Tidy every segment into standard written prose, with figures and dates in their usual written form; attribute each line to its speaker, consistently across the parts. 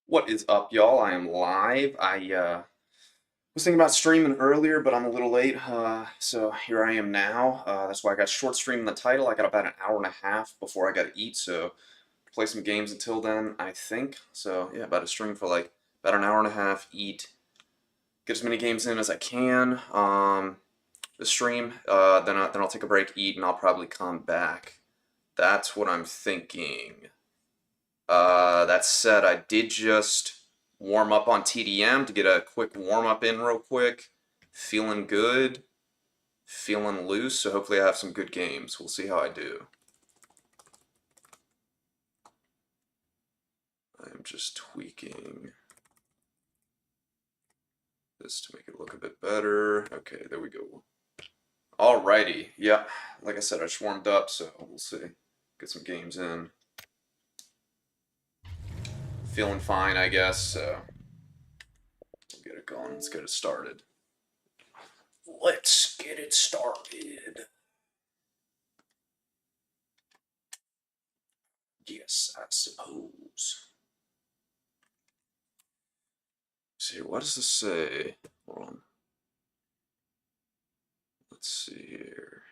Speaker 1: What is up, y'all? I am live. I was thinking about streaming earlier, but I'm a little late, so here I am now. That's why I got short stream in the title. I got about an hour and a half before I got to eat, so play some games until then, I think. So yeah, about to stream for like about an hour and a half, eat, get as many games in as I can. The stream, then I'll take a break, eat, and I'll probably come back. That's what I'm thinking. That said, I did just warm up on TDM to get a quick warm up in real quick. Feeling good, feeling loose, so hopefully I have some good games. We'll see how I do. I'm just tweaking this to make it look a bit better. Okay, there we go. Alrighty, yeah, like I said, I just warmed up, so we'll see. Get some games in. Feeling fine, I guess, so we'll get it going. Let's get it started. Let's get it started. Yes, I suppose. See, what does this say? Hold on. Let's see here.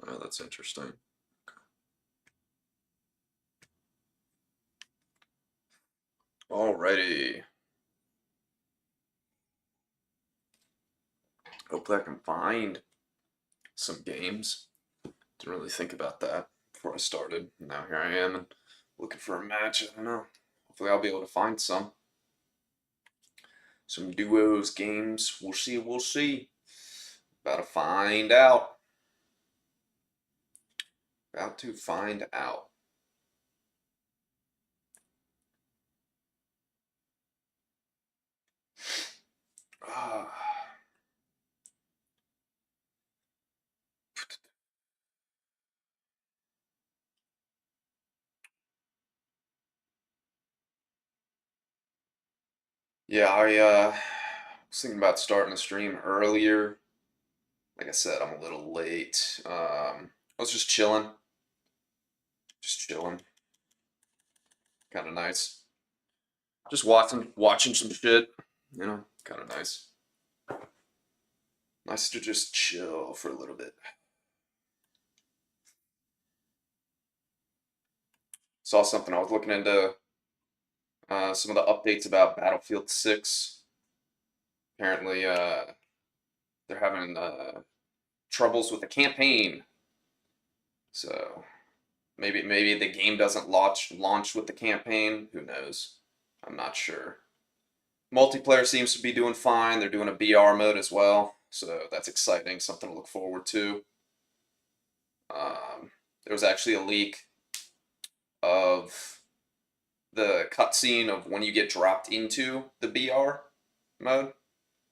Speaker 1: Oh, that's interesting. Alrighty. Hopefully I can find some games. Didn't really think about that before I started. Now here I am and looking for a match. I don't know. Hopefully I'll be able to find some. Some duos, games. We'll see, we'll see. About to find out. About to find out. Ah. Yeah, I was thinking about starting the stream earlier. Like I said, I'm a little late. I was just chilling. Just chilling. Kind of nice. Just watching some shit. Kind of nice. Nice to just chill for a little bit. Saw something. I was looking into some of the updates about Battlefield 6. Apparently, they're having troubles with the campaign. So maybe the game doesn't launch with the campaign. Who knows? I'm not sure. Multiplayer seems to be doing fine. They're doing a BR mode as well, so that's exciting. Something to look forward to. There was actually a leak of the cutscene of when you get dropped into the BR mode.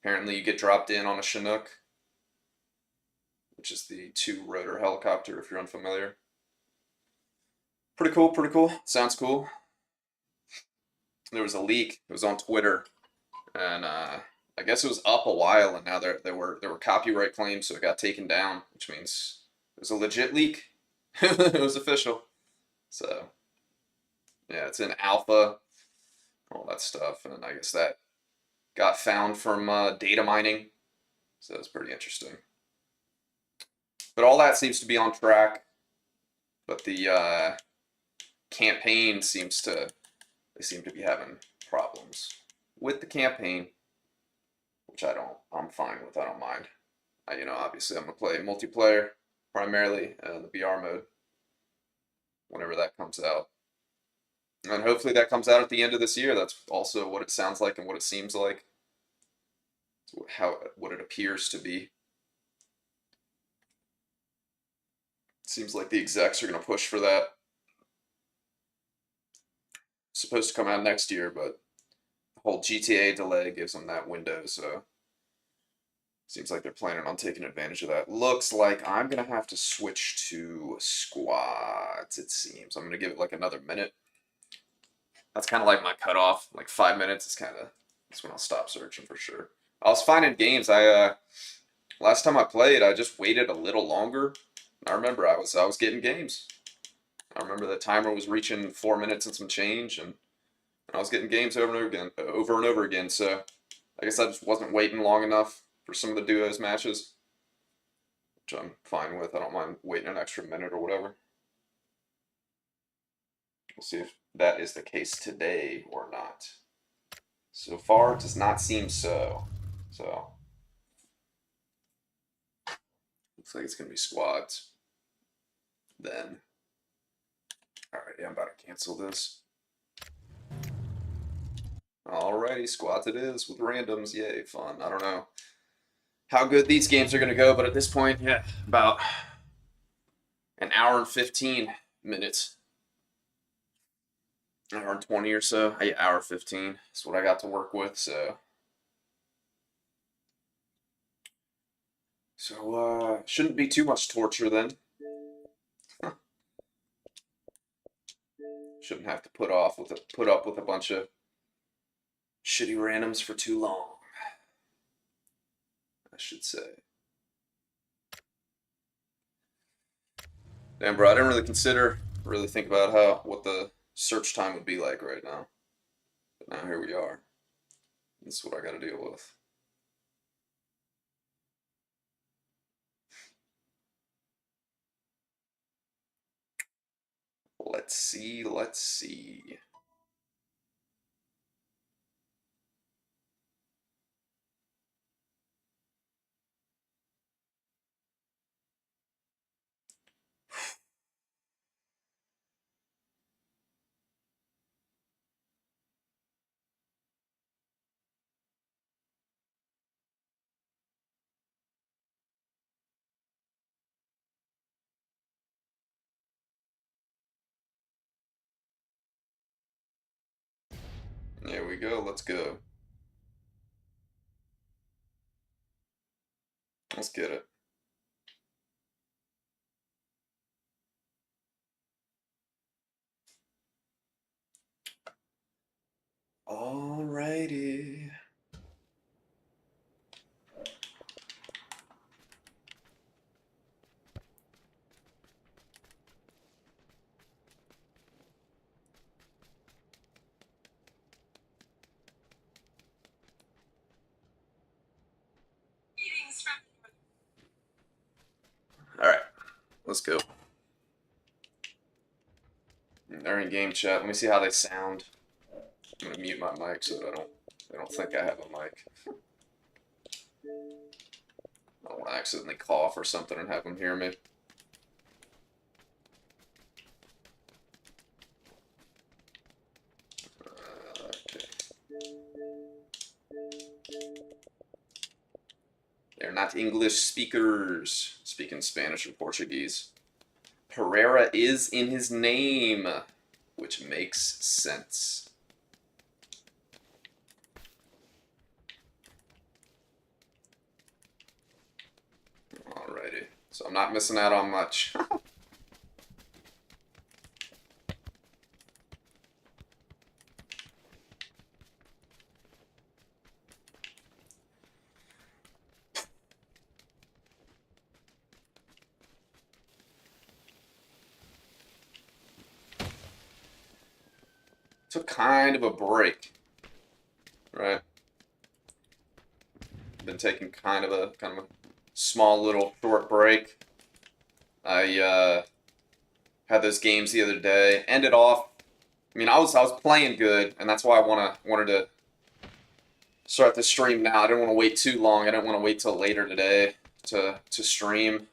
Speaker 1: Apparently, you get dropped in on a Chinook, which is the two-rotor helicopter, if you're unfamiliar. Pretty cool, pretty cool. Sounds cool. There was a leak. It was on Twitter, and I guess it was up a while, and now there were copyright claims, so it got taken down, which means it was a legit leak. It was official. So yeah, it's in alpha, all that stuff, and I guess that got found from data mining, so it's pretty interesting. But all that seems to be on track. But the campaign they seem to be having problems with the campaign, which I'm fine with. I don't mind. Obviously I'm gonna play multiplayer primarily, the BR mode, whenever that comes out. And hopefully that comes out at the end of this year. That's also what it sounds like and what it seems like. What it appears to be. Seems like the execs are gonna push for that. It's supposed to come out next year, but the whole GTA delay gives them that window, so seems like they're planning on taking advantage of that. Looks like I'm gonna have to switch to squads, it seems. I'm gonna give it like another minute. That's kind of like my cutoff. Like 5 minutes is that's when I'll stop searching for sure. I was finding games. Last time I played, I just waited a little longer. I remember I was getting games. I remember the timer was reaching 4 minutes and some change, and I was getting games over and over again. So I guess I just wasn't waiting long enough for some of the duos matches, which I'm fine with. I don't mind waiting an extra minute or whatever. We'll see if that is the case today or not. So far, it does not seem so. So looks like it's gonna be squads. Then, all right, yeah, I'm about to cancel this. Alrighty, squads it is with randoms. Yay, fun. I don't know how good these games are gonna go, but at this point, yeah, about an hour and 15 minutes. An hour and 20 or so. Yeah, hour 15. That's what I got to work with, so. So, shouldn't be too much torture then. Shouldn't have to put up with a bunch of shitty randoms for too long, I should say. Damn, bro, I didn't really think about what the search time would be like right now. But now here we are. This is what I got to deal with. Let's see, let's see. There we go, let's go. Let's get it. Alrighty. Alright, let's go. They're in game chat. Let me see how they sound. I'm gonna mute my mic so that I don't think I have a mic. I don't want to accidentally cough or something and have them hear me. Okay. They're not English speakers. Speaking Spanish or Portuguese. Pereira is in his name, which makes sense. Alrighty. So I'm not missing out on much. Took kind of a break, right? Been taking kind of a small little short break. I had those games the other day. Ended off. I mean, I was playing good, and that's why I wanted to start the stream now. I didn't want to wait too long. I didn't want to wait till later today to stream.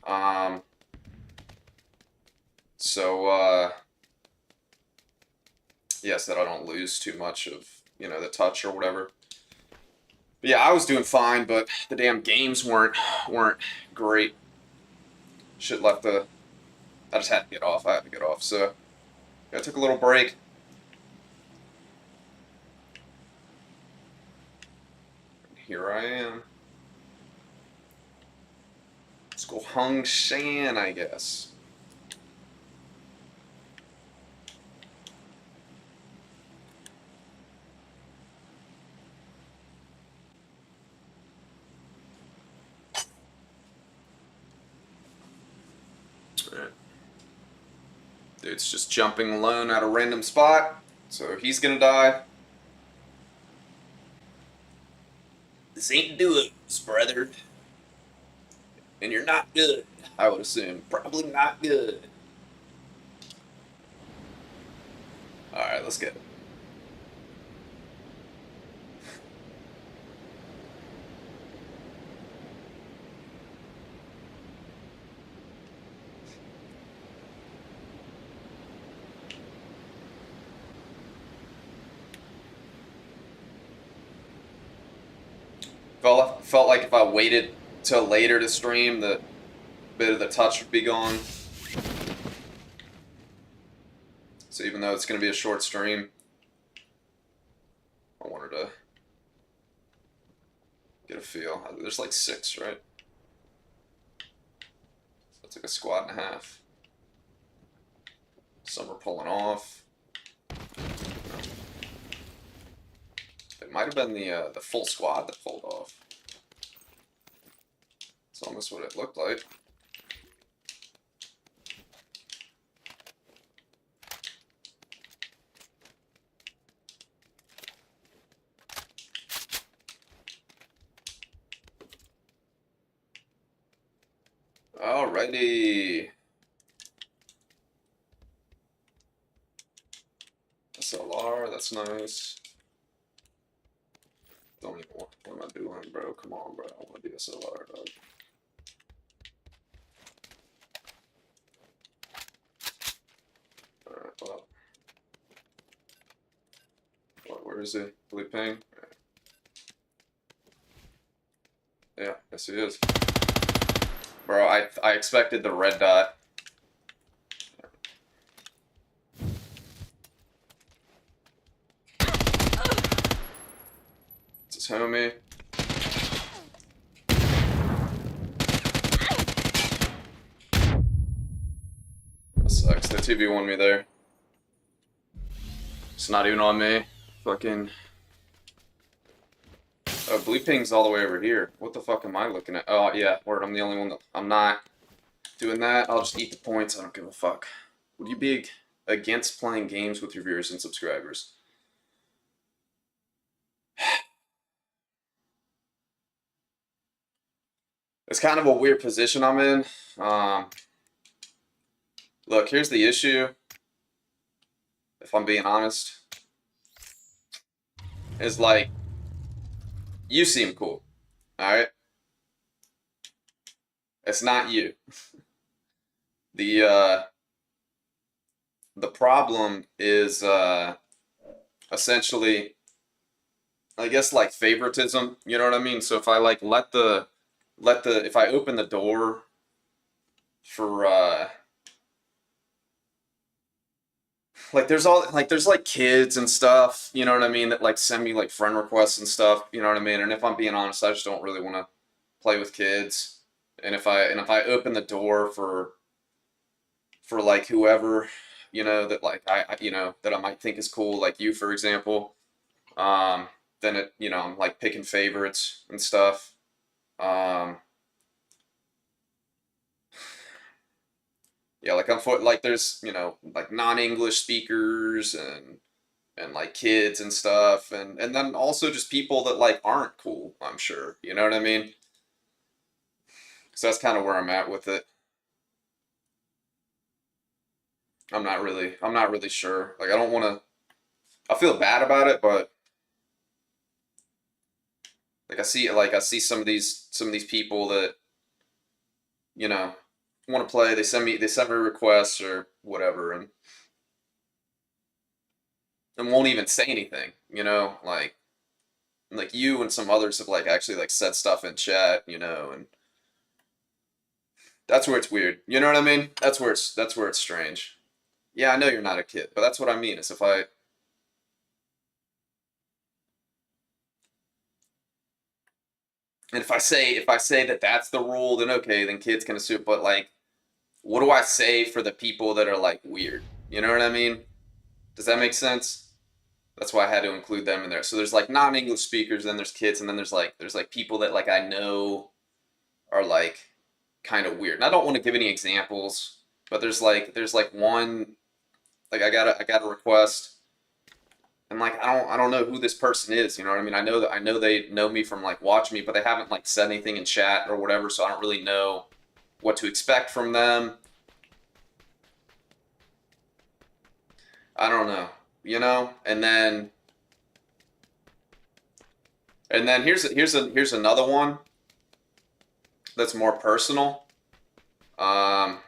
Speaker 1: So yeah, so that I don't lose too much of the touch or whatever. But yeah, I was doing fine, but the damn games weren't great. Shit left the. I just had to get off. I had to get off. So yeah, I took a little break. Here I am. Let's go Hung Shan, I guess. Dude's just jumping alone at a random spot, so he's gonna die. This ain't duos, brother. And you're not good, I would assume. Probably not good. Alright, let's get it. Felt like if I waited till later to stream, the bit of the touch would be gone. So even though it's going to be a short stream, I wanted to get a feel. There's like 6, right? So it's like a squad and a half. Some are pulling off. It might have been the full squad that pulled off. It's almost what it looked like. Alrighty. SLR, that's nice. Don't even want, what am I doing, bro? Come on, bro. I want to do SLR, dog. Alright, well. Where is he? Blue ping? Yeah, yes he is. Bro, I expected the red dot. It's his homie. That sucks. They 2v1 me there. It's not even on me. Fucking... Oh, blue ping's all the way over here. What the fuck am I looking at? Oh, yeah, word, I'm the only one that... I'm not doing that. I'll just eat the points. I don't give a fuck. Would you be against playing games with your viewers and subscribers? It's kind of a weird position I'm in. Look, here's the issue. If I'm being honest. Is like... You seem cool. Alright? It's not you. The problem is essentially, I guess, like favoritism, you know what I mean? So if I like if I open the door for like there's like kids and stuff, you know what I mean, that like send me like friend requests and stuff, you know what I mean? And if I'm being honest, I just don't really want to play with kids. And if I open the door for like whoever, you know, that like you know, that I might think is cool, like you for example, then it, you know, I'm like picking favorites and stuff. Yeah, like like there's, you know, like non-English speakers and like kids and stuff, and then also just people that like aren't cool, I'm sure. You know what I mean? So that's kind of where I'm at with it. I'm not really sure. Like I don't want to I feel bad about it, but like I see some of these people that, you know, want to play, they send me requests or whatever and won't even say anything, you know, like you and some others have like actually like said stuff in chat, you know, and that's where it's weird. You know what I mean? That's where it's strange. Yeah, I know you're not a kid, but that's what I mean. Is if I say that that's the rule, then okay, then kids can assume. But like, what do I say for the people that are like weird? You know what I mean? Does that make sense? That's why I had to include them in there. So there's like non-English speakers, then there's kids, and then there's like people that like I know are like kind of weird. And I don't want to give any examples, but there's like one Like I got a request, and like I don't know who this person is. You know what I mean? I know they know me from like watching me, but they haven't like said anything in chat or whatever, so I don't really know what to expect from them. I don't know, you know. And then here's another one that's more personal. Um,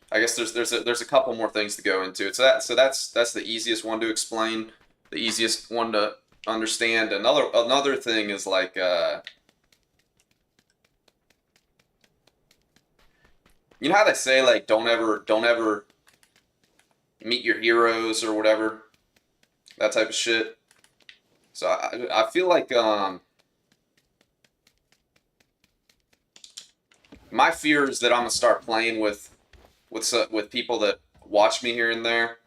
Speaker 1: I guess there's a couple more things to go into. That's the easiest one to explain, the easiest one to understand. Another thing is like you know how they say like don't ever meet your heroes or whatever, that type of shit. So I feel like my fear is that I'm gonna start playing with people that watch me here and there,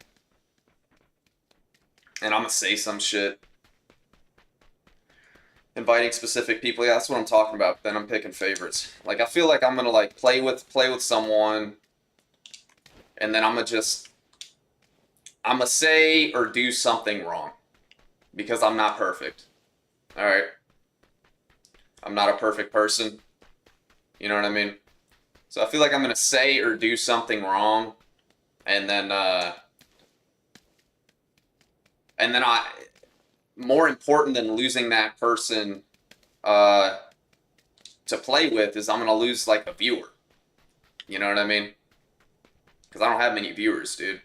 Speaker 1: and I'm gonna say some shit, inviting specific people. Yeah, that's what I'm talking about. Then I'm picking favorites. Like I feel like I'm gonna like play with someone, and then I'm gonna say or do something wrong because I'm not perfect. All right, I'm not a perfect person. You know what I mean? So I feel like I'm gonna say or do something wrong, and then I more important than losing that person uh, to play with is I'm gonna lose like a viewer. You know what I mean? Because I don't have many viewers, dude.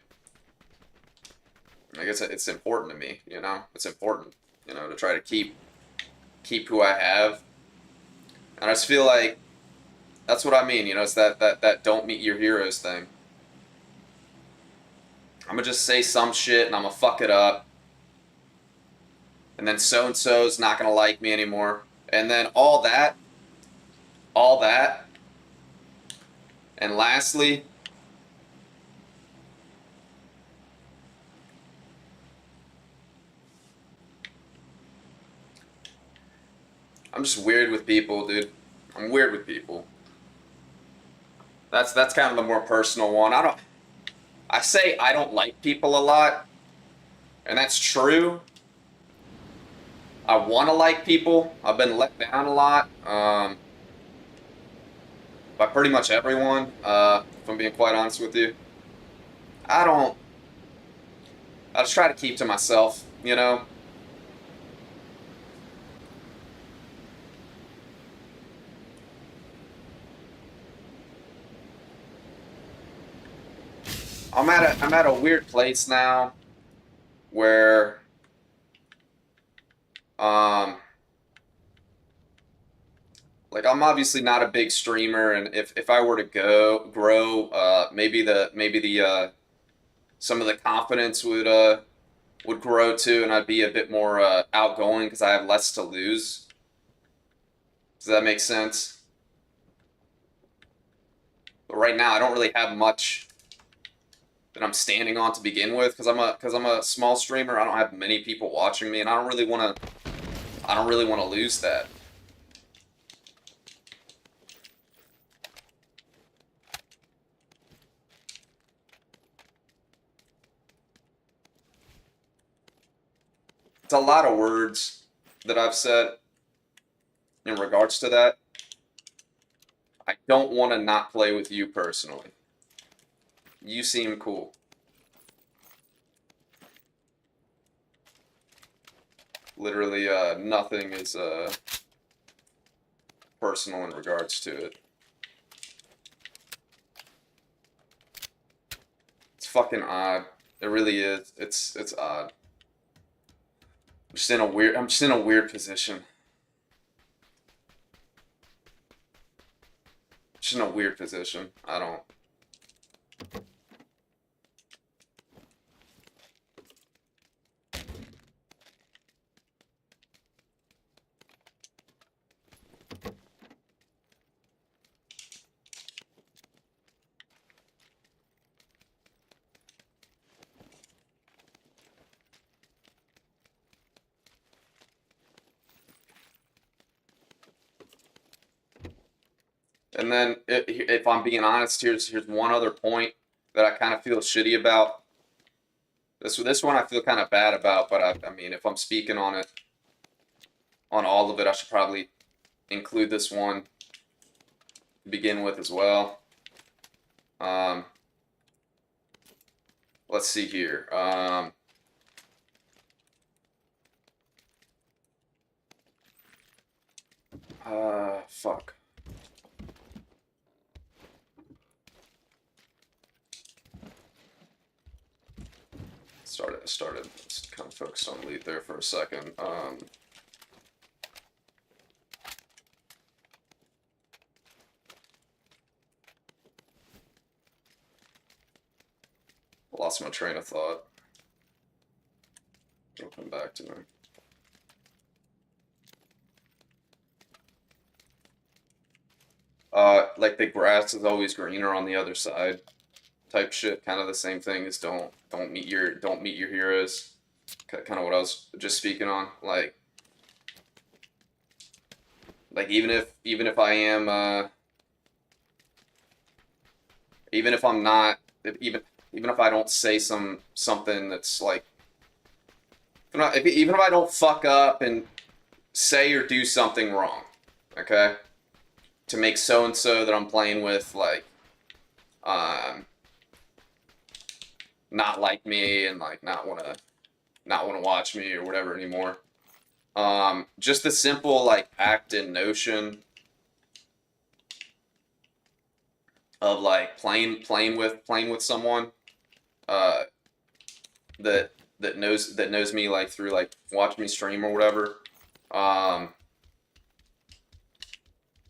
Speaker 1: I guess it's important to me. You know, it's important. You know, to try to keep who I have, and I just feel like that's what I mean. You know, it's that don't meet your heroes thing. I'm gonna just say some shit and I'm gonna fuck it up, and then so and so's not gonna like me anymore, and then all that, and lastly, I'm just weird with people, dude. I'm weird with people. That's kind of the more personal one. I say I don't like people a lot, and that's true. I want to like people. I've been let down a lot by pretty much everyone. If I'm being quite honest with you, I don't. I just try to keep to myself. You know, I'm at a weird place now where um like I'm obviously not a big streamer, and if I were to go grow, maybe the some of the confidence would grow too, and I'd be a bit more outgoing because I have less to lose. Does that make sense? But right now, I don't really have much that I'm standing on to begin with because I'm a small streamer. I don't have many people watching me, and I don't really want to lose that. It's a lot of words that I've said in regards to that. I don't want to not play with you personally. You seem cool. Literally, nothing is personal in regards to it. It's fucking odd. It really is. It's odd. I'm just in a weird position. Just in a weird position. I don't. And then, if I'm being honest, here's one other point. that I kind of feel shitty about. This one I feel kind of bad about, but I mean, if I'm speaking on it, on all of it, I should probably include this one to begin with as well. Let's see here. Fuck. Started kind of focused on lead there for a second. Lost my train of thought. It'll come back to me. Like the grass is always greener on the other side, type shit. Kind of the same thing as don't meet your heroes. Kind of what I was just speaking on. Like even if I am even if I'm not even if I don't say something that's like even if I don't fuck up and say or do something wrong, okay, to make so and so that I'm playing with like not like me and like not wanna watch me or whatever anymore. Just the simple like act and notion of like playing with someone that knows me like through like watching me stream or whatever.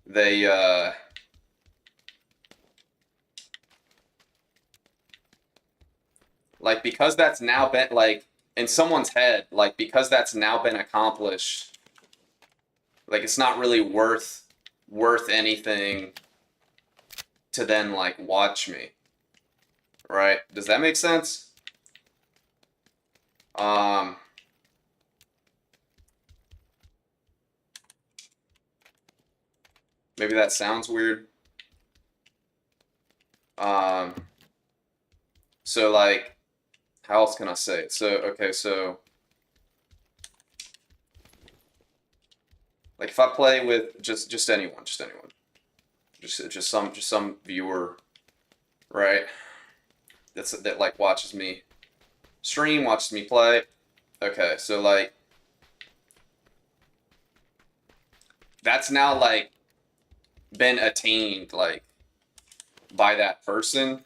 Speaker 1: They like because that's now been like in someone's head, like because that's now been accomplished, like it's not really worth anything to then like watch me, right? Does that make sense? Maybe that sounds weird. So like, how else can I say it? So okay, so like if I play with just anyone, just some viewer, right? That like watches me stream, watches me play. Okay, so like that's now like been attained like by that person.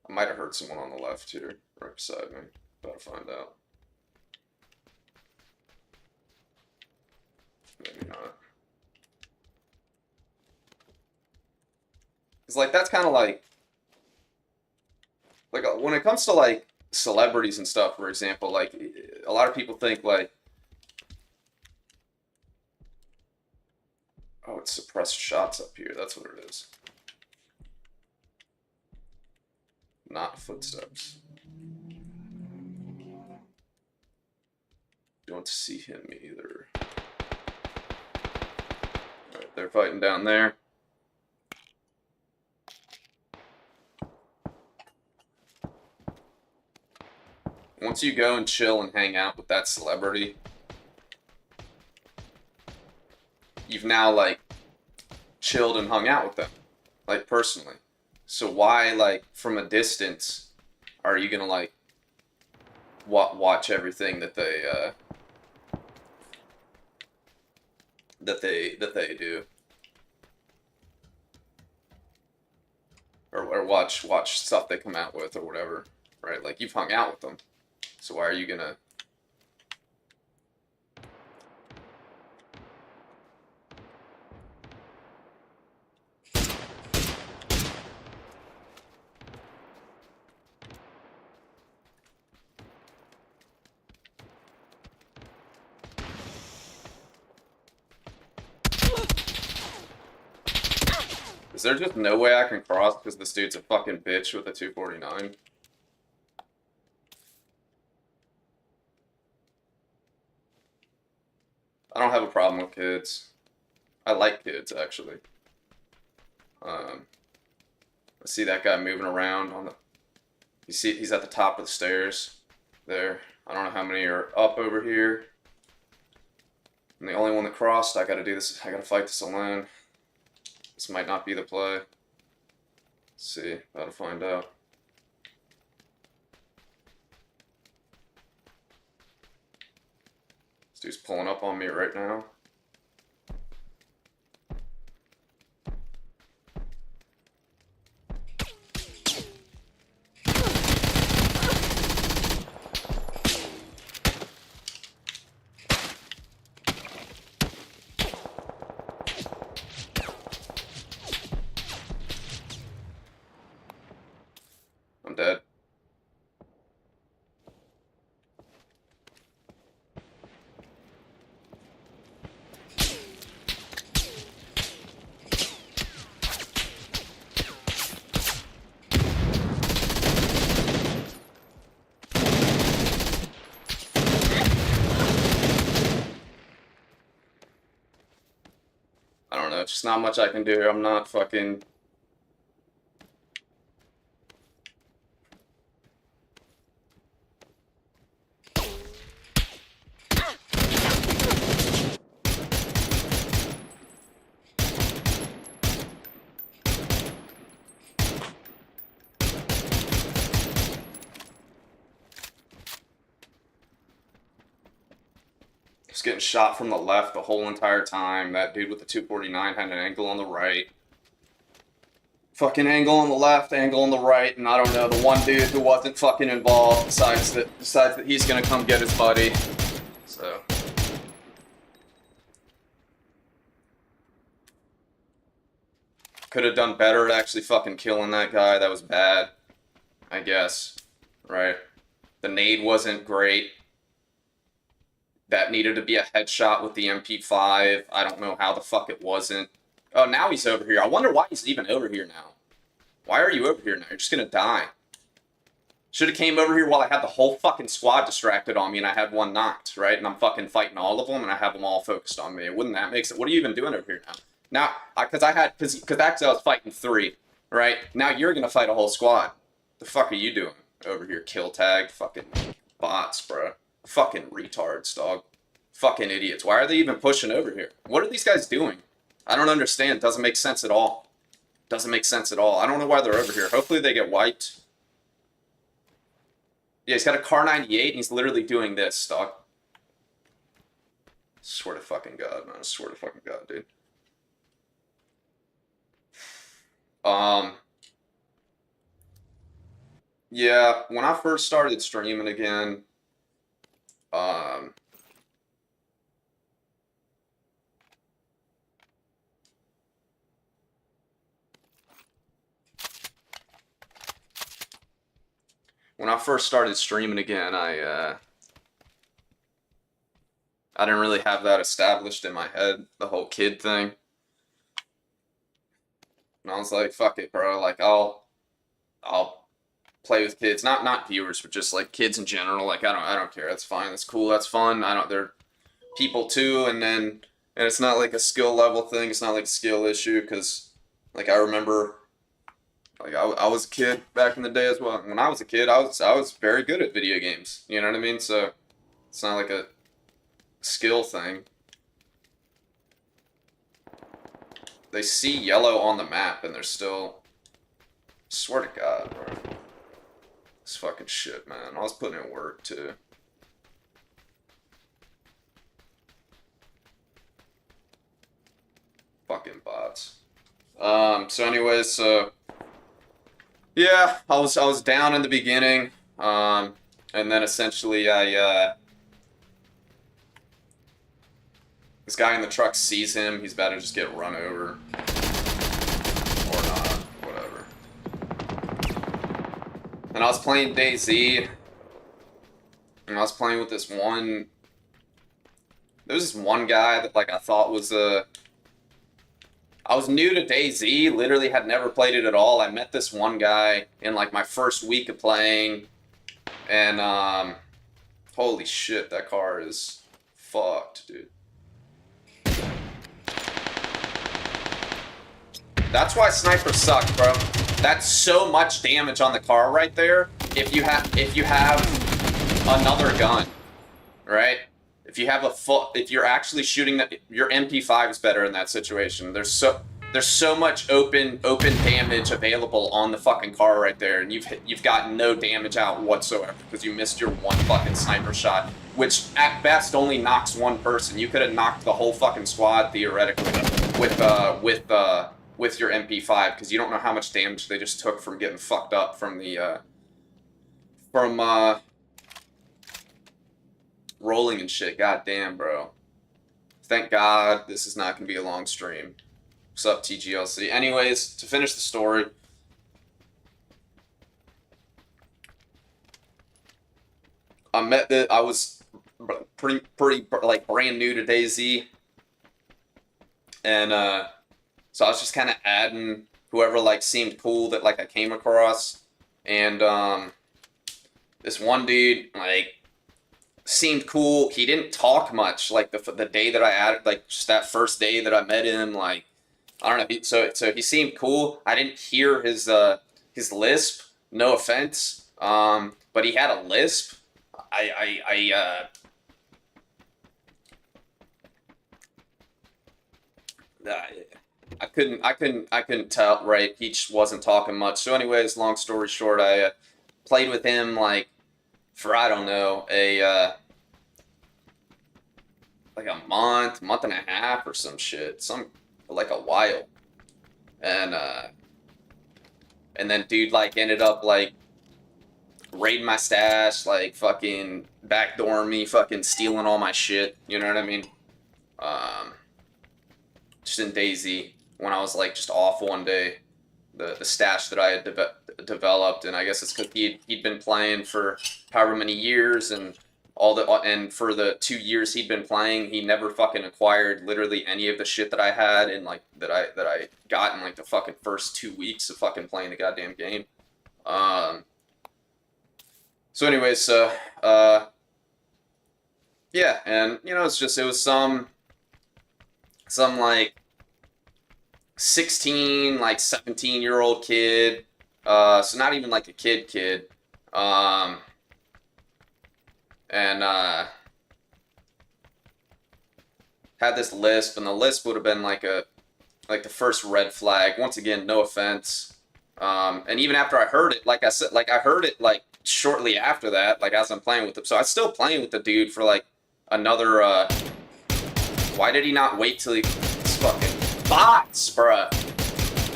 Speaker 1: I might have heard someone on the left here, right beside me. About to find out. Maybe not. It's like that's kind of like when it comes to like celebrities and stuff, for example, like a lot of people think like, oh, it's suppressed shots up here. That's what it is. Not footsteps. Don't see him either. Alright, they're fighting down there. Once you go and chill and hang out with that celebrity, you've now like chilled and hung out with them, like personally. So why, like, from a distance, are you gonna like watch everything that they do, or watch stuff they come out with or whatever, right? Like you've hung out with them, so why are you gonna? Is there just no way I can cross because this dude's a fucking bitch with a 249? I don't have a problem with kids. I like kids, actually. I see that guy moving around on the. You see, he's at the top of the stairs. There. I don't know how many are up over here. I'm the only one that crossed. I gotta do this. I gotta fight this alone. This might not be the play. Let's see. About to find out. This dude's pulling up on me right now. I'm dead. I don't know, just not much I can do here. I'm not fucking. Just getting shot from the left the whole entire time. That dude with the 249 had an angle on the right. Fucking angle on the left, angle on the right, and I don't know, the one dude who wasn't fucking involved decides that he's gonna come get his buddy. So. Could have done better at actually fucking killing that guy. That was bad. I guess. Right? The nade wasn't great. That needed to be a headshot with the MP5. I don't know how the fuck it wasn't. Oh, now he's over here. I wonder why he's even over here now. Why are you over here now? You're just gonna die. Should have came over here while I had the whole fucking squad distracted on me and I had one knocked, right? And I'm fucking fighting all of them and I have them all focused on me. Wouldn't that make sense? What are you even doing over here now? Now, because actually I was fighting 3, right? Now you're gonna fight a whole squad. The fuck are you doing over here? Kill tag? Fucking bots, bro. Fucking retards, dog. Fucking idiots. Why are they even pushing over here? What are these guys doing? I don't understand. Doesn't make sense at all. Doesn't make sense at all. I don't know why they're over here. Hopefully they get wiped. Yeah, he's got a Car 98 and he's literally doing this, dog. Swear to fucking God, man. I swear to fucking God, dude. Yeah, when I first started streaming again, when I first started streaming again, I didn't really have that established in my head, the whole kid thing. And I was like, fuck it, bro. Like, I'll play with kids, not viewers, but just like kids in general. Like, I don't care. That's fine. That's cool. That's fun. They're people too. And it's not like a skill level thing. It's not like a skill issue. Cause like, I remember, like I was a kid back in the day as well. When I was a kid, I was very good at video games. You know what I mean? So it's not like a skill thing. They see yellow on the map and they're still. Swear to God, bro. This fucking shit, man. I was putting in work too. Fucking bots. So anyways, yeah, I was down in the beginning. And then essentially this guy in the truck sees him, he's about to just get run over. Or not, whatever. And I was playing DayZ, and I was playing with this one. There was this one guy that like I thought was I was new to DayZ, literally had never played it at all. I met this one guy in like my first week of playing, and holy shit, that car is fucked, dude. That's why snipers suck, bro. That's so much damage on the car right there. If you have another gun, right? If you're actually shooting your MP5 is better in that situation. There's so much open damage available on the fucking car right there, and you've gotten no damage out whatsoever because you missed your one fucking sniper shot, which at best only knocks one person. You could have knocked the whole fucking squad theoretically with your MP5 because you don't know how much damage they just took from getting fucked up from the from rolling and shit. God damn, bro. Thank God this is not gonna be a long stream. What's up, TGLC? Anyways, to finish the story, I was pretty like brand new to DayZ, and so I was just kind of adding whoever like seemed cool that like I came across, and this one dude like seemed cool. He didn't talk much like the day that I added, like just that first day that I met him, like. I don't know. So he seemed cool. I didn't hear his lisp. No offense. But he had a lisp. I couldn't tell. Right. He just wasn't talking much. So anyways, long story short, I played with him like for I don't know like a month and a half or some shit, like a while, and then dude like ended up like raiding my stash, like fucking backdooring me, fucking stealing all my shit. You know what I mean? Um, just in DayZ when I was like just off one day, the stash that I had developed, and I guess it's because he'd been playing for however many years, and for the 2 years he'd been playing, he never fucking acquired literally any of the shit that I had and like that I got in like the fucking first 2 weeks of fucking playing the goddamn game. So anyways, yeah, and you know it was some like 16 like 17-year-old kid, so not even like a kid, um, and had this lisp, and the lisp would have been like the first red flag. Once again, no offense. And even after I heard it, like I said, like I heard it like shortly after that, like as I'm playing with him. So I was still playing with the dude for like another. Why did he not wait till he? It's fucking bots, bruh.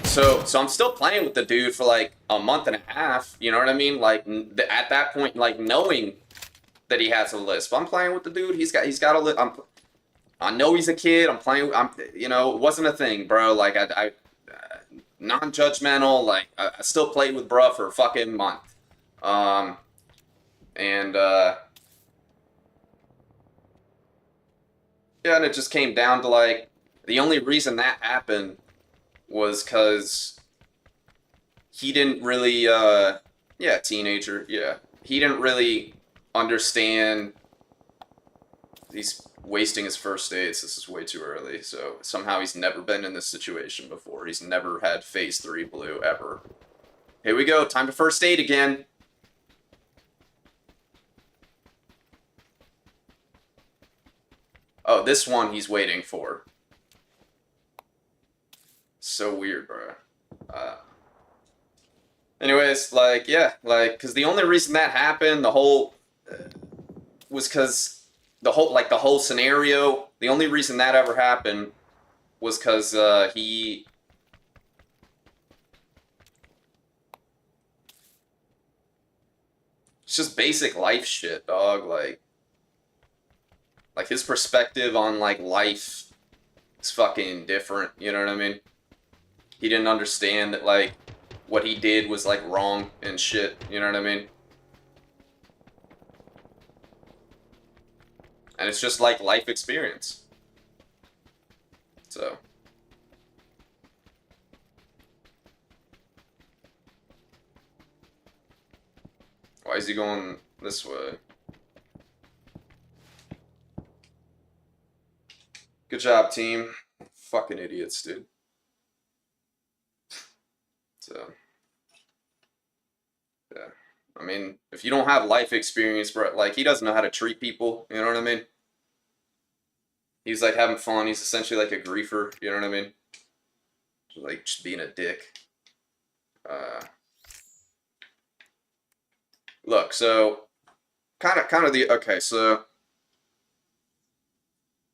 Speaker 1: So I'm still playing with the dude for like a month and a half. You know what I mean? Like at that point, like knowing that he has a lisp, I'm playing with the dude. He's got a lisp. I know he's a kid. I'm playing. It wasn't a thing, bro. Like I non-judgmental. Like I still played with bruh for a fucking month. And yeah, and it just came down to like the only reason that happened was because he didn't really yeah, teenager, yeah, he didn't really understand he's wasting his first dates. This is way too early. So somehow he's never been in this situation before. He's never had phase 3 blue ever. Here we go. Time to first date again. Oh, this one he's waiting for. So weird, bro. Anyways, like, yeah, like, because the only reason that happened, was because the whole scenario, the only reason that ever happened was because he. It's just basic life shit, dog. Like his perspective on like life is fucking different. You know what I mean? He didn't understand that like what he did was like wrong and shit. You know what I mean? And it's just like life experience. So. Why is he going this way? Good job, team. Fucking idiots, dude. So. Yeah. I mean, if you don't have life experience, bro, like he doesn't know how to treat people. You know what I mean? He's like having fun. He's essentially like a griefer. You know what I mean? Like just being a dick. Uh, Look, so kind of the okay. So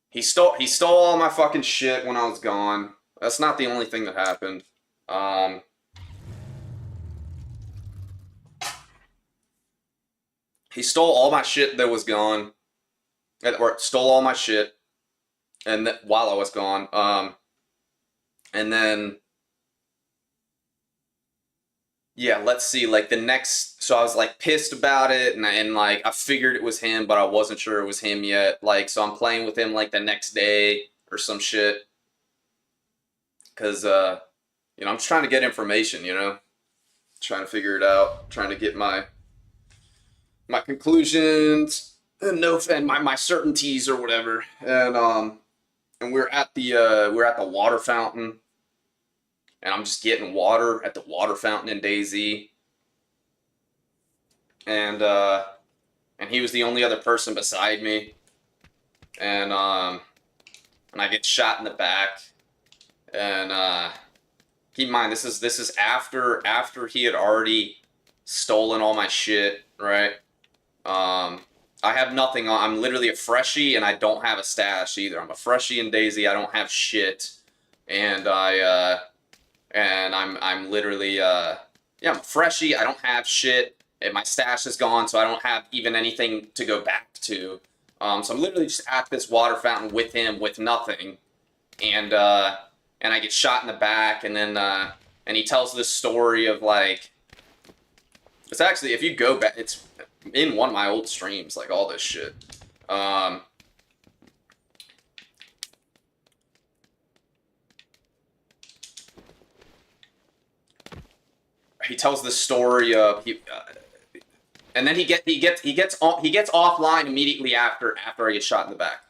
Speaker 1: he stole all my fucking shit when I was gone. That's not the only thing that happened. Um, he stole all my shit that was gone, or stole all my shit, and while I was gone. And then yeah, let's see. Like the next, so I was like pissed about it, and like I figured it was him, but I wasn't sure it was him yet. Like so, I'm playing with him like the next day or some shit, cause I'm just trying to get information, trying to figure it out, trying to get my conclusions and no and my certainties or whatever. And we're at the water fountain, and I'm just getting water at the water fountain in DayZ, and and he was the only other person beside me, and I get shot in the back, and keep in mind this is after he had already stolen all my shit, right? I have nothing on. I'm literally a freshie, and I don't have a stash either. I'm a freshie in DayZ. I don't have shit, and I'm literally I'm a freshie. I don't have shit, and my stash is gone, so I don't have even anything to go back to. So I'm literally just at this water fountain with him with nothing, and I get shot in the back, and then and he tells this story of like it's actually if you go back, it's in one of my old streams, like all this shit. He tells this story of and then he gets offline immediately after I get shot in the back.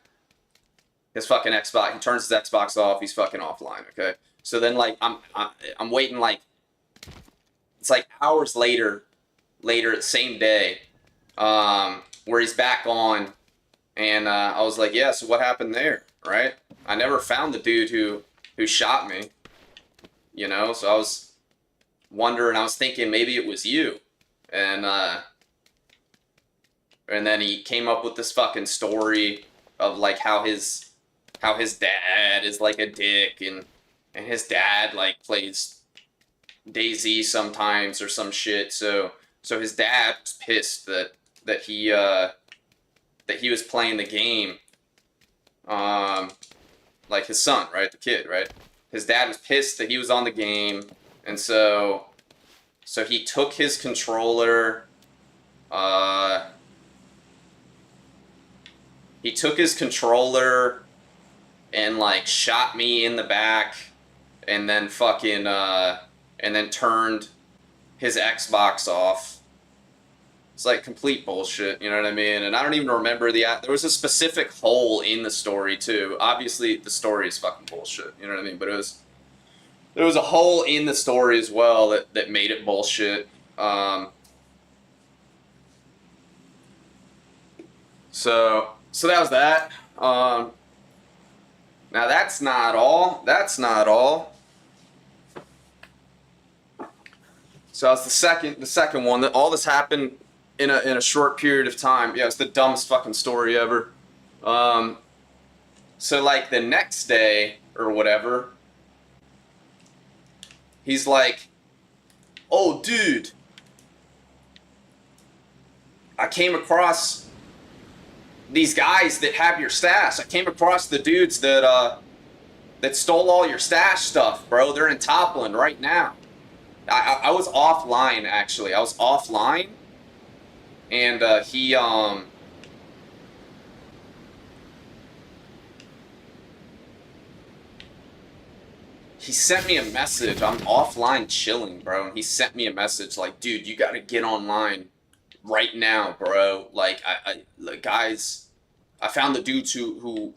Speaker 1: His fucking Xbox, he turns his Xbox off. He's fucking offline. Okay, so then like I'm waiting like it's like hours later, the same day, where he's back on, and I was like, yeah. So what happened there, right? I never found the dude who shot me, So I was wondering. I was thinking maybe it was you, and then he came up with this fucking story of like how his dad is like a dick, and his dad like plays DayZ sometimes or some shit. So his dad was pissed that he was playing the game, like his son, right, the kid, right. His dad was pissed that he was on the game, and so he took his controller. He took his controller and like shot me in the back, and then fucking and then turned his Xbox off. It's like complete bullshit, you know what I mean? And I don't even remember there was a specific hole in the story too. Obviously, the story is fucking bullshit, you know what I mean? But there was a hole in the story as well that made it bullshit. So that was that. Now that's not all. That's not all. So that's the second one. That all this happened in a short period of time. Yeah, it's the dumbest fucking story ever. So like the next day or whatever, he's like, "Oh, dude, I came across these guys that have your stash. I came across the dudes that stole all your stash stuff, bro. They're in Toplin right now." I was offline, actually. I was offline, and he sent me a message. I'm offline chilling, bro, and he sent me a message like, "Dude, you gotta get online right now, bro. Like, guys, I found the dudes who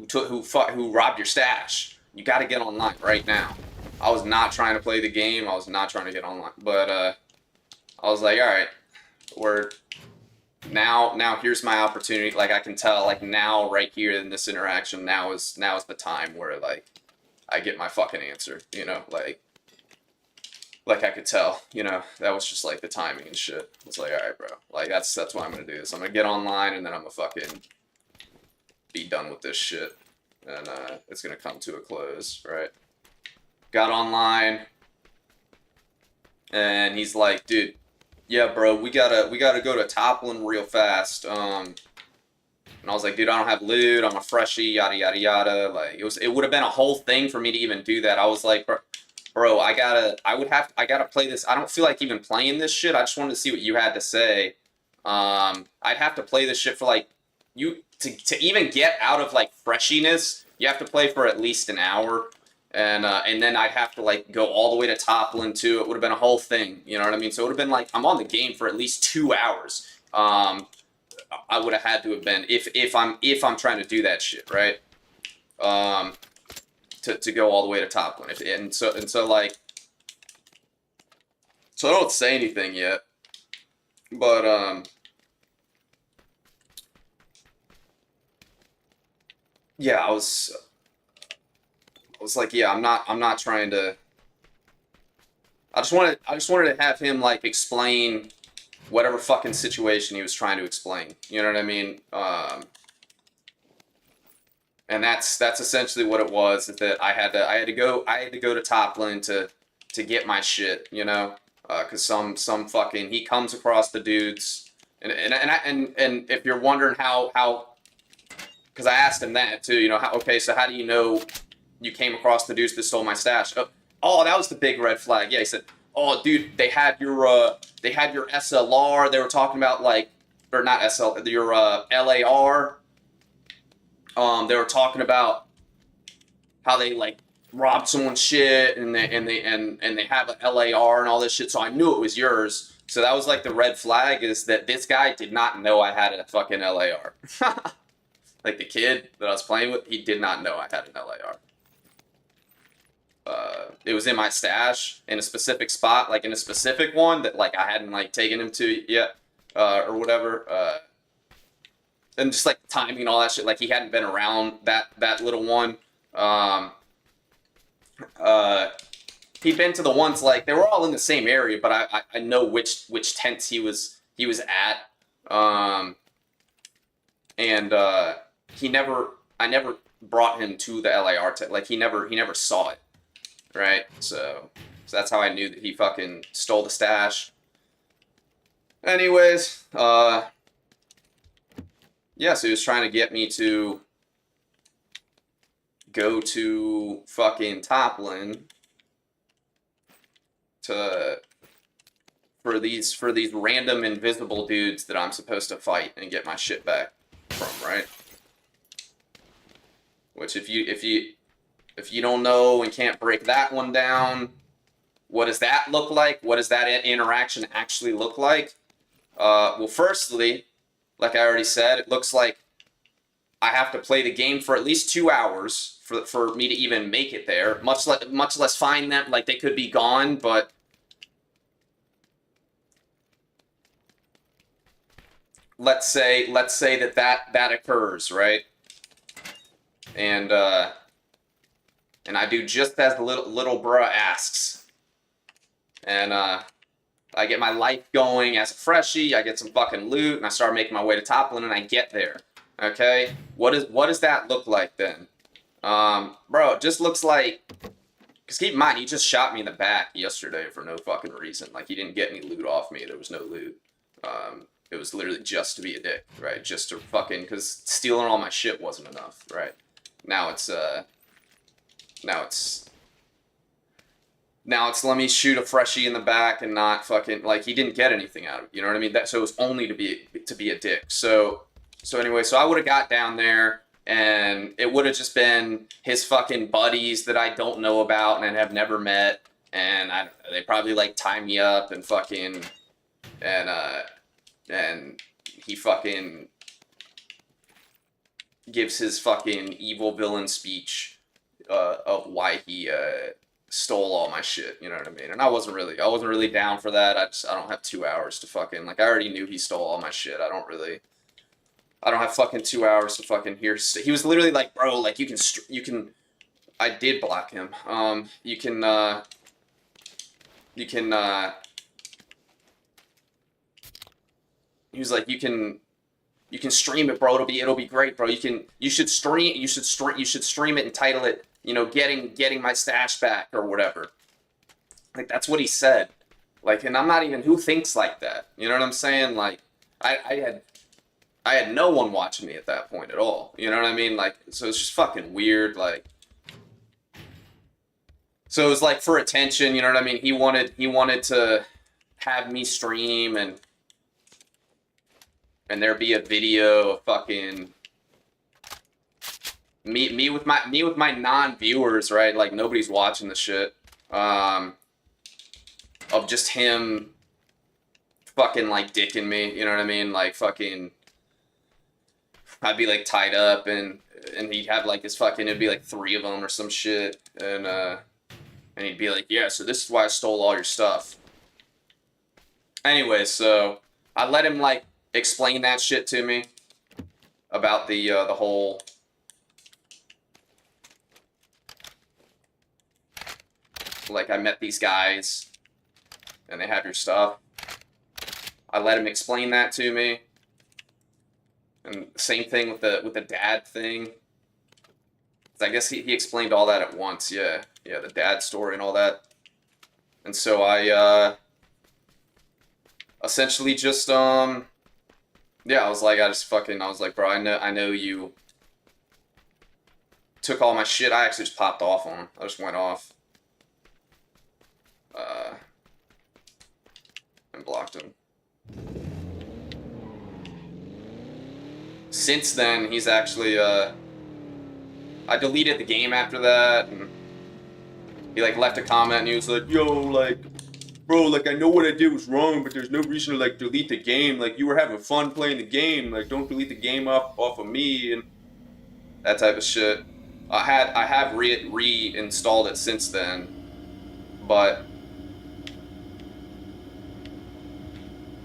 Speaker 1: robbed your stash. You gotta get online right now." I was not trying to play the game. I was not trying to get online, but I was like, all right, we're now here's my opportunity. Like I can tell, like now right here in this interaction, now is the time where like I get my fucking answer. You know, like I could tell. You know, that was just like the timing and shit. It's like, all right, bro. Like that's what I'm gonna do. So I'm gonna get online and then I'm gonna fucking be done with this shit, and it's gonna come to a close, right? Got online, and he's like, dude, yeah, bro, we gotta go to Toplin real fast. And I was like, dude, I don't have loot. I'm a freshie, yada yada yada. Like it would have been a whole thing for me to even do that. I was like, bro, I gotta play this. I don't feel like even playing this shit. I just wanted to see what you had to say. I'd have to play this shit for like to even get out of like freshiness. You have to play for at least an hour. And then I'd have to like go all the way to Toplin too. It would have been a whole thing, you know what I mean? So it would have been like I'm on the game for at least 2 hours. I would have had to have been if I'm trying to do that shit, right? To go all the way to Toplin. And so like so I don't say anything yet, but yeah, I was like, yeah, I'm not trying to. I just wanted to have him like explain whatever fucking situation he was trying to explain. You know what I mean? And that's essentially what it was. Is that I had to go to Toplin to get my shit. You know, because some fucking he comes across the dudes, and if you're wondering how because I asked him that too. You know, okay, so how do you know you came across the dudes that stole my stash? Oh, that was the big red flag. Yeah, he said, oh, dude, they had your SLR. They were talking about like, or not SL, your LAR. They were talking about how they like robbed someone's shit and they have an LAR and all this shit. So I knew it was yours. So that was like the red flag is that this guy did not know I had a fucking LAR. Like the kid that I was playing with, he did not know I had an LAR. It was in my stash in a specific spot, like in a specific one that like I hadn't like taken him to yet, or whatever. And just like timing and all that shit, like he hadn't been around that little one. He'd been to the ones like they were all in the same area, but I know which tents he was at. And I never brought him to the LAR tent. Like he never saw it. Right, so that's how I knew that he fucking stole the stash. Anyways, yeah, so he was trying to get me to go to fucking Toplin for these random invisible dudes that I'm supposed to fight and get my shit back from, right? Which if you don't know and can't break that one down, what does that look like? What does that interaction actually look like? Well, firstly, like I already said, it looks like I have to play the game for at least 2 hours for me to even make it there. Much less find them. Like they could be gone, but let's say that occurs, right? And I do just as the little bruh asks. And I get my life going as a freshie, I get some fucking loot, and I start making my way to Toplin, and I get there. Okay? What does that look like then? Bro, it just looks like... Because keep in mind, he just shot me in the back yesterday for no fucking reason. Like, he didn't get any loot off me. There was no loot. It was literally just to be a dick, right? Just to fucking... Because stealing all my shit wasn't enough, right? Now it's let me shoot a freshie in the back and not fucking like he didn't get anything out of it. You know what I mean? So it was only to be a dick. So anyway, so I would have got down there and it would have just been his fucking buddies that I don't know about and have never met, and they probably like tie me up and fucking and he fucking gives his fucking evil villain speech of why he stole all my shit, you know what I mean? And I wasn't really down for that. I don't have 2 hours to fucking, like, I already knew he stole all my shit. I don't have fucking 2 hours to fucking hear. He was literally like, bro, like, you can, I did block him. You can, he was like, you can stream it, bro. It'll be great, bro. You should stream it and title it, you know, getting my stash back or whatever. Like, that's what he said. Like, and I'm not even, who thinks like that? You know what I'm saying? Like, I had no one watching me at that point at all. You know what I mean? Like, so it's just fucking weird. Like, so it was like for attention. You know what I mean? He wanted to have me stream and there be a video of fucking me with my non-viewers, right? Like, nobody's watching the shit. Of just him fucking, like, dicking me, you know what I mean? Like, fucking, I'd be, like, tied up, and he'd have, like, his fucking, it'd be, like, 3 of them or some shit, and he'd be like, yeah, so this is why I stole all your stuff. Anyway, so I let him, like, explain that shit to me about the whole, like, I met these guys and they have your stuff. I let him explain that to me. And same thing with the dad thing. I guess he explained all that at once, yeah. Yeah, the dad story and all that. And so I essentially just yeah, I was like, bro, I know you took all my shit. I actually just popped off on him. I just went off. And blocked him. Since then, he's actually, I deleted the game after that, and he, like, left a comment, and he was like, yo, like, bro, like, I know what I did was wrong, but there's no reason to, like, delete the game. Like, you were having fun playing the game. Like, don't delete the game off of me, and that type of shit. I have reinstalled it since then, but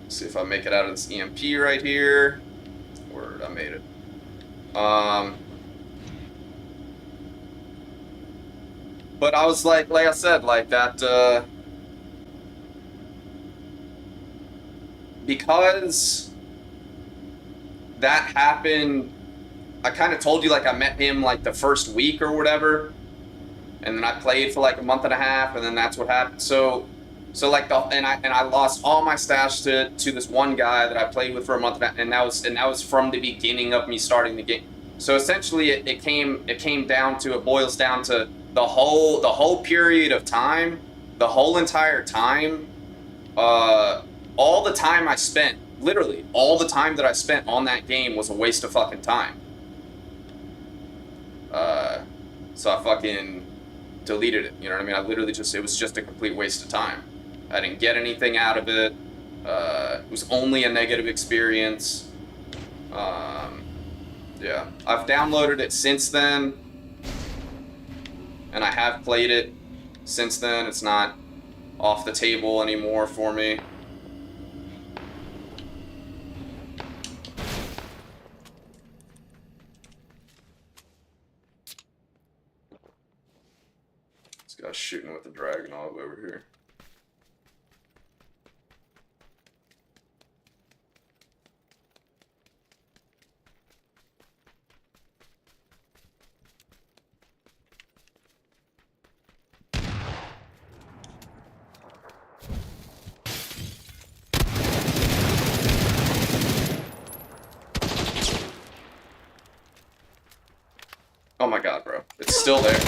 Speaker 1: let's see if I make it out of this EMP right here. Word, I made it. But I was like I said, like that, because that happened, I kind of told you, like, I met him, like, the first week or whatever, and then I played for, like, a month and a half, and then that's what happened. So like, and I lost all my stash to this one guy that I played with for a month, and that was from the beginning of me starting the game. So essentially, it boils down to the whole period of time, the whole entire time, all the time I spent, literally all the time that I spent on that game was a waste of fucking time. So I fucking deleted it. You know what I mean? I literally it was just a complete waste of time. I didn't get anything out of it. It was only a negative experience. Yeah, I've downloaded it since then, and I have played it since then. It's not off the table anymore for me. This guy's shooting with the dragon all over here. Oh my god, bro. It's still there.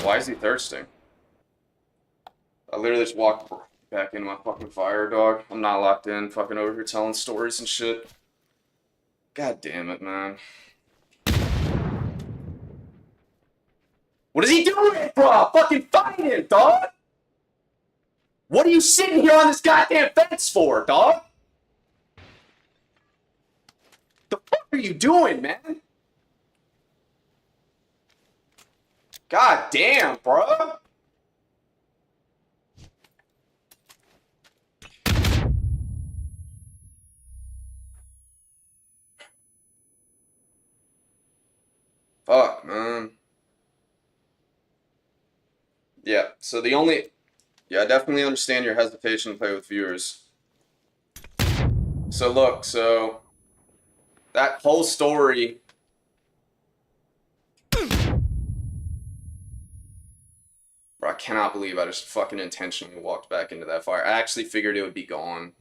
Speaker 1: Why is he thirsting? I literally just walked back into my fucking fire, dog. I'm not locked in, fucking over here telling stories and shit. God damn it, man. What is he doing, bro? Fucking fight him, dog! What are you sitting here on this goddamn fence for, dog? The fuck are you doing, man? God damn, bro. Fuck, man. Yeah, so the only... Yeah, I definitely understand your hesitation to play with viewers. So look, so... That whole story... Bro, I cannot believe I just fucking intentionally walked back into that fire. I actually figured it would be gone.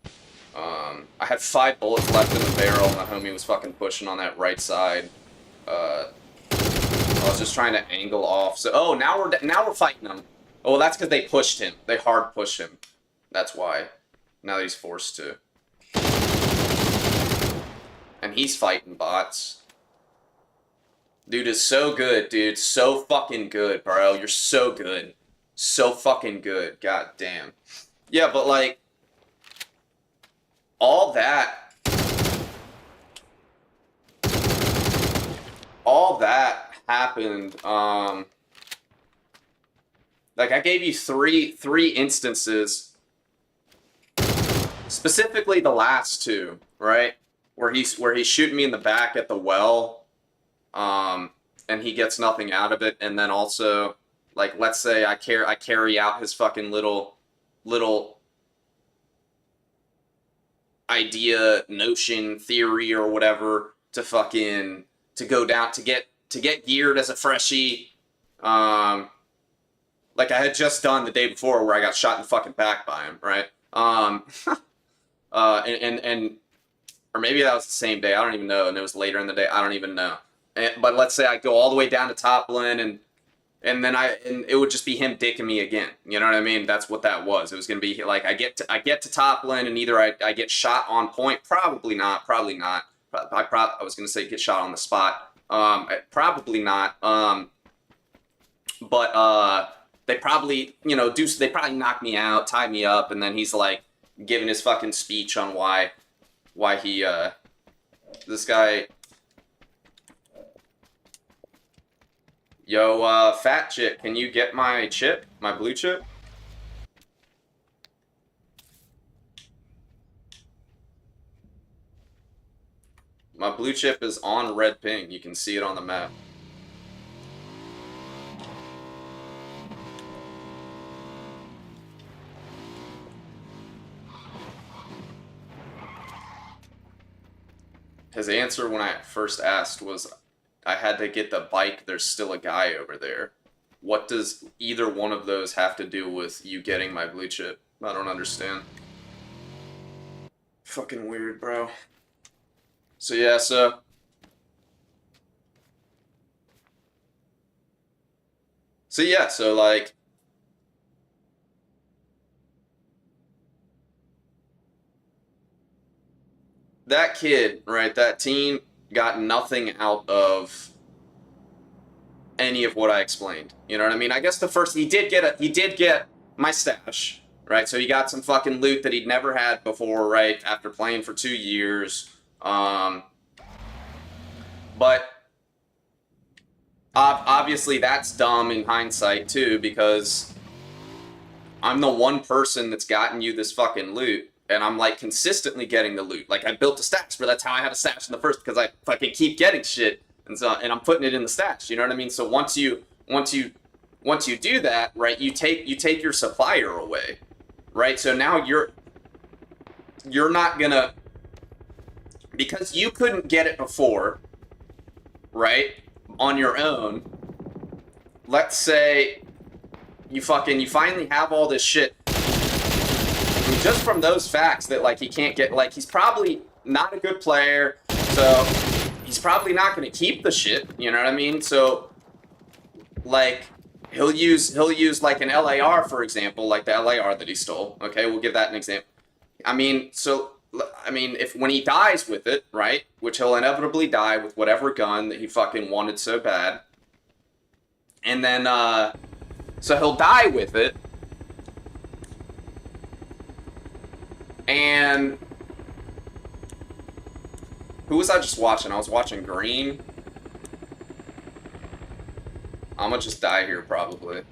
Speaker 1: I had 5 bullets left in the barrel, and the homie was fucking pushing on that right side. I was just trying to angle off. So, oh, now we're fighting them. Oh, well, that's because they pushed him. They hard pushed him. That's why. Now he's forced to. And he's fighting bots. Dude is so good, dude. So fucking good, bro. You're so good. So fucking good. God damn. Yeah, but like... All that happened, like I gave you three instances, specifically the last two, right? Where he's shooting me in the back at the well, and he gets nothing out of it, and then also, like, let's say I carry out his fucking little idea, notion, theory, or whatever to go down to get geared as a freshie. Like I had just done the day before where I got shot in the fucking back by him, right? And or maybe that was the same day. I don't even know, and it was later in the day. I don't even know. But let's say I go all the way down to Toplin, and then it would just be him dicking me again. You know what I mean? That's what that was. It was gonna be like I get to Toplin, and either I get shot on point. Probably not. I was gonna say get shot on the spot. Probably not. But they probably they probably knock me out, tie me up, and then he's like giving his fucking speech on why he this guy. Yo, fat chick, can you get my chip? My blue chip? My blue chip is on red ping. You can see it on the map. His answer when I first asked was, I had to get the bike, there's still a guy over there. What does either one of those have to do with you getting my blue chip? I don't understand. Fucking weird, bro. So yeah, so yeah, so like that kid, right, that teen got nothing out of any of what I explained. You know what I mean? I guess the first he did get my stash, right? So he got some fucking loot that he'd never had before, right? After playing for 2 years. But obviously that's dumb in hindsight too, because I'm the one person that's gotten you this fucking loot, and I'm like consistently getting the loot. Like I built a stash, but that's how I have a stash in the first, because I fucking keep getting shit, and I'm putting it in the stash. You know what I mean? So once you do that, right, you take your supplier away, right? So now you're not gonna, because you couldn't get it before, right, on your own. Let's say you finally have all this shit. I mean, just from those facts that like he can't get, like he's probably not a good player, so he's probably not going to keep the shit. You know what I mean? So like he'll use like an LAR, for example, like the LAR that he stole. Okay, we'll give that an example. I mean, if when he dies with it, right, which he'll inevitably die with whatever gun that he fucking wanted so bad, and then so he'll die with it, and who was I just watching? I was watching Green. I'm gonna just die here probably.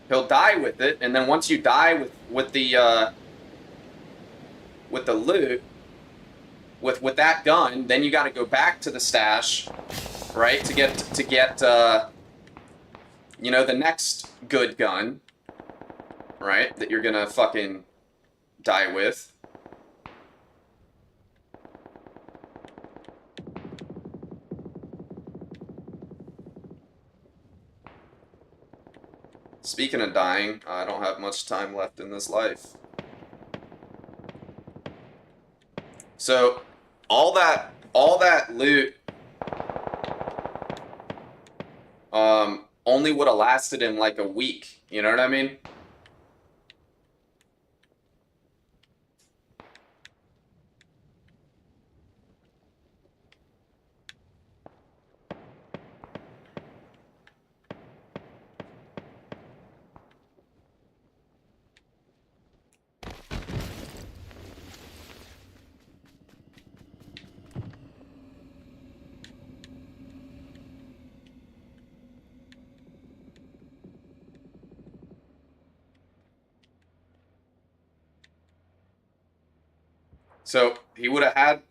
Speaker 1: He'll die with it, and then once you die with the loot, with that gun, then you got to go back to the stash, right, to get you know, the next good gun, right, that you're gonna fucking die with. Speaking of dying, I don't have much time left in this life. So, all that loot only would have lasted him like a week. You know what I mean? So he would have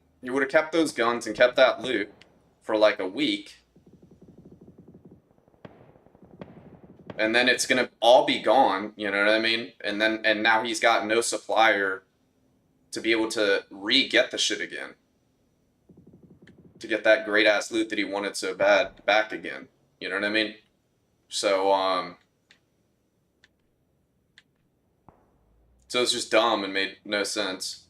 Speaker 1: kept those guns and kept that loot for like a week. And then it's gonna all be gone, you know what I mean? And now he's got no supplier to be able to re-get the shit again. To get that great ass loot that he wanted so bad back again. You know what I mean? So so it's just dumb and made no sense.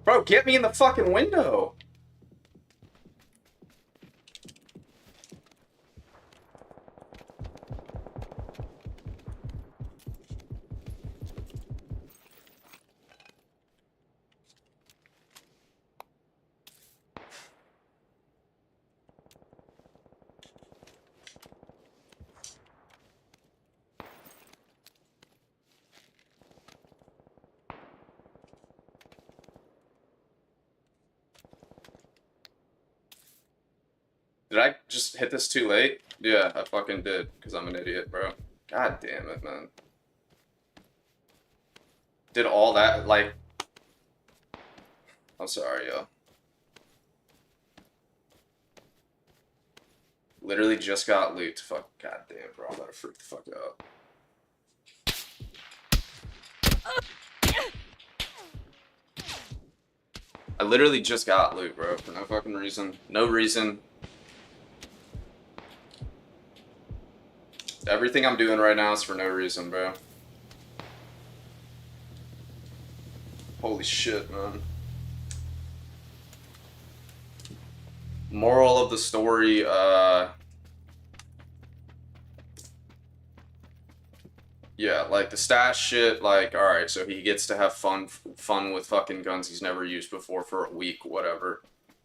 Speaker 1: Bro, get me in the fucking window. Did I just hit this too late? Yeah, I fucking did, because I'm an idiot, bro. God damn it, man. Did all that, like... I'm sorry, yo. Literally just got loot. Fuck, god damn, bro. I'm about to freak the fuck out. I literally just got loot, bro, for no fucking reason. No reason. Everything I'm doing right now is for no reason, bro. Holy shit, man. Moral of the story, yeah, like the stash shit, like, alright, so he gets to have fun with fucking guns he's never used before for a week, whatever.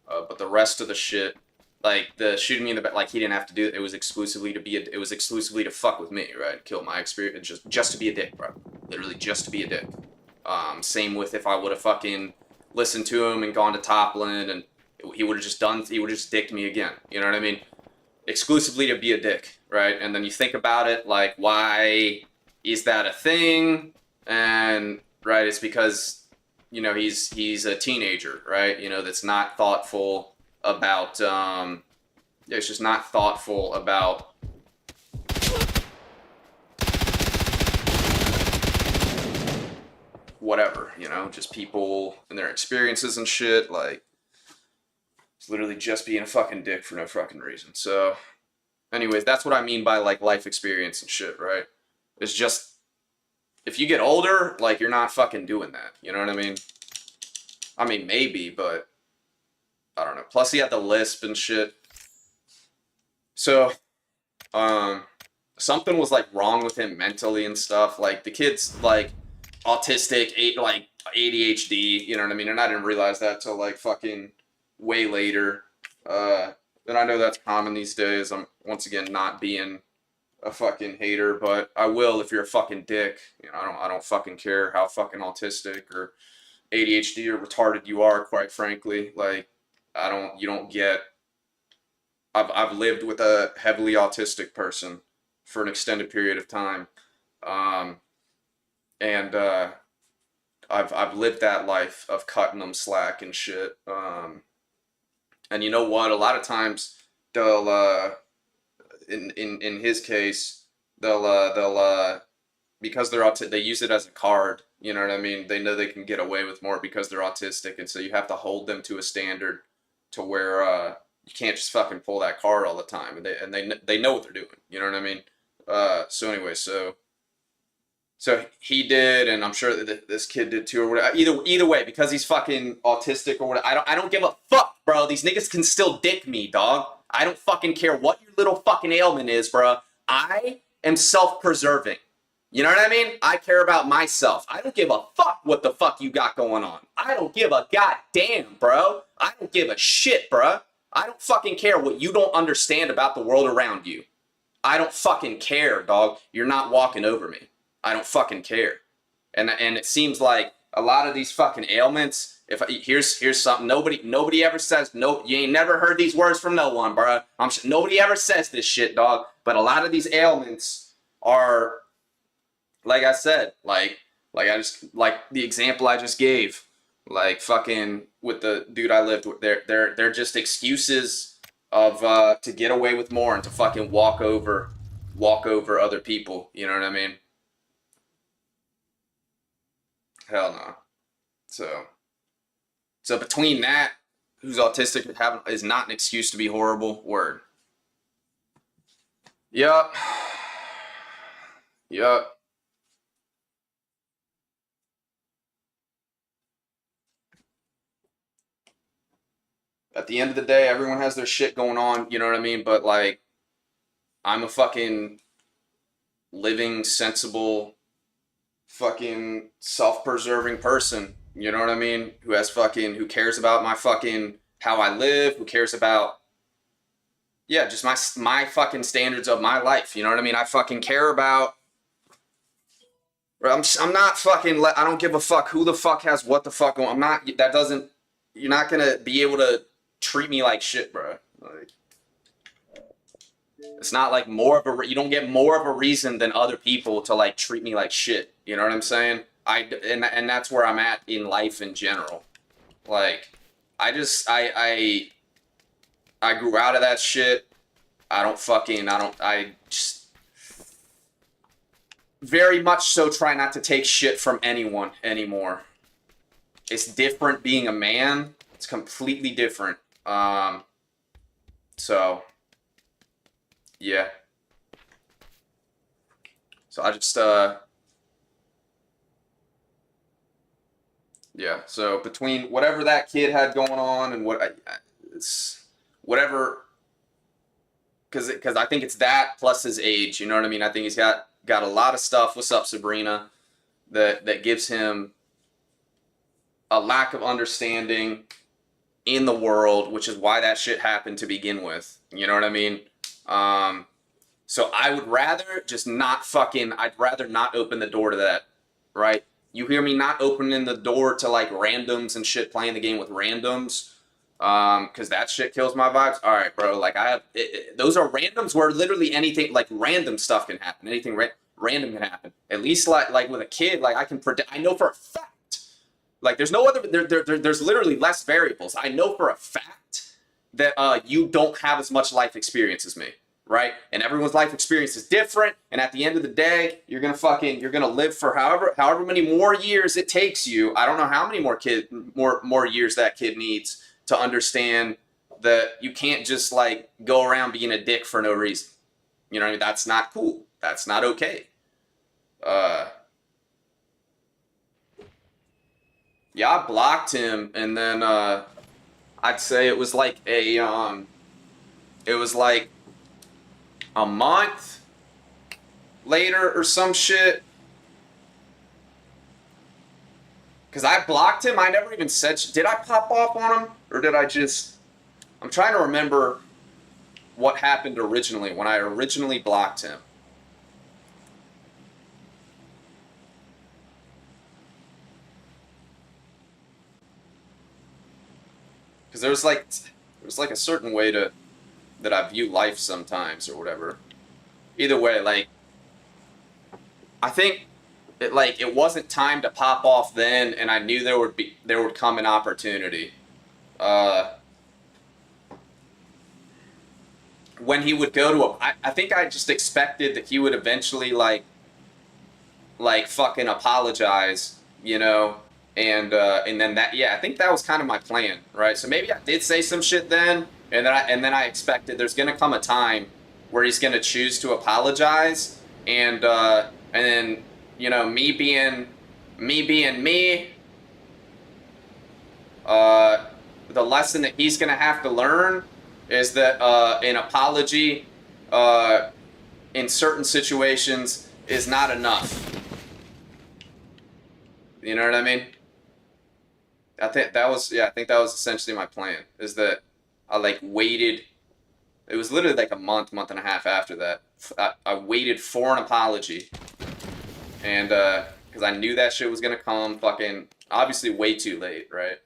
Speaker 1: But the rest of the shit, like the shooting me in the back, like he didn't have to do it. It was exclusively to fuck with me, right? Kill my experience, just to be a dick, bro. Literally just to be a dick. Same with if I would have fucking listened to him and gone to Topland, and he would have just dicked me again. You know what I mean? Exclusively to be a dick, right? And then you think about it, like, why is that a thing? And right, it's because, you know, he's a teenager, right? You know, that's not thoughtful about it's just not thoughtful about whatever, you know, just people and their experiences and shit. Like, it's literally just being a fucking dick for no fucking reason. So, anyways, that's what I mean by like life experience and shit, right? It's just if you get older, like you're not fucking doing that. You know what I mean? I mean, maybe, but I don't know. Plus, he had the lisp and shit. So, something was like wrong with him mentally and stuff. Like the kid's like autistic, like ADHD. You know what I mean? And I didn't realize that till like fucking way later. And I know that's common these days. I'm once again not being a fucking hater, but I will if you're a fucking dick. You know, I don't fucking care how fucking autistic or ADHD or retarded you are, quite frankly. Like, you don't get. I've lived with a heavily autistic person for an extended period of time, and I've lived that life of cutting them slack and shit. And you know what? A lot of times they'll in his case they'll because they're they use it as a card. You know what I mean? They know they can get away with more because they're autistic, and so you have to hold them to a standard to where you can't just fucking pull that card all the time, and they know what they're doing. You know what I mean? So anyway, so he did, and I'm sure that this kid did too, or whatever. Either way, because he's fucking autistic or whatever, I don't give a fuck, bro. These niggas can still dick me, dog. I don't fucking care what your little fucking ailment is, bro. I am self-preserving. You know what I mean? I care about myself. I don't give a fuck what the fuck you got going on. I don't give a goddamn, bro. I don't give a shit, bro. I don't fucking care what you don't understand about the world around you. I don't fucking care, dog. You're not walking over me. I don't fucking care. And it seems like a lot of these fucking ailments, here's something nobody ever says, no, you ain't never heard these words from no one, bro. Nobody ever says this shit, dog. But a lot of these ailments are, like I said, like the example I just gave, like fucking with the dude I lived with, they're just excuses of to get away with more and to fucking walk over other people. You know what I mean? Hell no. So between that, who's autistic is not an excuse to be horrible. Word. Yup. Yup. At the end of the day, everyone has their shit going on, you know what I mean? But like, I'm a fucking living, sensible, fucking self-preserving person, you know what I mean? Who cares about my fucking, how I live, who cares about, yeah, just my fucking standards of my life, you know what I mean? I fucking care about, I'm not fucking, I don't give a fuck who the fuck has what the fuck going, you're not gonna be able to treat me like shit, bro. Like, it's not like you don't get more of a reason than other people to like treat me like shit. You know what I'm saying? And that's where I'm at in life in general. Like, I grew out of that shit. I just very much so try not to take shit from anyone anymore. It's different being a man. It's completely different. So, yeah. So I just, yeah. So between whatever that kid had going on and it's whatever, because I think it's that plus his age. You know what I mean? I think he's got a lot of stuff. What's up, Sabrina? That gives him a lack of understanding in the world, which is why that shit happened to begin with. You know what I mean? So I would rather just I'd rather not open the door to that, right? You hear me? Not opening the door to like randoms and shit, playing the game with randoms, because that shit kills my vibes. All right, bro, like those are randoms where literally anything, like random stuff can happen. Anything random can happen. At least like with a kid, like I can predict, I know for a fact, like there's no other, there's literally less variables. I know for a fact that you don't have as much life experience as me, right? And everyone's life experience is different. And at the end of the day, you're gonna live for however many more years it takes you. I don't know how many more years that kid needs to understand that you can't just like go around being a dick for no reason. You know what I mean? That's not cool. That's not okay. Yeah, I blocked him, and then I'd say it was like a month later or some shit. Cause I blocked him. I never even said. Did I pop off on him, or did I just? I'm trying to remember what happened originally when I originally blocked him. Because there's like a certain way that I view life sometimes or whatever. Either way, like I think it wasn't time to pop off then, and I knew there would come an opportunity. Uh, when he would go to I think I just expected that he would eventually like fucking apologize, you know, and then that, yeah, I think that was kind of my plan, right? So maybe I did say some shit then, and then I expected there's gonna come a time where he's gonna choose to apologize, and then, you know, me, the lesson that he's gonna have to learn is that an apology in certain situations is not enough. You know what I mean? I think that was essentially my plan. Is that I like waited. It was literally like a month and a half after that. I waited for an apology, and because I knew that shit was gonna come, fucking obviously way too late, right?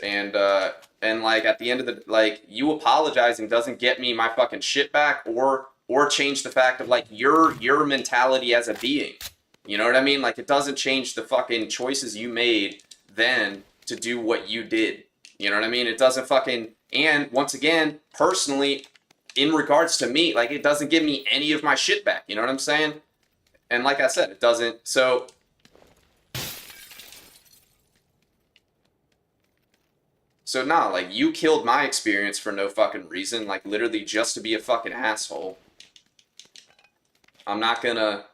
Speaker 1: And like at the end of the, like, you apologizing doesn't get me my fucking shit back or change the fact of like your mentality as a being. You know what I mean? Like, it doesn't change the fucking choices you made then to do what you did. You know what I mean? It doesn't fucking, and once again, personally, in regards to me, like, it doesn't give me any of my shit back. You know what I'm saying? And like I said, it doesn't. So nah, like, you killed my experience for no fucking reason, like, literally just to be a fucking asshole. I'm not gonna.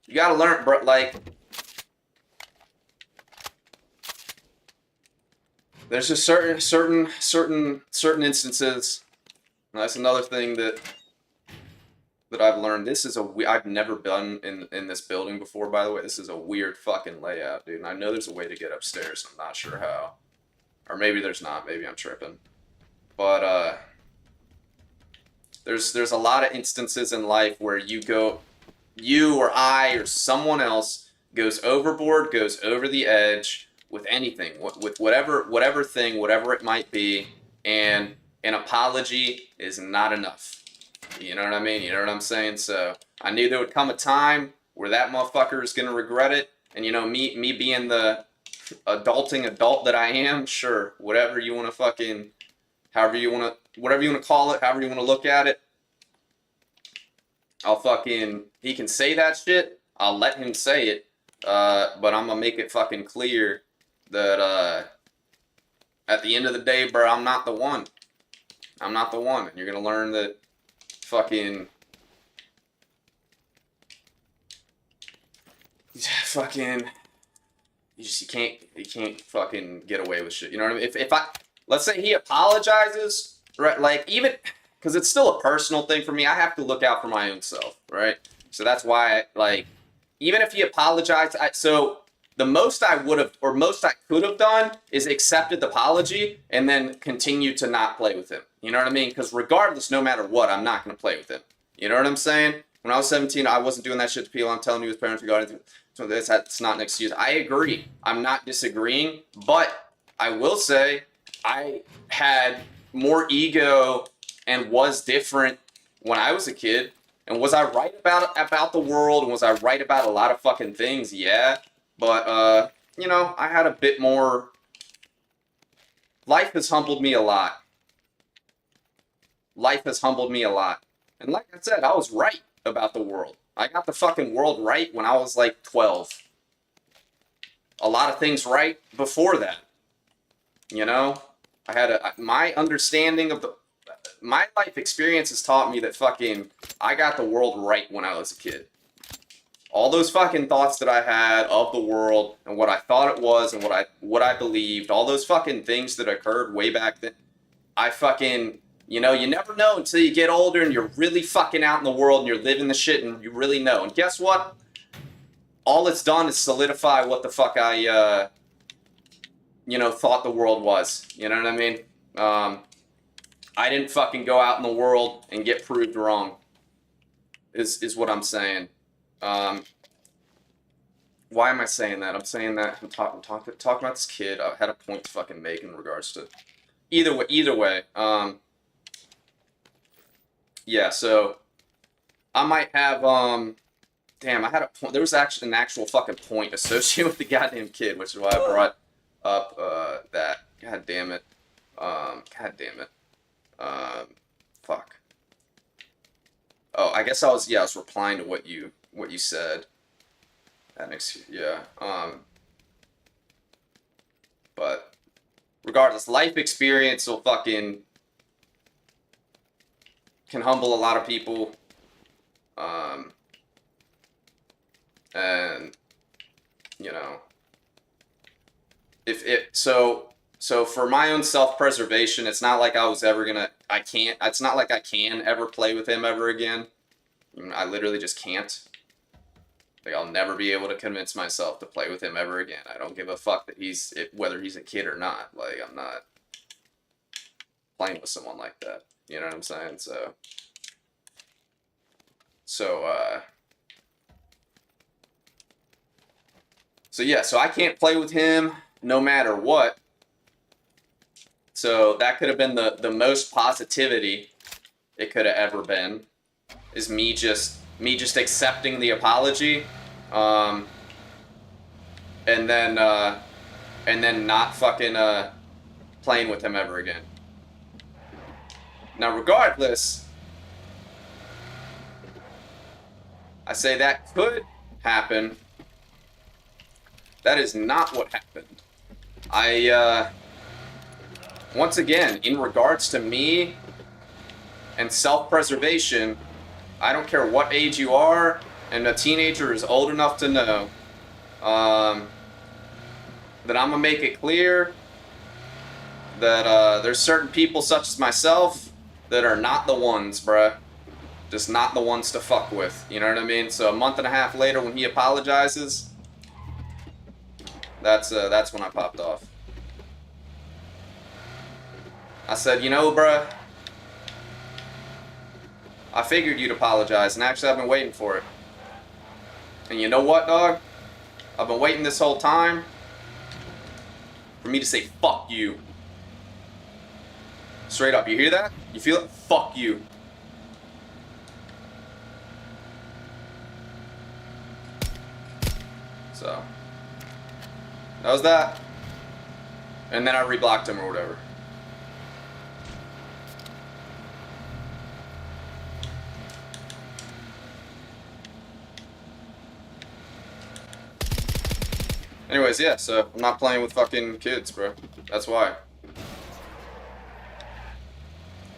Speaker 1: You gotta learn, bro, like, there's just certain instances. That's another thing that I've learned. I've never been in this building before, by the way. This is a weird fucking layout, dude. And I know there's a way to get upstairs. I'm not sure how. Or maybe there's not. Maybe I'm tripping. But there's a lot of instances in life where you or I or someone else goes overboard, goes over the edge with anything, with whatever thing, whatever it might be, and an apology is not enough. You know what I mean? You know what I'm saying? So I knew there would come a time where that motherfucker is gonna regret it. And, you know, me being the adulting adult that I am, sure, whatever you want to fucking, whatever you want to call it, however you want to look at it, he can say that shit. I'll let him say it. But I'm gonna make it fucking clear that at the end of the day, bro, I'm not the one. I'm not the one. And you're gonna learn that fucking you can't fucking get away with shit. You know what I mean? If let's say he apologizes, right? Like, even because it's still a personal thing for me, I have to look out for my own self, right? So that's why, like, even if he apologized, so the most I would have, or most I could have done, is accepted the apology and then continue to not play with him. You know what I mean? Because regardless, no matter what, I'm not going to play with him. You know what I'm saying? When I was 17, I wasn't doing that shit to people. I'm telling you, his parents regarding so that's not an excuse. I agree. I'm not disagreeing, but I will say I had more ego and was different when I was a kid. And was I right about the world? And was I right about a lot of fucking things? Yeah. But, you know, I had a bit more life has humbled me a lot. Life has humbled me a lot. And like I said, I was right about the world. I got the fucking world right when I was like 12. A lot of things right before that. You know? I had my understanding of my life experience has taught me that fucking I got the world right when I was a kid. All those fucking thoughts that I had of the world and what I thought it was and what I believed, all those fucking things that occurred way back then, I fucking, you know, you never know until you get older and you're really fucking out in the world and you're living the shit and you really know. And guess what? All it's done is solidify what the fuck I, you know, thought the world was. You know what I mean? I didn't fucking go out in the world and get proved wrong, is what I'm saying. Why am I saying that? I'm saying that I'm talking about this kid. I had a point to fucking make in regards to either way. Yeah, so I might have damn, I had a point. There was actually an actual fucking point associated with the goddamn kid, which is why I brought up that. God damn it. Fuck. Oh, I guess I was replying to what you said. That makes, yeah. But regardless, life experience will fucking can humble a lot of people. And you know, if it so for my own self-preservation, it's not like I was ever gonna. It's not like I can ever play with him ever again. I literally just can't. Like, I'll never be able to convince myself to play with him ever again. I don't give a fuck that whether he's a kid or not. Like, I'm not playing with someone like that. You know what I'm saying? So yeah, so I can't play with him no matter what. So that could have been the most positivity it could have ever been, is me just accepting the apology, and then not fucking playing with him ever again. Now, regardless, I say that could happen. That is not what happened. Once again, in regards to me and self-preservation, I don't care what age you are, and a teenager is old enough to know, that I'm gonna make it clear that there's certain people such as myself that are not the ones, bruh. Just not the ones to fuck with. You know what I mean? So a month and a half later, when he apologizes, that's when I popped off. I said, you know, bruh, I figured you'd apologize, and actually I've been waiting for it. And you know what, dog? I've been waiting this whole time for me to say, fuck you. Straight up, you hear that? You feel it? Fuck you. So, that was that. And then I reblocked him or whatever. Anyways, yeah, so I'm not playing with fucking kids, bro. That's why.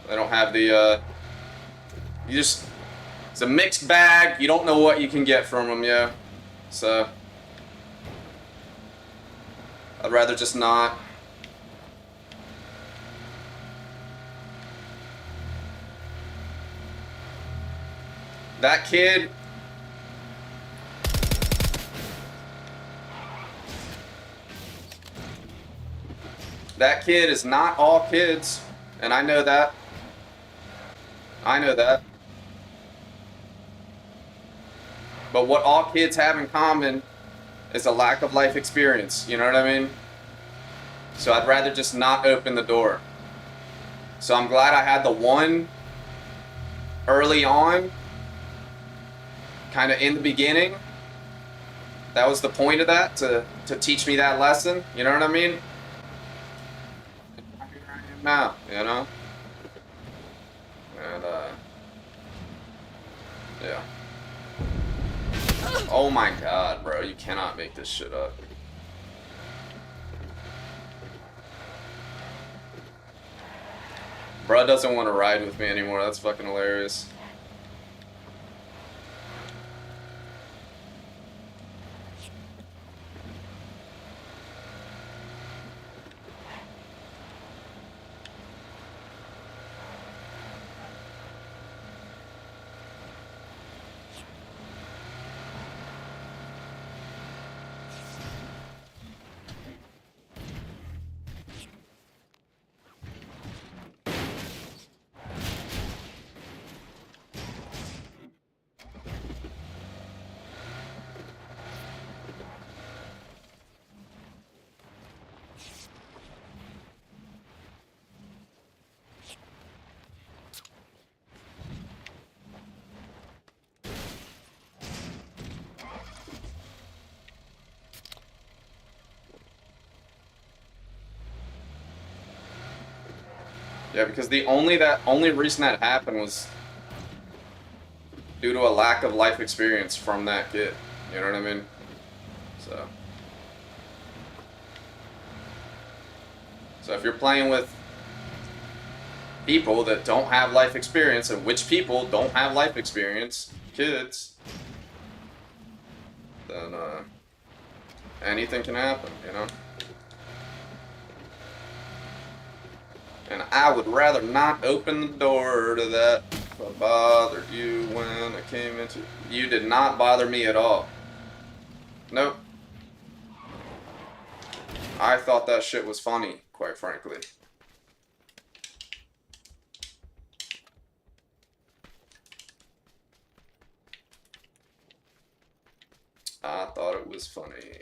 Speaker 1: They don't have the, it's a mixed bag. You don't know what you can get from them, yeah. So, I'd rather just not. That kid... That kid is not all kids, and I know that. I know that. But what all kids have in common is a lack of life experience, you know what I mean? So I'd rather just not open the door. So I'm glad I had the one early on, kind of in the beginning. That was the point of that, to teach me that lesson, you know what I mean? now, you know? And, yeah. Oh my god, bro, you cannot make this shit up. Bro doesn't want to ride with me anymore, that's fucking hilarious. Yeah, because the only reason that happened was due to a lack of life experience from that kid. You know what I mean? So if you're playing with people that don't have life experience, and which people don't have life experience, kids, then anything can happen, you know? And I would rather not open the door to that if I bothered you when I came into... You did not bother me at all. Nope. I thought that shit was funny, quite frankly. I thought it was funny.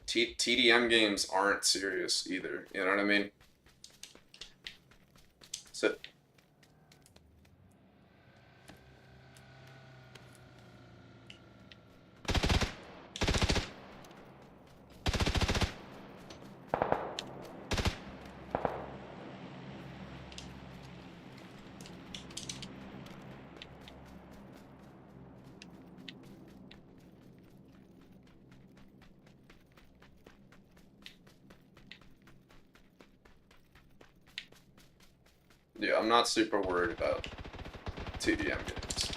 Speaker 1: TDM games aren't serious either, you know what I mean? So... Yeah, I'm not super worried about TDM games.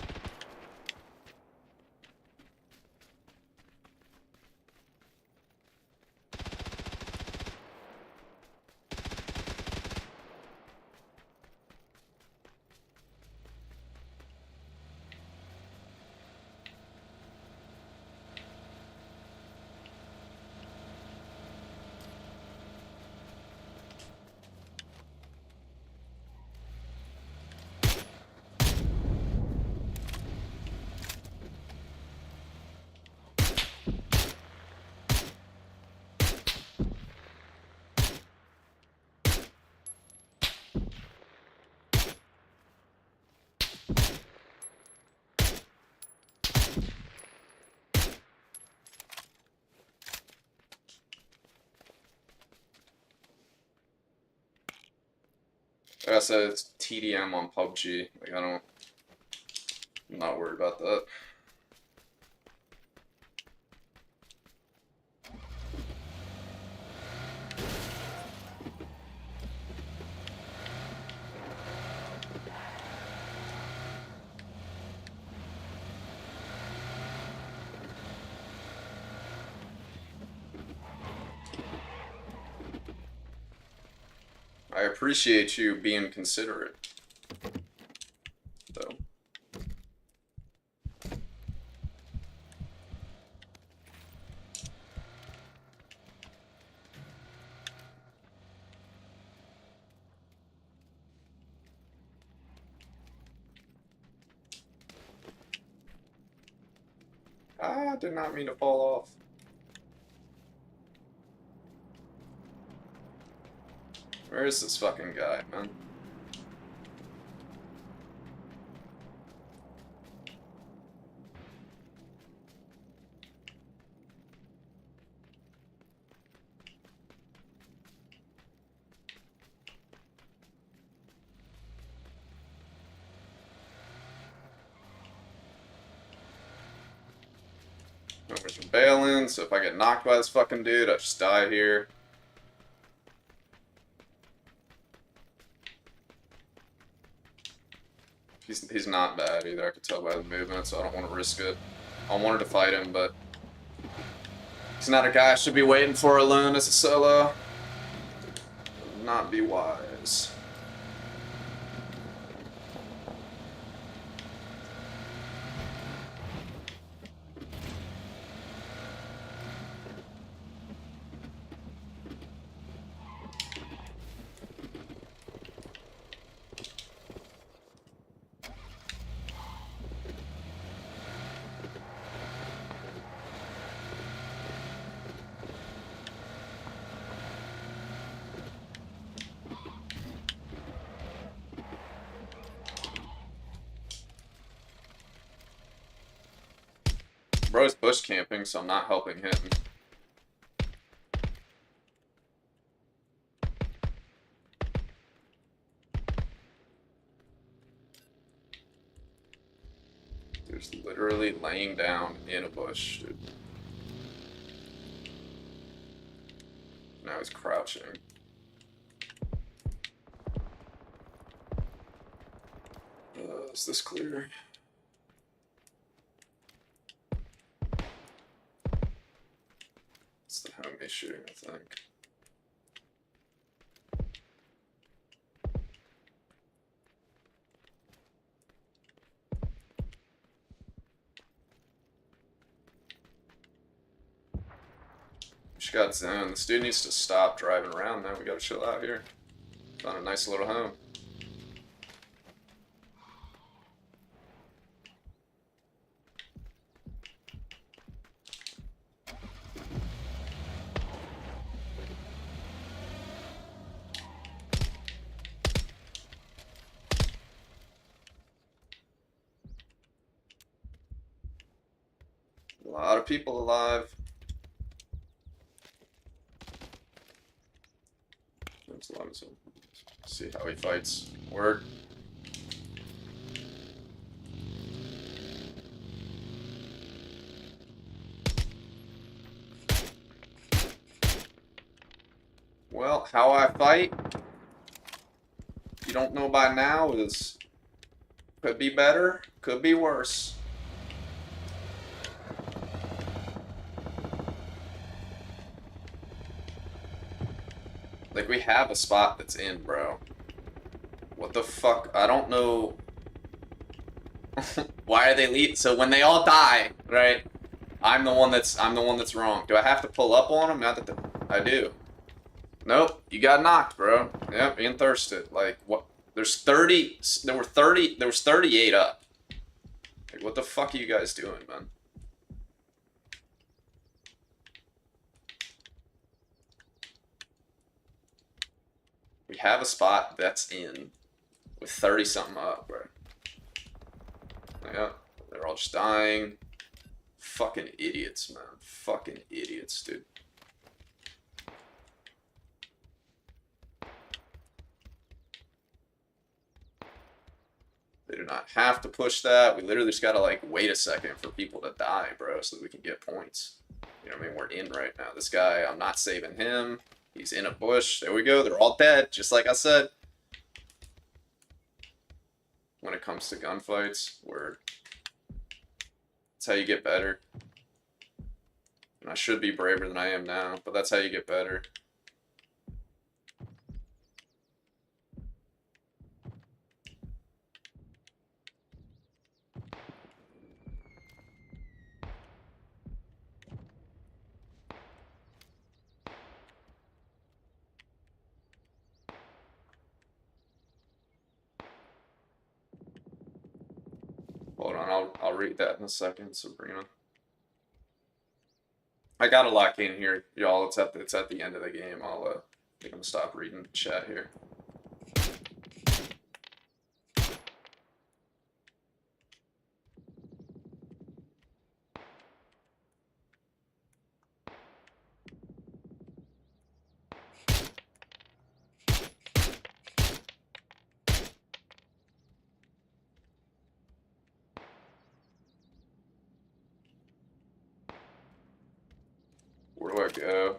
Speaker 1: Like I said, it's TDM on PUBG. Like, I'm not worried about that. I appreciate you being considerate, though. I did not mean to fall off. Where is this fucking guy, man? Homer's been bailing, so if I get knocked by this fucking dude, I just die here. He's not bad either, I could tell by the movement, so I don't want to risk it. I wanted to fight him, but he's not a guy I should be waiting for alone as a solo. Would not be wise. Bro's bush camping, so I'm not helping him. Dude's literally laying down in a bush, dude. Now he's crouching. Is this clear? It's the homie shooting, I think. Just got zoned. This dude needs to stop driving around, man. We gotta chill out here. Found a nice little home. A lot of people alive. There's a lot of them. See how he fights. Word. Well, how I fight, if you don't know by now, is could be better, could be worse. Like, we have a spot that's in, bro. What the fuck? I don't know. Why are they lead? So when they all die, right? I'm the one that's wrong. Do I have to pull up on them? Not that I do. Nope, you got knocked, bro. Yep, being thirsted. Like, what? There's 30. There was 38 up. Like, what the fuck are you guys doing, man? We have a spot that's in with 30 something up, bro. Yeah, they're all just dying. Fucking idiots, man. Fucking idiots, dude. They do not have to push that. We literally just gotta, like, wait a second for people to die, bro, so that we can get points. You know what I mean? We're in right now. This guy, I'm not saving him. He's in a bush. There we go. They're all dead, just like I said. When it comes to gunfights, that's how you get better. And I should be braver than I am now, but that's how you get better. Hold on, I'll read that in a second, Sabrina. I gotta lock in here, y'all. It's at the end of the game. I think I'm gonna stop reading the chat here. I go.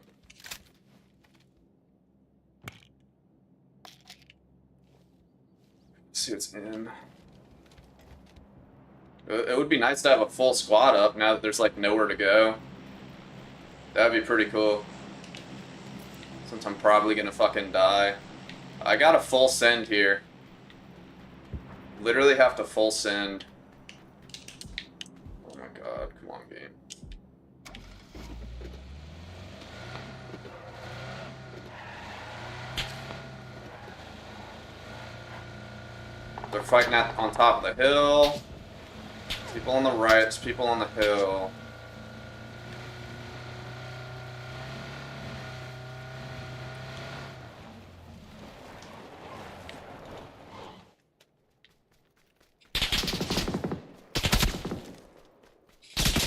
Speaker 1: Let's see what's in. It would be nice to have a full squad up now that there's like nowhere to go. That'd be pretty cool. Since I'm probably gonna fucking die. I got a full send here. Literally have to full send. Oh my god, come on, game. They're fighting on top of the hill. There's people on the right, there's people on the hill.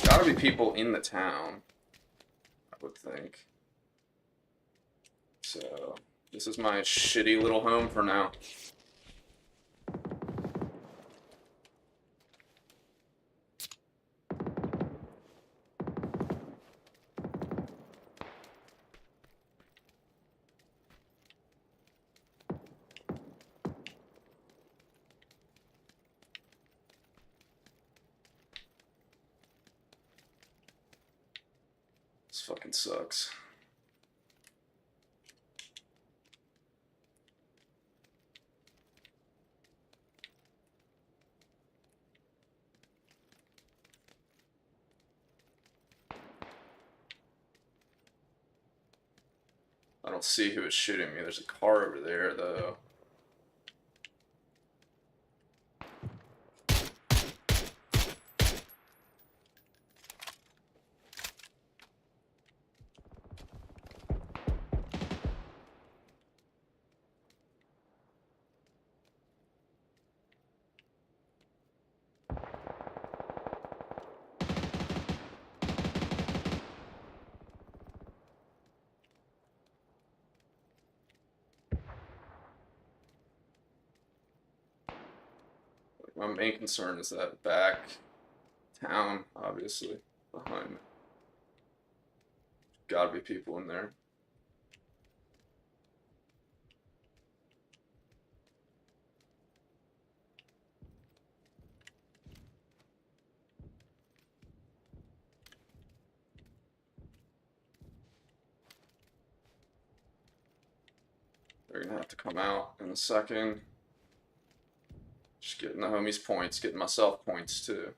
Speaker 1: Gotta be people in the town, I would think. So, this is my shitty little home for now. This fucking sucks. I don't see who is shooting me. There's a car over there, though. My main concern is that back town, obviously, behind me. Gotta be people in there. They're gonna have to come out in a second. Just getting the homies points, getting myself points too.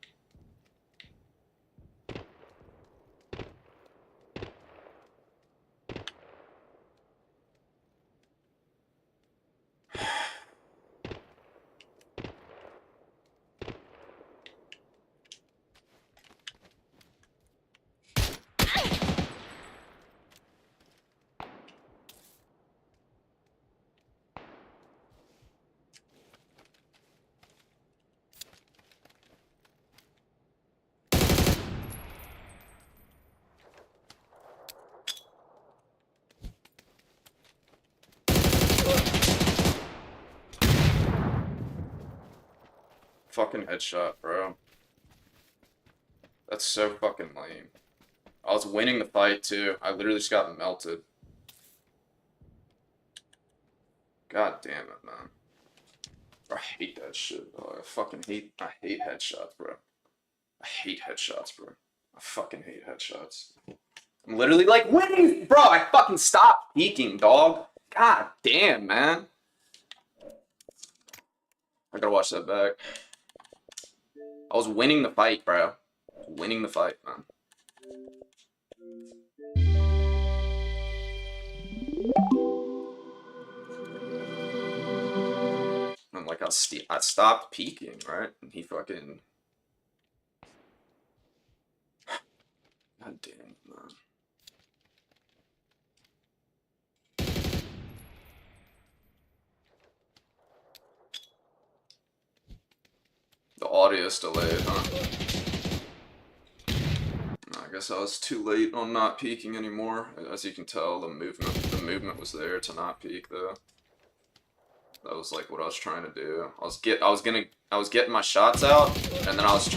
Speaker 1: Fucking headshot, bro. That's so fucking lame. I was winning the fight too. I literally just got melted. God damn it, man. I hate that shit, bro. I hate headshots, bro. I hate headshots, bro. I fucking hate headshots. I'm literally like winning, bro. I fucking stopped peeking, dog. God damn, man. I gotta watch that back. I was winning the fight, bro. Winning the fight, man. I'm like, I stopped peeking, right? And he fucking... God damn it, man. The audio's delayed, huh? I guess I was too late on not peeking anymore. As you can tell, the movement was there to not peek, though. That was like what I was trying to do. I was getting my shots out, and then I was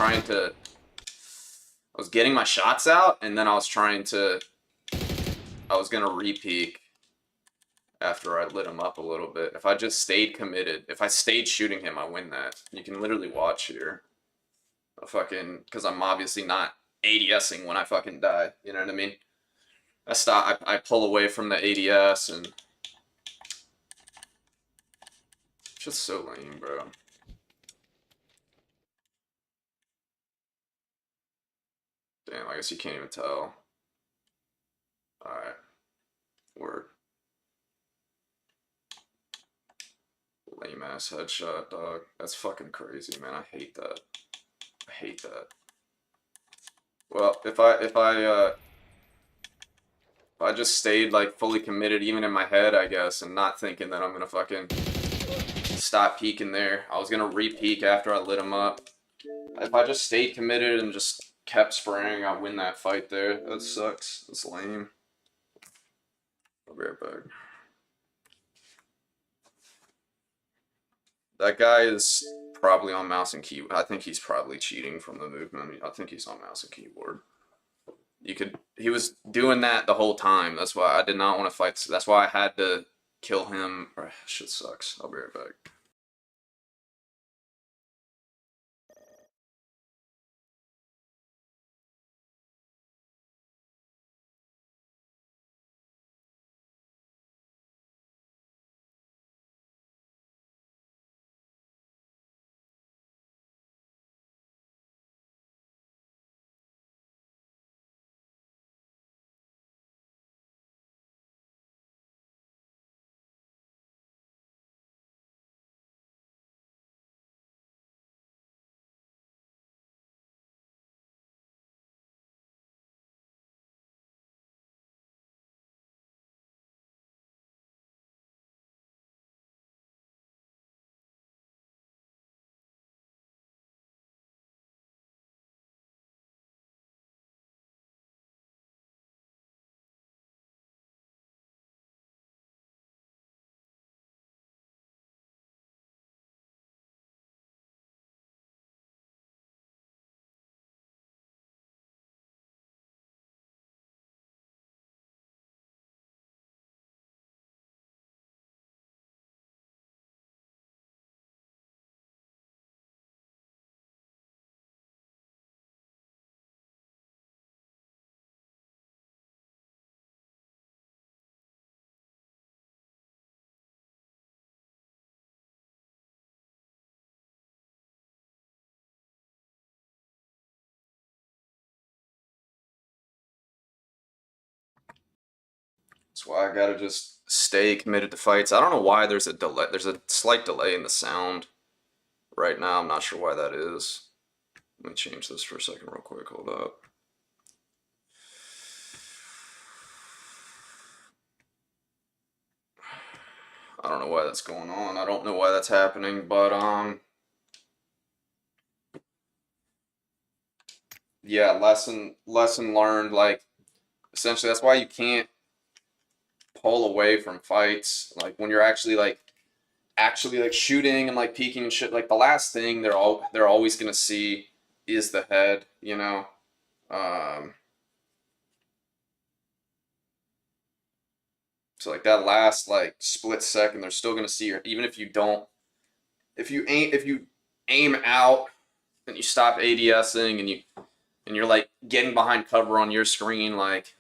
Speaker 1: getting my shots out, and then I was trying to I was gonna re-peek after I lit him up a little bit. If I just stayed committed, if I stayed shooting him, I win that. You can literally watch here. I fucking, because I'm obviously not ADSing when I fucking die. You know what I mean? I stop. I pull away from the ADS and it's just so lame, bro. Damn, I guess you can't even tell. All right, word. Lame ass headshot, dog. That's fucking crazy, man. I hate that. I hate that. Well, if I just stayed like fully committed, even in my head, I guess, and not thinking that I'm gonna fucking stop peeking there. I was gonna re-peek after I lit him up. If I just stayed committed and just kept spraying, I win that fight there. That sucks. That's lame. I'll be right back. That guy is probably on mouse and keyboard. I think he's probably cheating from the movement. I think he's on mouse and keyboard. He was doing that the whole time. That's why I did not want to fight. That's why I had to kill him. Shit sucks. I'll be right back. That's why I gotta just stay committed to fights. I don't know why there's a delay. There's a slight delay in the sound right now. I'm not sure why that is. Let me change this for a second, real quick. Hold up. I don't know why that's going on. I don't know why that's happening, but yeah, lesson learned. Like essentially, that's why you can't pull away from fights. Like when you're actually like shooting and like peeking and shit. Like the last thing they're always gonna see is the head. You know. Um, so like that last like split second, they're still gonna see your even if you don't if you aim out and you stop ADSing and you're like getting behind cover on your screen, like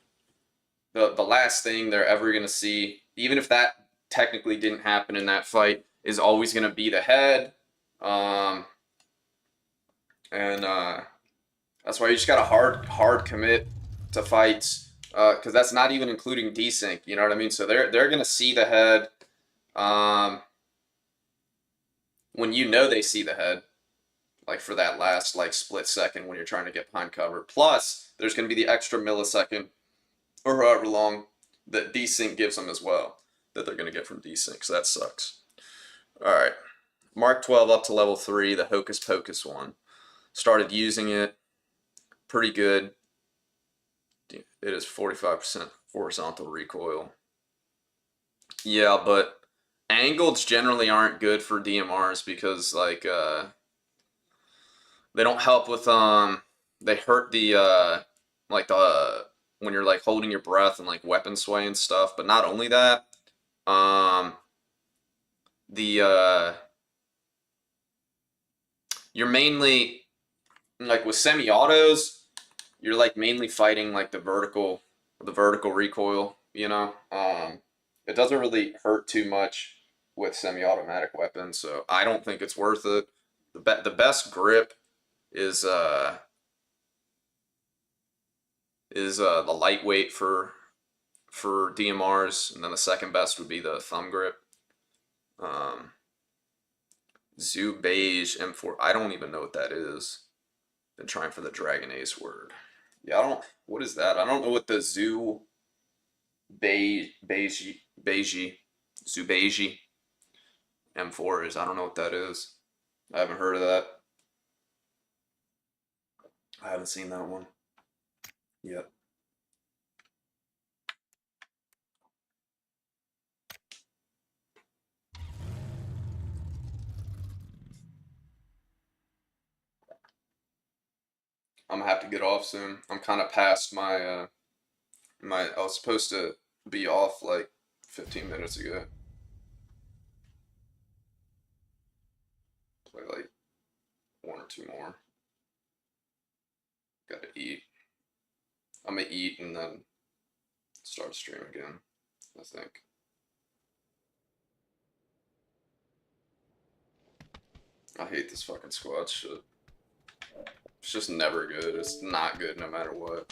Speaker 1: the last thing they're ever gonna see, even if that technically didn't happen in that fight, is always gonna be the head. Um, and That's why you just got to hard commit to fights, because that's not even including desync. You know what I mean? So they're gonna see the head um, when you know they see the head, like for that last like split second when you're trying to get behind cover. Plus, there's gonna be the extra millisecond or however long that desync gives them as well that they're gonna get from desync. So that sucks. All right, Mark 12 up to level 3, the Hocus Pocus one. Started using it, pretty good. It is 45% horizontal recoil. Yeah, but angleds generally aren't good for DMRs because like they don't help with they hurt the like the when you're like holding your breath and like weapon sway and stuff. But not only that, um, the you're mainly like with semi-autos, you're like mainly fighting like the vertical recoil. You know, it doesn't really hurt too much with semi-automatic weapons, so I don't think it's worth it. The best grip is the lightweight for DMRs, and then the second best would be the thumb grip. Um, Zoo Beige M4. I don't even know what that is. Been trying for the Dragon Ace word. Yeah, I don't. What is that? I don't know what the Zoo Beige Zoo Beige M4 is. I don't know what that is. I haven't heard of that. I haven't seen that one yet. I'm gonna have to get off soon. I'm kind of past my. I was supposed to be off like 15 minutes ago. Play like one or two more. Gotta eat. I'm gonna eat and then start stream again, I think. I hate this fucking squad shit. It's just never good. It's not good no matter what.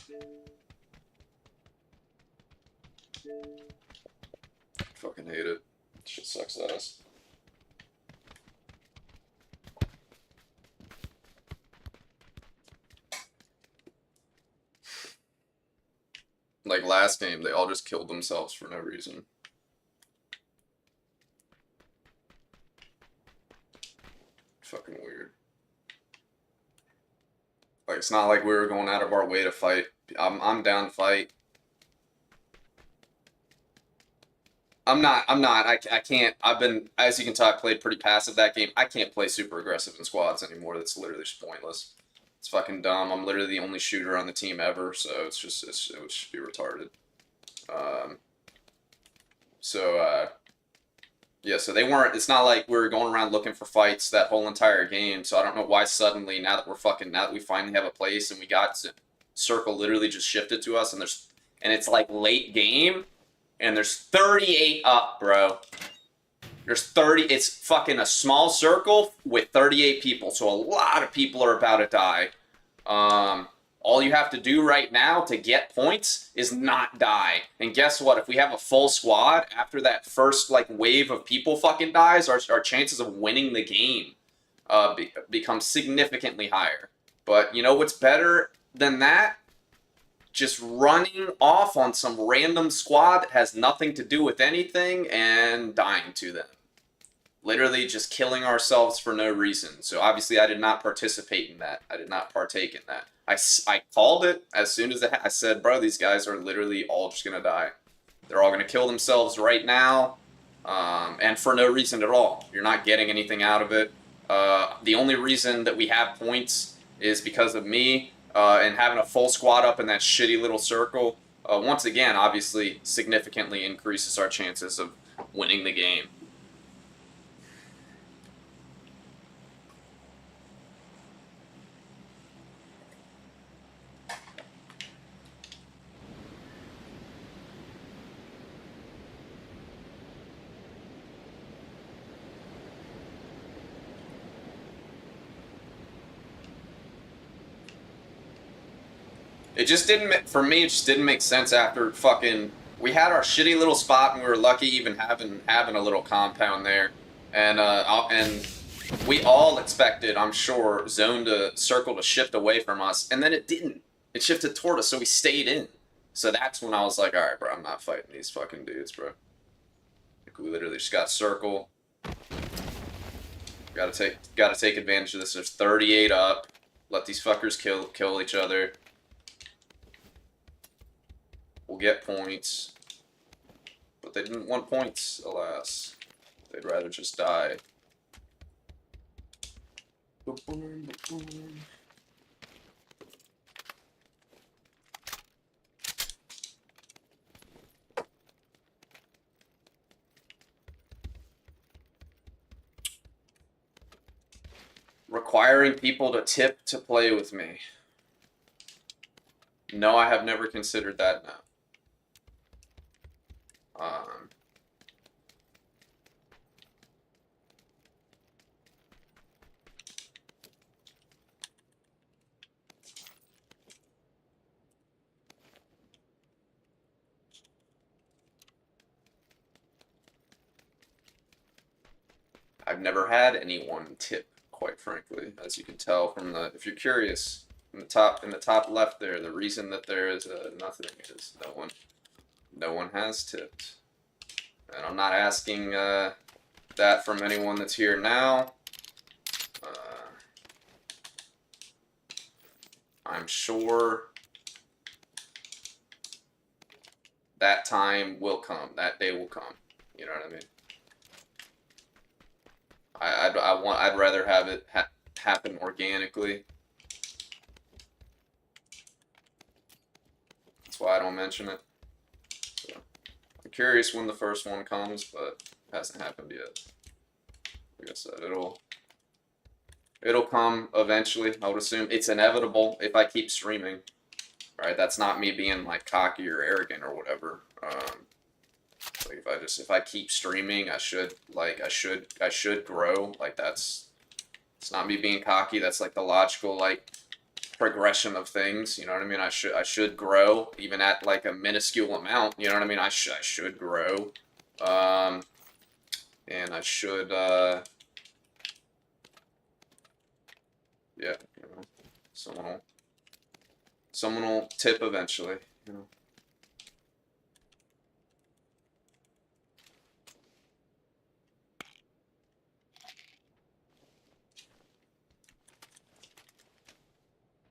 Speaker 1: Fucking hate it. Shit sucks ass. Like last game, they all just killed themselves for no reason. Fucking weird. Like it's not like we were going out of our way to fight. I'm down to fight. I'm not. I can't. I've been, as you can tell, I played pretty passive that game. I can't play super aggressive in squads anymore. That's literally just pointless. It's fucking dumb. I'm literally the only shooter on the team ever, so it's just it would just be retarded. Um, so yeah, so they weren't. It's not like we were going around looking for fights that whole entire game. So I don't know why suddenly now that we finally have a place and we got circle literally just shifted to us and it's like late game and there's 38 up, bro. There's 30. It's fucking a small circle with 38 people, so a lot of people are about to die. All you have to do right now to get points is not die. And guess what? If we have a full squad, after that first like wave of people fucking dies, our chances of winning the game become significantly higher. But you know what's better than that? Just running off on some random squad that has nothing to do with anything and dying to them. Literally just killing ourselves for no reason. So obviously I did not participate in that. I did not partake in that. I called it as soon as I said, bro, these guys are literally all just going to die. They're all going to kill themselves right now, and for no reason at all. You're not getting anything out of it. The only reason that we have points is because of me and having a full squad up in that shitty little circle. Once again, obviously, significantly increases our chances of winning the game. It just didn't, for me, it just didn't make sense after fucking, we had our shitty little spot and we were lucky even having a little compound there. And we all expected, I'm sure, zone to circle to shift away from us, and then it didn't. It shifted toward us, so we stayed in. So that's when I was like, alright, bro, I'm not fighting these fucking dudes, bro. Like, we literally just got circle. Gotta take advantage of this. There's 38 up. Let these fuckers kill each other. We'll get points. But they didn't want points, alas. They'd rather just die. Requiring people to tip to play with me. No, I have never considered that, no. I've never had anyone tip, quite frankly, as you can tell from the. If you're curious, in the top left there, the reason that there is nothing is no one has tipped, and I'm not asking that from anyone that's here now. I'm sure that time will come. That day will come. You know what I mean? I'd rather have it happen organically. That's why I don't mention it. So, I'm curious when the first one comes, but it hasn't happened yet. Like I said, it'll come eventually. I would assume it's inevitable if I keep streaming. Right? That's not me being like cocky or arrogant or whatever. Like if I keep streaming, I should grow. Like it's not me being cocky. That's like the logical like progression of things. You know what I mean? I should grow even at like a minuscule amount. You know what I mean? I should grow, and I should yeah. You know, someone will tip eventually. You know.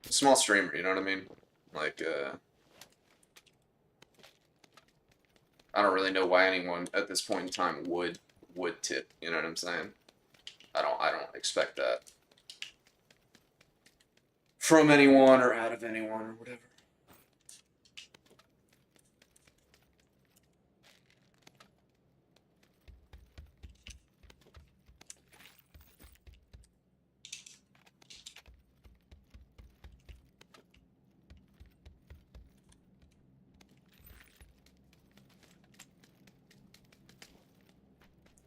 Speaker 1: Small streamer, you know what I mean? Like, I don't really know why anyone at this point in time would tip. You know what I'm saying? I don't expect that from anyone or out of anyone or whatever.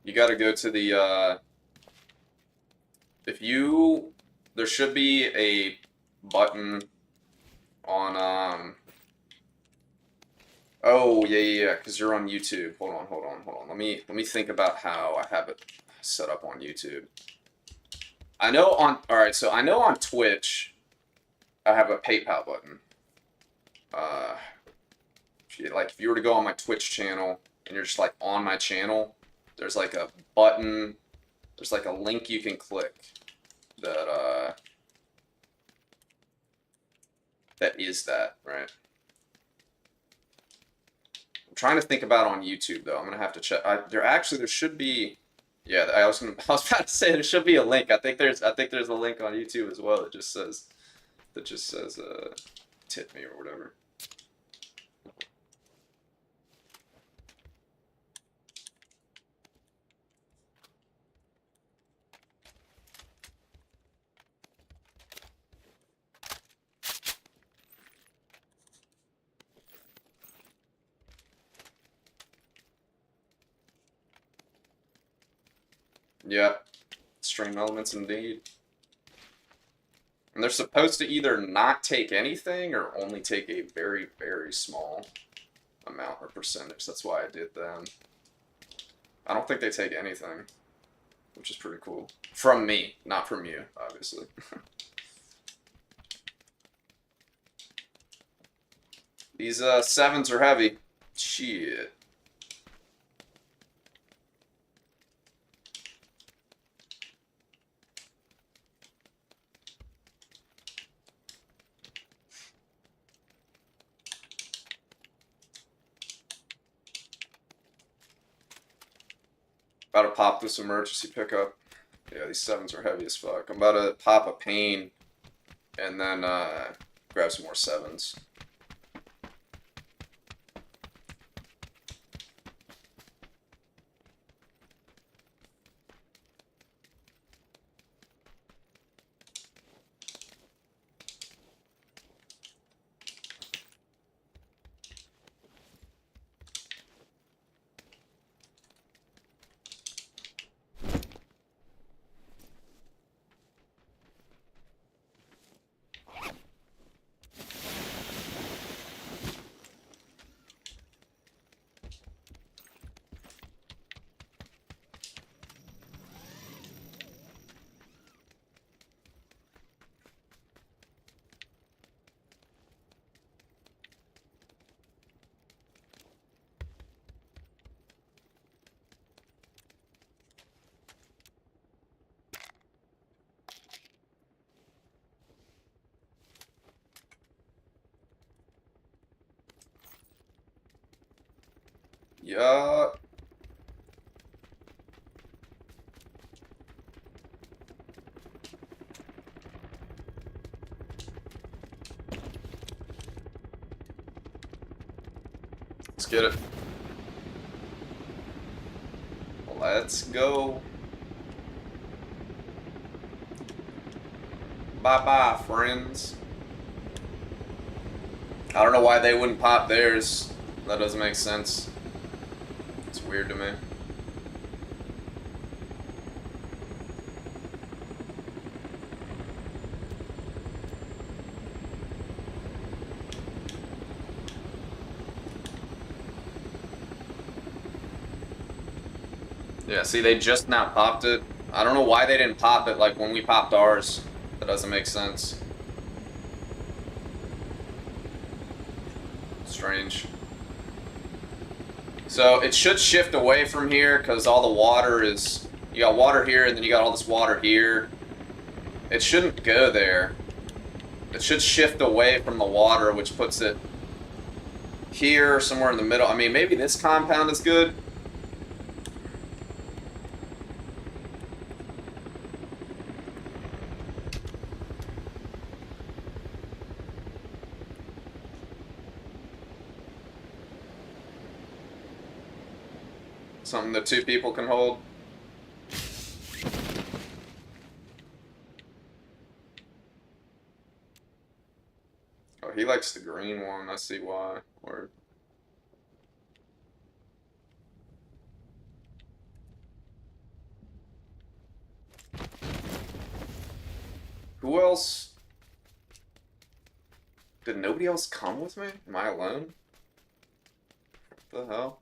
Speaker 1: You got to go to the there should be a button on oh yeah, because you're on YouTube. Hold on. Let me think about how I have it set up on YouTube. I know on Twitch I have a PayPal button. If you were to go on my Twitch channel and you're just like on my channel, there's like a button, there's like a link you can click that that is that, right? I'm trying to think about on YouTube though. I'm gonna have to check. There should be. Yeah, I was about to say there should be a link. I think there's a link on YouTube as well that just says tip me or whatever. Yeah, stream elements indeed. And they're supposed to either not take anything or only take a very, very small amount or percentage. That's why I did them. I don't think they take anything, which is pretty cool. From me, not from you, obviously. These 7s are heavy. Shit. About to pop this emergency pickup. Yeah, these 7s are heavy as fuck. I'm about to pop a pain and then grab some more 7s. Yeah. Let's get it. Let's go. Bye-bye, friends. I don't know why they wouldn't pop theirs. That doesn't make sense. It's weird to me. Yeah, see, they just now popped it. I don't know why they didn't pop it like when we popped ours. That doesn't make sense. Strange. So it should shift away from here because all the water is... You got water here and then you got all this water here. It shouldn't go there. It should shift away from the water, which puts it here, somewhere in the middle. I mean, maybe this compound is good. Something that two people can hold. Oh, he likes the green one. I see why. Or who else? Did nobody else come with me? Am I alone? What the hell?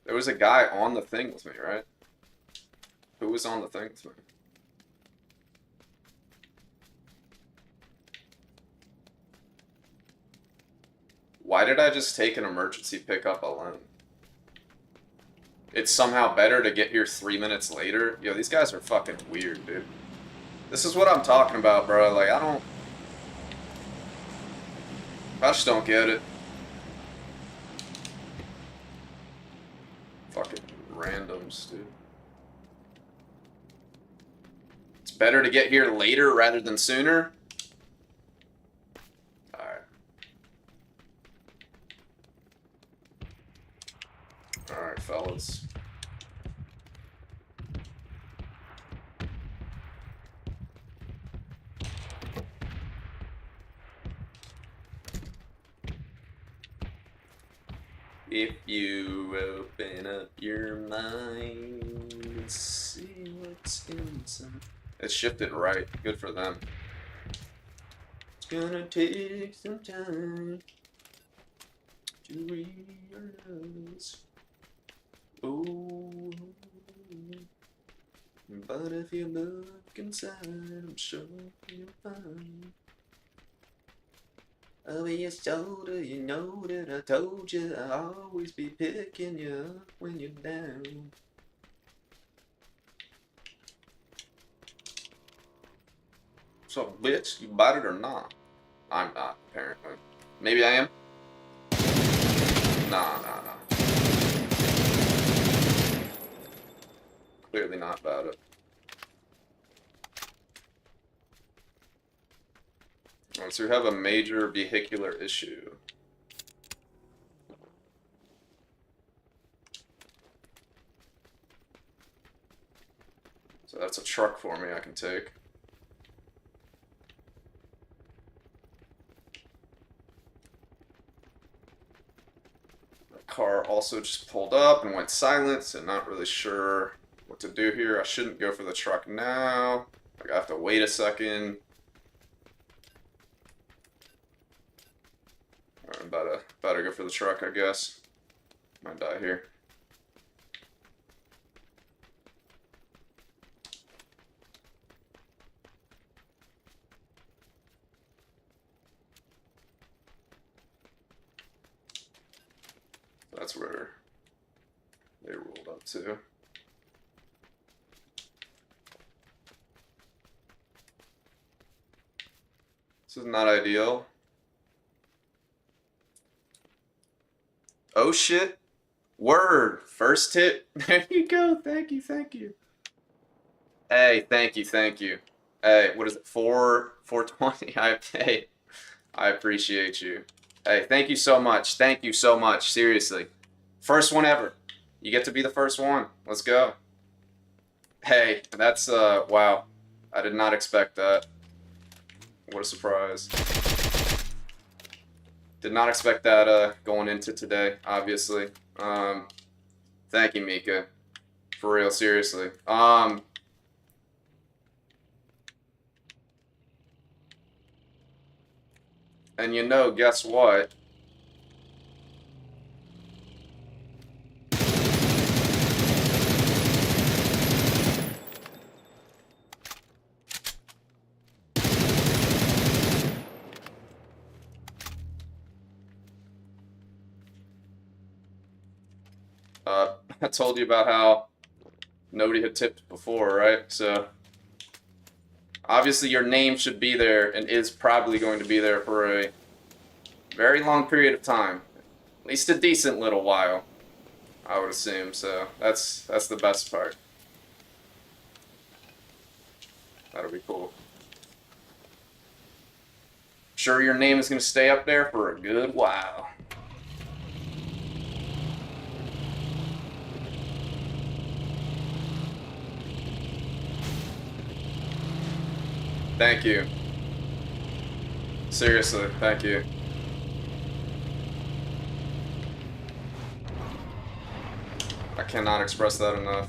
Speaker 1: There was a guy on the thing with me, right? Who was on the thing with me? Why did I just take an emergency pickup alone? It's somehow better to get here 3 minutes later? Yo, these guys are fucking weird, dude. This is what I'm talking about, bro. Like, I just don't get it. Fucking randoms, dude. It's better to get here later rather than sooner? Alright. Alright, fellas. If you open up your mind and see what's inside. It's shifted right. Good for them. It's gonna take some time to realize. Oh, but if you look inside, I'm sure you'll find. Over your shoulder, you know that I told you I'll always be picking you up when you're down. So, bitch, you bought it or not? I'm not, apparently. Maybe I am? Nah. Clearly not about it. Alright, so we have a major vehicular issue. So that's a truck for me I can take. The car also just pulled up and went silent, so not really sure what to do here. I shouldn't go for the truck now. Like, I have to wait a second. I'm about to go for the truck, I guess. Might die here. That's where they rolled up to. This is not ideal. Oh shit. Word. First tip. There you go. Thank you. Thank you. Hey, thank you. Thank you. Hey, what is it? 420. I appreciate you. Hey, thank you so much. Thank you so much. Seriously. First one ever. You get to be the first one. Let's go. Hey, that's wow. I did not expect that. What a surprise. Did not expect that going into today, obviously. Thank you, Mika. For real, seriously. And you know, guess what? I told you about how nobody had tipped before, right? So obviously your name should be there and is probably going to be there for a very long period of time. At least a decent little while, I would assume. So that's the best part. That'll be cool. Sure your name is going to stay up there for a good while. Thank you. Seriously, thank you. I cannot express that enough.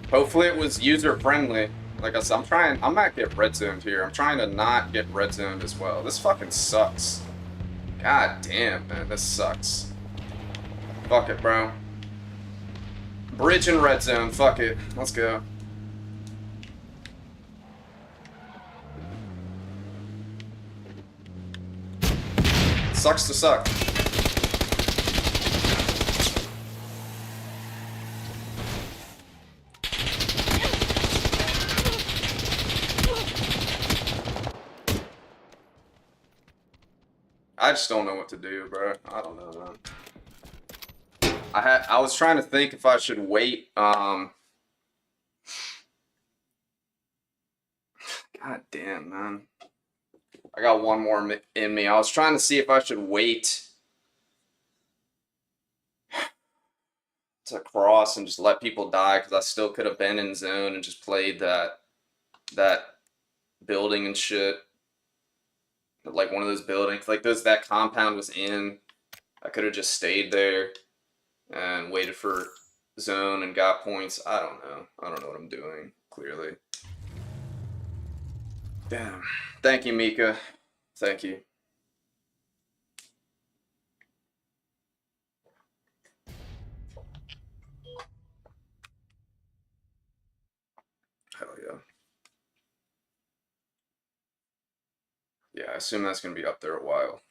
Speaker 1: Hopefully it was user friendly. Like I said, I'm not get red zoned here. I'm trying to not get red zoned as well. This fucking sucks. God damn, man, this sucks. Fuck it, bro. Bridge and red zone, fuck it. Let's go. Sucks to suck. I just don't know what to do, bro. I don't know, man. I was trying to think if I should wait. God damn, man. I got one more in me. I was trying to see if I should wait to cross and just let people die because I still could have been in zone and just played that building and shit. Like one of those buildings, like that compound was in. I could have just stayed there and waited for zone and got points. I don't know. I don't know what I'm doing, clearly. Damn. Thank you, Mika. Thank you. Hell yeah. Yeah, I assume that's going to be up there a while.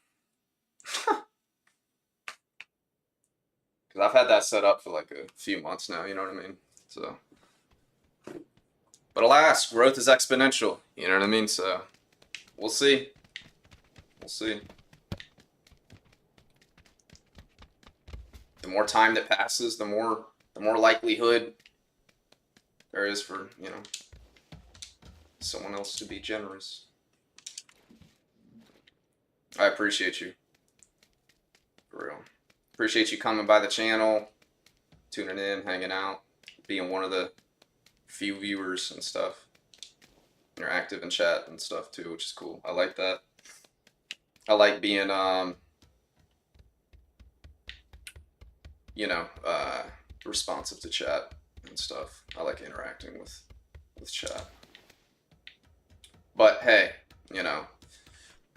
Speaker 1: Because I've had that set up for like a few months now, you know what I mean? So. But alas, growth is exponential, you know what I mean? So, we'll see. We'll see. The more time that passes, the more likelihood there is for, you know, someone else to be generous. I appreciate you. For real. Appreciate you coming by the channel, tuning in, hanging out, being one of the few viewers and stuff. You're active in chat and stuff too, which is cool. I like that. I like being, you know, responsive to chat and stuff. I like interacting with chat. But hey, you know,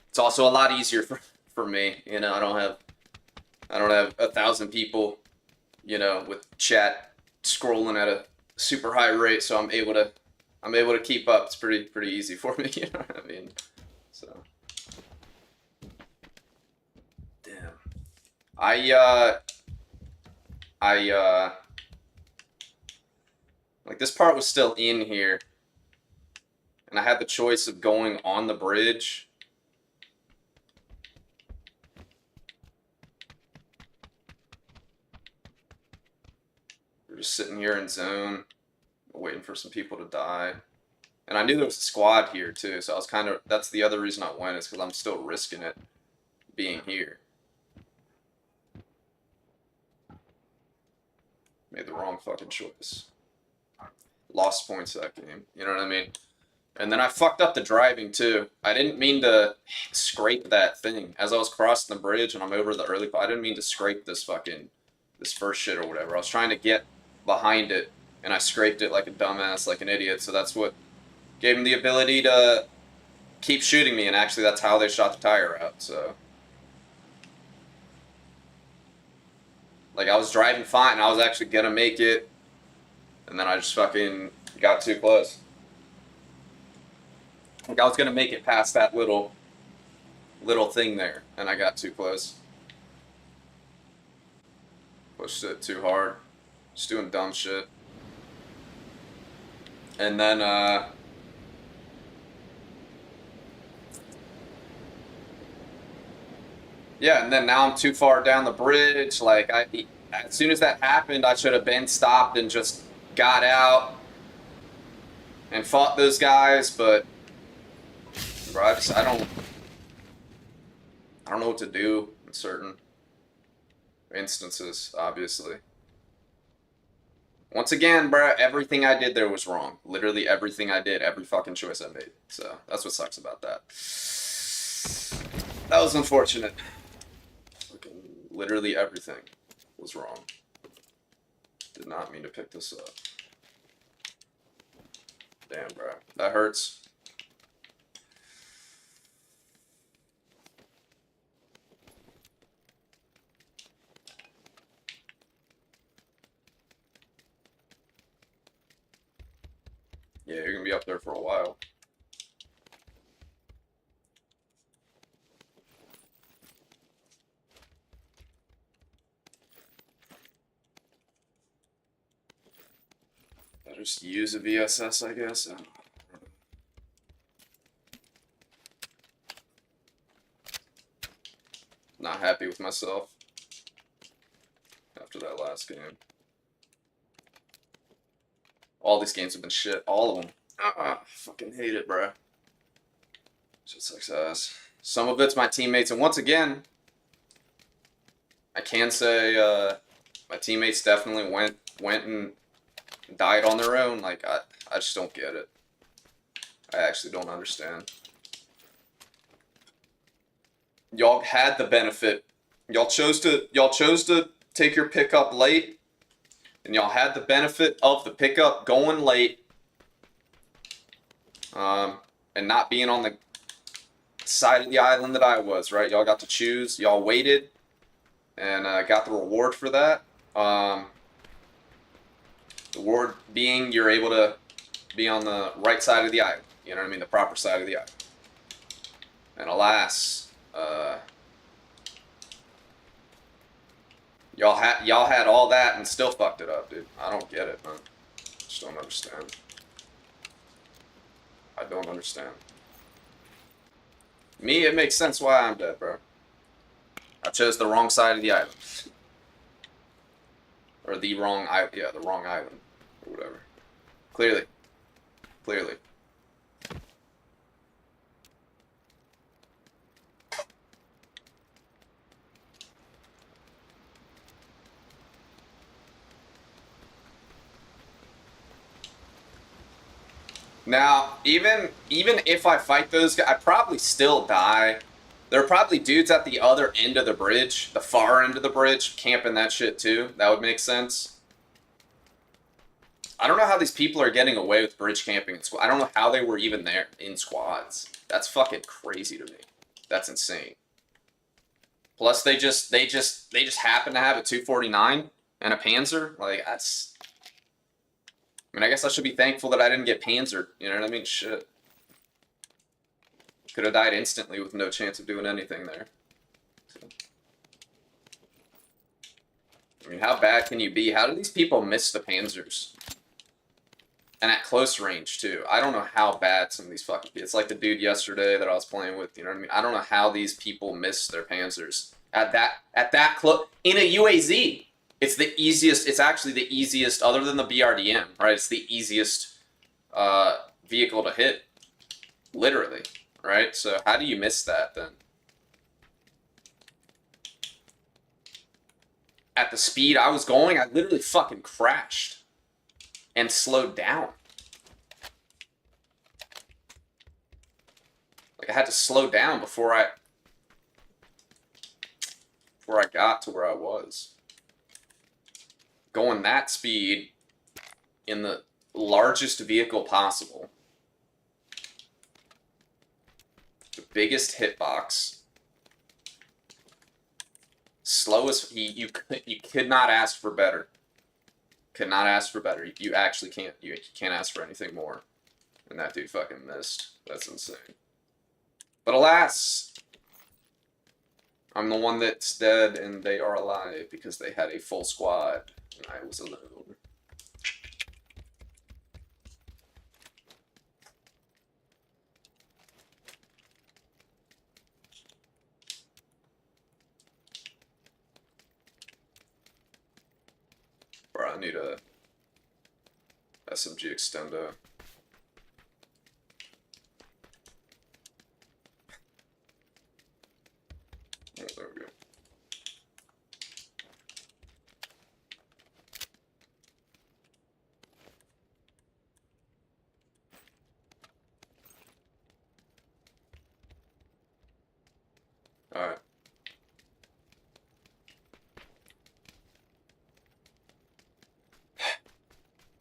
Speaker 1: it's also a lot easier for me. You know, I don't have 1,000 people, you know, with chat scrolling at a super high rate, so I'm able to keep up. It's pretty easy for me, you know what I mean? So damn. Like this part was still in here. and I had the choice of going on the bridge. We're just sitting here in zone, waiting for some people to die. And I knew there was a squad here too, so I was kind of, that's the other reason I went, is because I'm still risking it being here. Made the wrong fucking choice. Lost points that game, you know what I mean? And then I fucked up the driving too. I didn't mean to scrape that thing. As I was crossing the bridge and I'm over the early part, I didn't mean to scrape this first shit or whatever. I was trying to get behind it, and I scraped it like a dumbass, like an idiot, so that's what gave him the ability to keep shooting me, and actually that's how they shot the tire out, so. Like, I was driving fine, and I was actually gonna make it, and then I just fucking got too close. Like, I was gonna make it past that little thing there, and I got too close. Pushed it too hard. Just doing dumb shit. And then, yeah, and then now I'm too far down the bridge. Like, as soon as that happened, I should have been stopped and just got out and fought those guys, but bro, I don't know what to do in certain instances, obviously. Once again, bro, everything I did there was wrong. Literally everything I did, every fucking choice I made. So, that's what sucks about that. That was unfortunate. Literally everything was wrong. Did not mean to pick this up. Damn, bro. That hurts. Yeah, you're gonna be up there for a while. I'll just use a VSS, I guess. I don't know. Not happy with myself after that last game. All these games have been shit. All of them. Fucking hate it, bro. Shit sucks ass. Some of it's my teammates, and once again, I can say my teammates definitely went and died on their own. Like, I just don't get it. I actually don't understand. Y'all had the benefit. Y'all chose to take your pickup late, and y'all had the benefit of the pickup going late, and not being on the side of the island that I was, right? Y'all got to choose. Y'all waited, and got the reward for that. The reward being you're able to be on the right side of the island. You know what I mean? The proper side of the island. And alas, y'all had all that and still fucked it up, dude. I don't get it, man. Just don't understand. I don't understand. Me, it makes sense why I'm dead, bro. I chose the wrong side of the island. Or the wrong island, yeah, the wrong island. Or whatever. Clearly. Clearly. Now, even if I fight those guys, I probably still die. There are probably dudes at the other end of the bridge, the far end of the bridge, camping that shit too. That would make sense. I don't know how these people are getting away with bridge camping in squad. I don't know how they were even there in squads. That's fucking crazy to me. That's insane. Plus, they just happen to have a 249 and a Panzer. Like, that's. I mean, I guess I should be thankful that I didn't get panzered. You know what I mean? Shit. Could have died instantly with no chance of doing anything there. So. I mean, how bad can you be? How do these people miss the panzers? And at close range too. I don't know how bad some of these fucking people. It's like the dude yesterday that I was playing with. You know what I mean? I don't know how these people miss their Panzers at that close in a UAZ. It's the easiest. It's actually the easiest, other than the BRDM, right? It's the easiest vehicle to hit, literally, right? So how do you miss that then? At the speed I was going, I literally fucking crashed and slowed down. Like I had to slow down before I got to where I was. Going that speed in the largest vehicle possible. The biggest hitbox. Slowest, you could not ask for better. Could not ask for better. You actually can't. You can't ask for anything more. And that dude fucking missed. That's insane. But alas, I'm the one that's dead and they are alive because they had a full squad and I was alone. Bro, I need a SMG extender. Oh, there we go. Alright.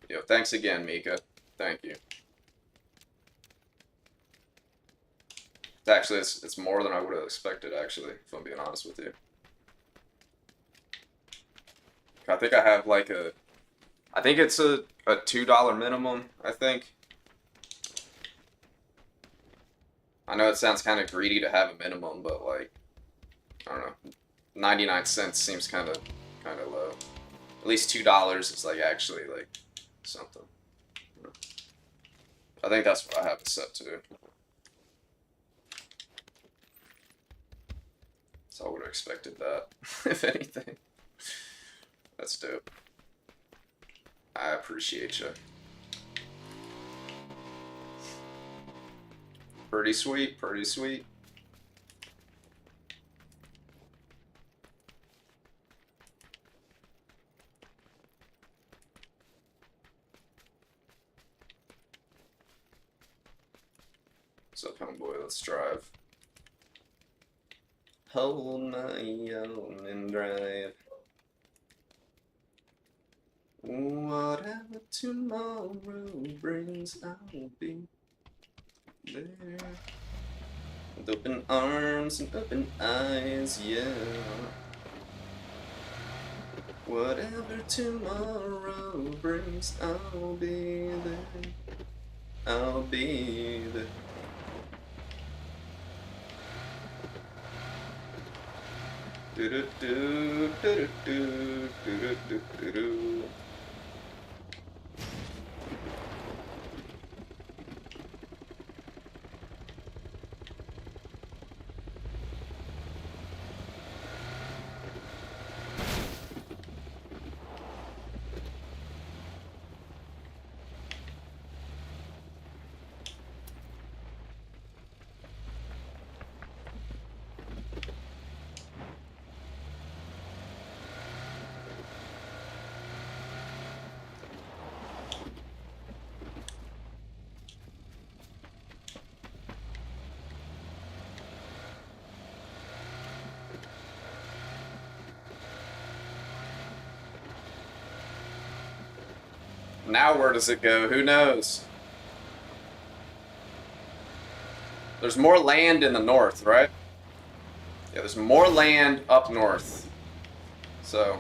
Speaker 1: Yo, thanks again, Mika. Thank you. Actually, it's more than I would have expected, actually, if I'm being honest with you. I think I have like I think it's a $2 minimum, I think. I know it sounds kind of greedy to have a minimum, but like, I don't know, 99 cents seems kind of low. At least $2 is like actually like something. I think that's what I have it set to. So I would have expected that, if anything. That's dope. I appreciate you. Pretty sweet, pretty sweet. What's up, homeboy? Let's drive. Hold my own and drive. Whatever tomorrow brings, I'll be there. With open arms and open eyes, yeah. Whatever tomorrow brings, I'll be there. I'll be there. Do do do do do do do do do. Now where does it go? Who knows? There's more land in the north, right? Yeah, there's more land up north. So...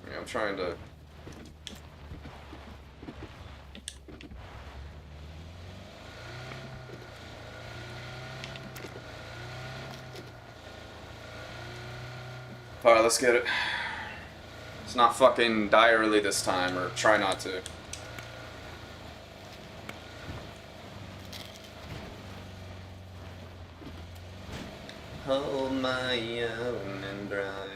Speaker 1: yeah, I'm trying to... Alright, let's get it. It's not fucking die early this time, or try not to. Hold my own and drive.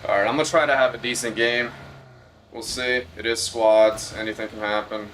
Speaker 1: Alright, I'm gonna try to have a decent game. We'll see. It is squads. Anything can happen.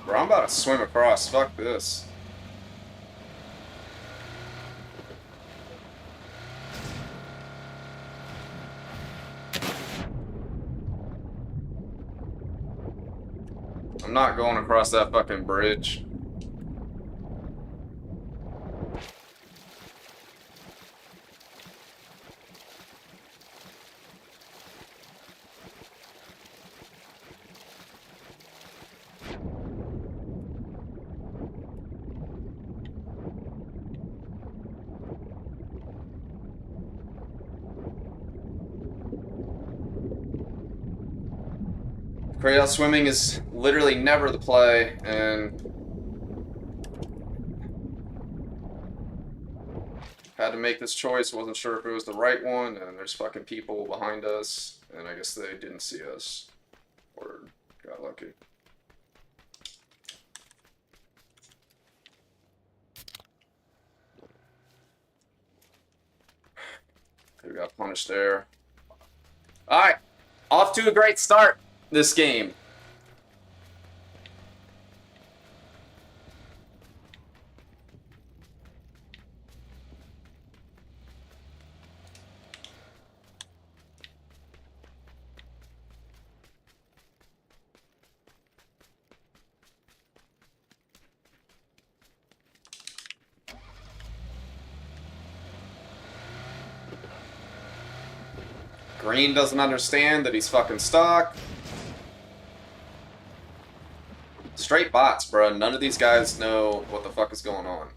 Speaker 1: Bro, I'm about to swim across. Fuck this. I'm not going across that fucking bridge. Crazy swimming is literally never the play, and had to make this choice. Wasn't sure if it was the right one, and there's fucking people behind us, and I guess they didn't see us, or got lucky. Could have got punished there. Alright, off to a great start this game. Green doesn't understand that he's fucking stuck. Straight bots, bro. None of these guys know what the fuck is going on.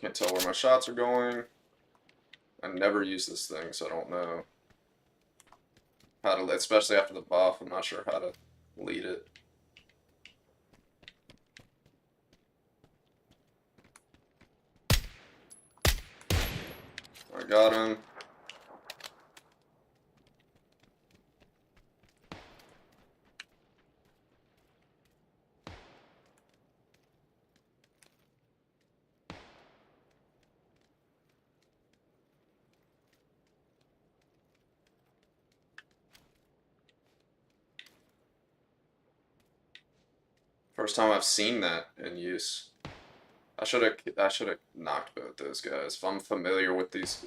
Speaker 1: Can't tell where my shots are going. I never use this thing, so I don't know how to, especially after the buff, I'm not sure how to lead it. I got him. First time I've seen that in use. I should have knocked both those guys. If I'm familiar with this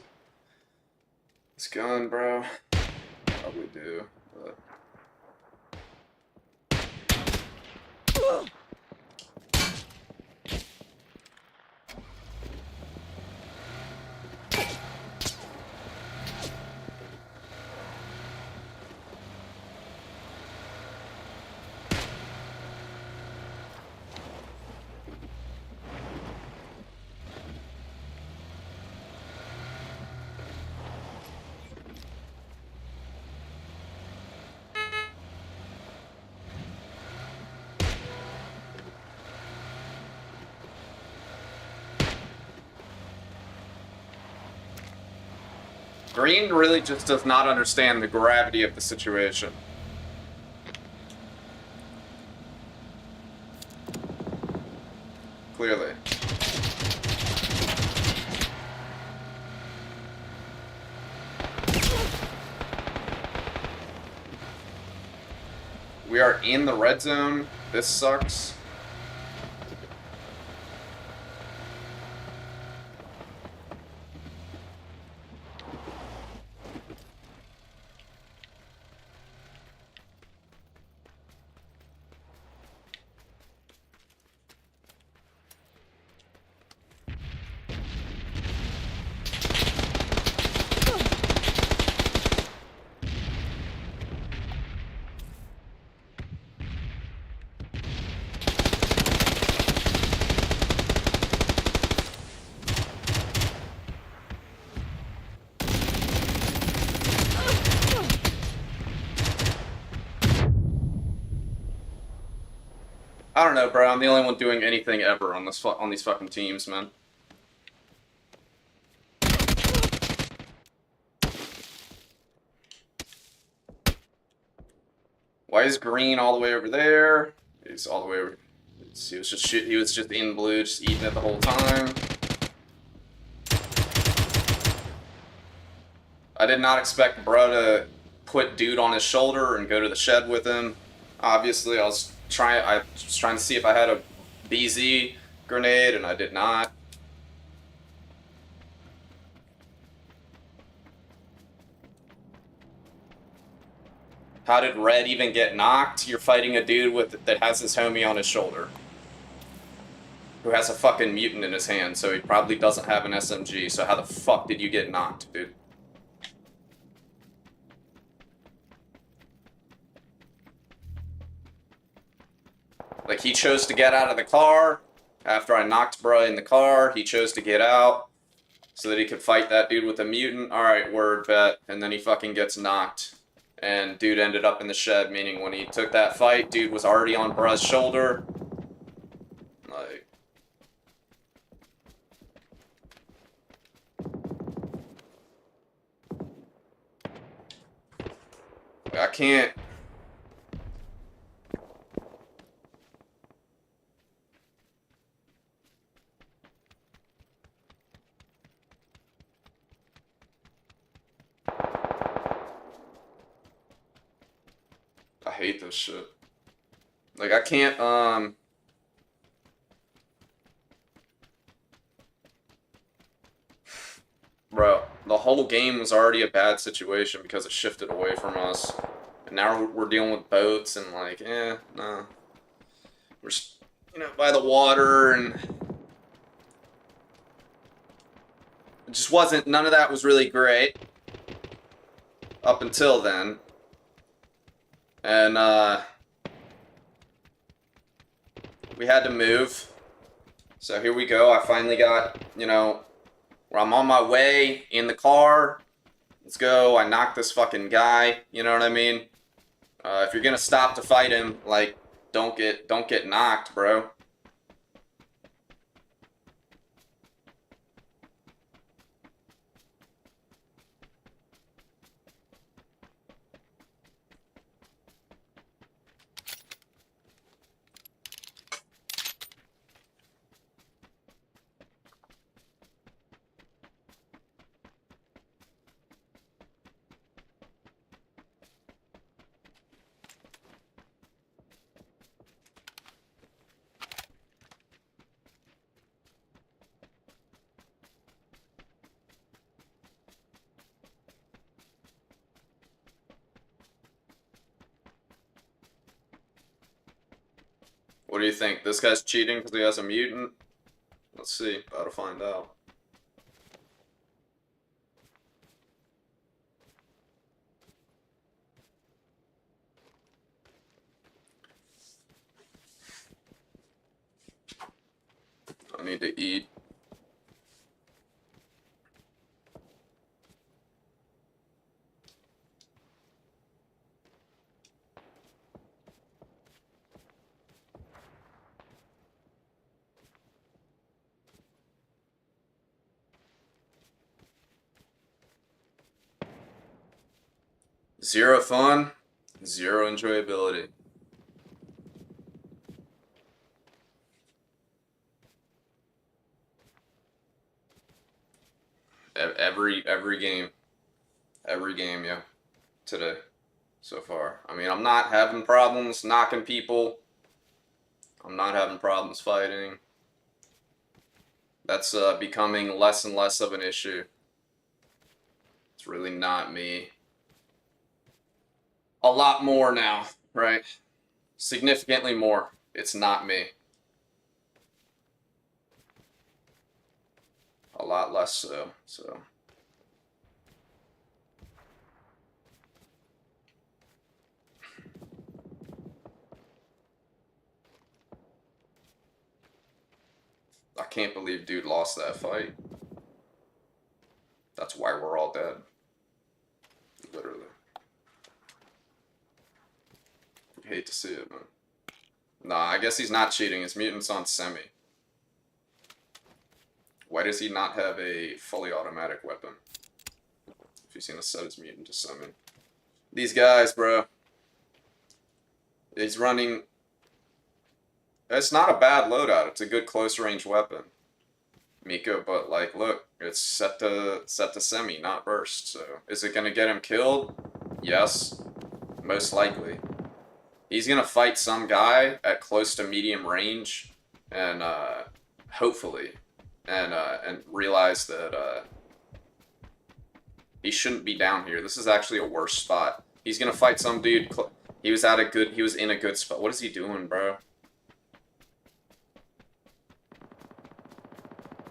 Speaker 1: gun, bro, probably do. But Green really just does not understand the gravity of the situation. Clearly. We are in the red zone. This sucks. I don't know, bro. I'm the only one doing anything ever on this on these fucking teams, man. Why is Green all the way over there? He's all the way over. He was just in blue, just eating it the whole time. I did not expect bro to put dude on his shoulder and go to the shed with him. Obviously, I was trying to see if I had a BZ grenade, and I did not. How did Red even get knocked? You're fighting a dude that has his homie on his shoulder, who has a fucking mutant in his hand, so he probably doesn't have an SMG. So how the fuck did you get knocked, dude? Like, he chose to get out of the car. After I knocked bruh in the car, he chose to get out so that he could fight that dude with a mutant. Alright, word, bet. And then he fucking gets knocked. And dude ended up in the shed, meaning when he took that fight, dude was already on bruh's shoulder. Like... I can't... I hate this shit. Like, I can't, Bro, the whole game was already a bad situation because it shifted away from us. And now we're dealing with boats and, like, nah. We're just, by the water, and... It just wasn't, none of that was really great. Up until then. And, we had to move. So here we go. I finally got, where I'm on my way in the car. Let's go. I knocked this fucking guy. You know what I mean? If you're gonna stop to fight him, like, don't get knocked, bro. What do you think? This guy's cheating because he has a mutant? Let's see. About to find out. I need to eat. Zero fun, zero enjoyability. Every game, yeah, today so far. I mean, I'm not having problems knocking people. I'm not having problems fighting. That's becoming less and less of an issue. It's really not me. A lot more now, right? Significantly more. It's not me. A lot less so. So. I can't believe dude lost that fight. That's why we're all dead. Literally. You hate to see it, man. Nah, I guess he's not cheating. His mutant's on semi. Why does he not have a fully automatic weapon? If he's gonna set his mutant to semi. These guys, bro. He's running. It's not a bad loadout. It's a good close range weapon, Miko. But like, look, it's set to semi, not burst. So is it gonna get him killed? Yes, most likely. He's gonna fight some guy at close to medium range, and hopefully, and realize that he shouldn't be down here. This is actually a worse spot. He's gonna fight some dude. He was in a good spot. What is he doing, bro?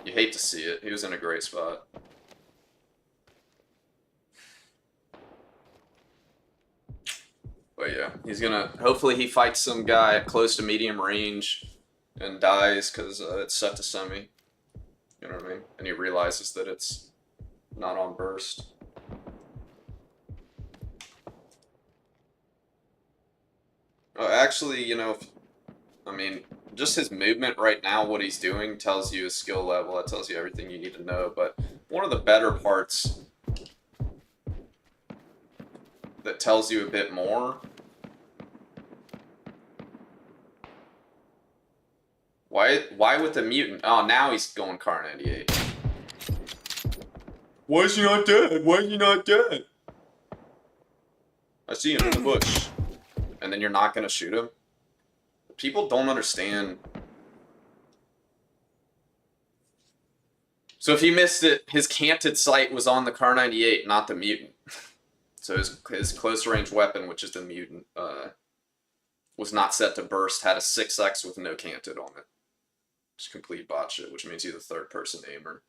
Speaker 1: You hate to see it. He was in a great spot. But yeah, he's gonna. Hopefully, he fights some guy at close to medium range and dies because it's set to semi. You know what I mean? And he realizes that it's not on burst. Oh, actually, you know, I mean, just his movement right now, what he's doing, tells you his skill level. That tells you everything you need to know. But one of the better parts that tells you a bit more. Why with the mutant? Oh, now he's going Car 98. Why is he not dead? Why is he not dead? I see him in the bush. And then you're not gonna shoot him? People don't understand. So if he missed it, his canted sight was on the Car 98, not the mutant. So his close range weapon, which is the mutant, was not set to burst, had a 6x with no canted on it. Just complete bot shit, which means he's a third person aimer.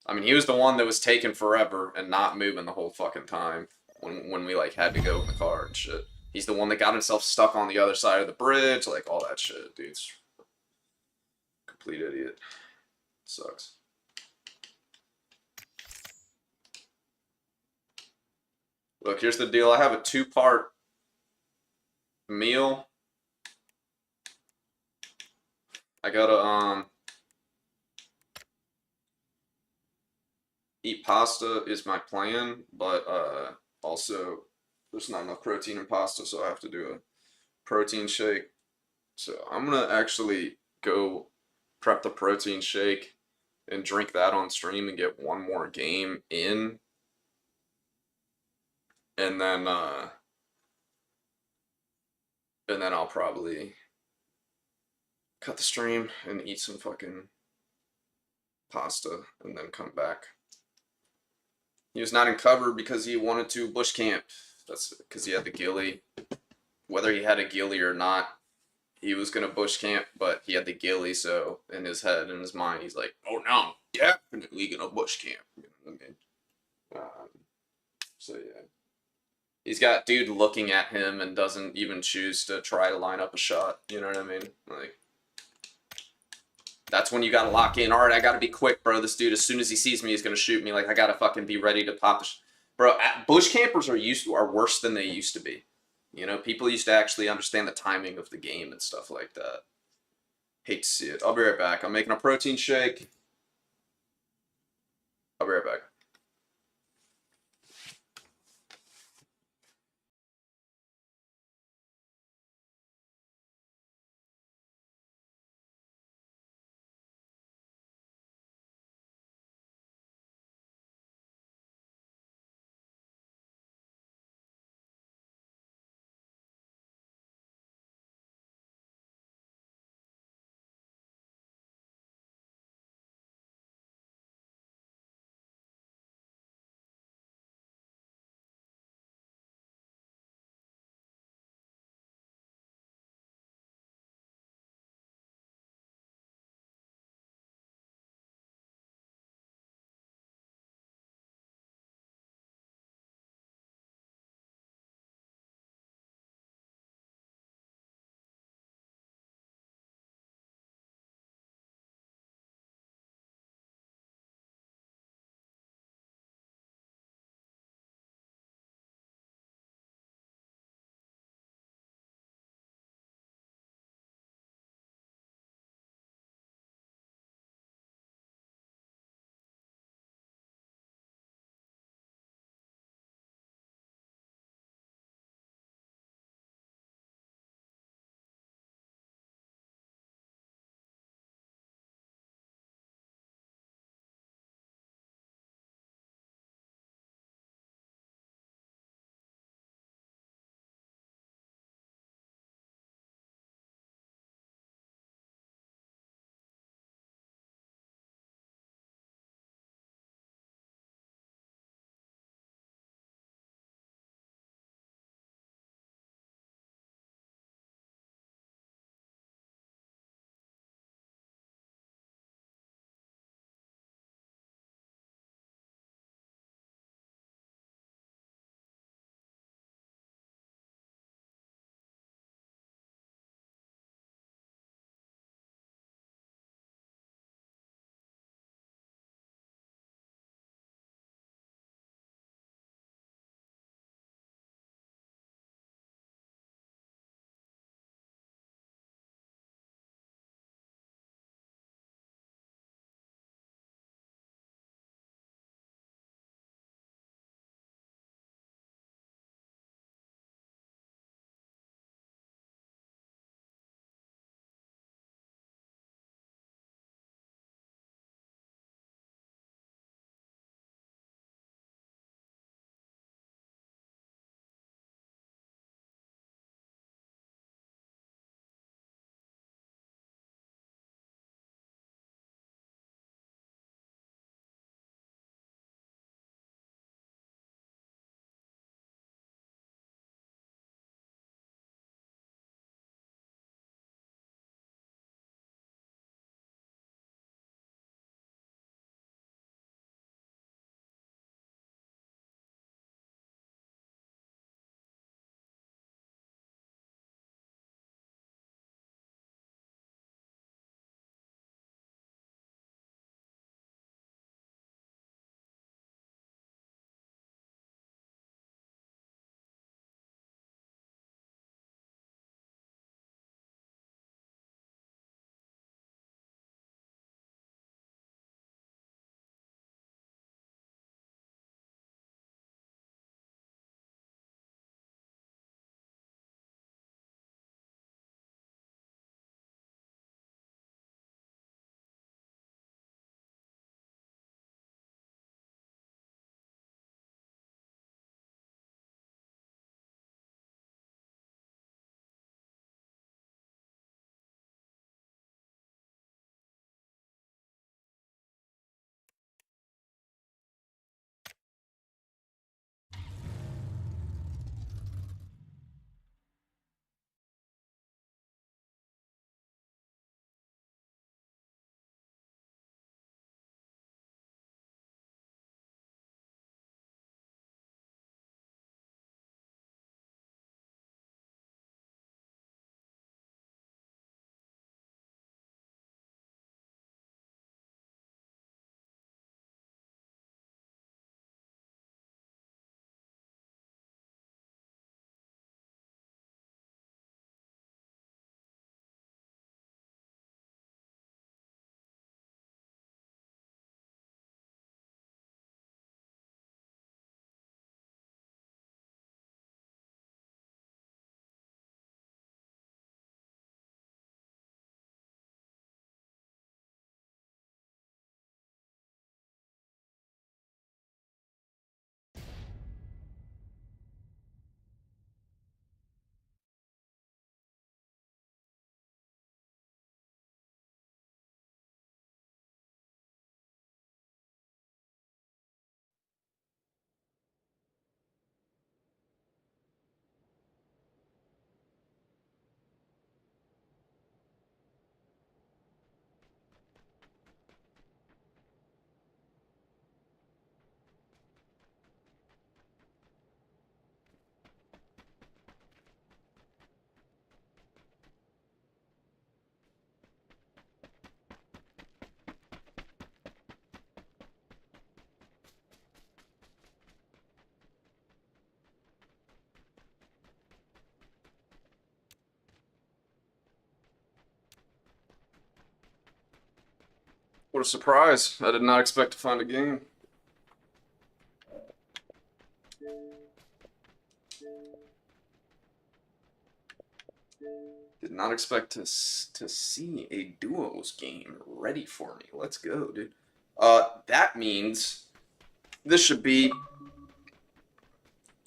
Speaker 1: I mean, he was the one that was taking forever and not moving the whole fucking time when we like had to go in the car and shit. He's the one that got himself stuck on the other side of the bridge, like all that shit, dude's complete idiot. Sucks. Look, here's the deal. I have a 2-part meal. I gotta eat pasta is my plan, but also there's not enough protein in pasta, so I have to do a protein shake. So I'm gonna actually go prep the protein shake and drink that on stream and get one more game in. And then I'll probably cut the stream and eat some fucking pasta and then come back. He was not in cover because he wanted to bush camp. That's because he had the ghillie. Whether he had a ghillie or not, he was gonna bush camp, but he had the ghillie, so in his head, in his mind, he's like, "Oh no, I'm definitely gonna bush camp." You know what I mean? So yeah, he's got dude looking at him and doesn't even choose to try to line up a shot. You know what I mean? Like, that's when you gotta lock in. All right, I gotta be quick, bro. This dude, as soon as he sees me, he's gonna shoot me. Like, I gotta fucking be ready to pop. Bro, bush campers are worse than they used to be. You know, people used to actually understand the timing of the game and stuff like that. Hate to see it. I'll be right back. I'm making a protein shake. I'll be right back. What a surprise. I did not expect to find a game. Did not expect to see a duos game ready for me. Let's go, dude. That means this should be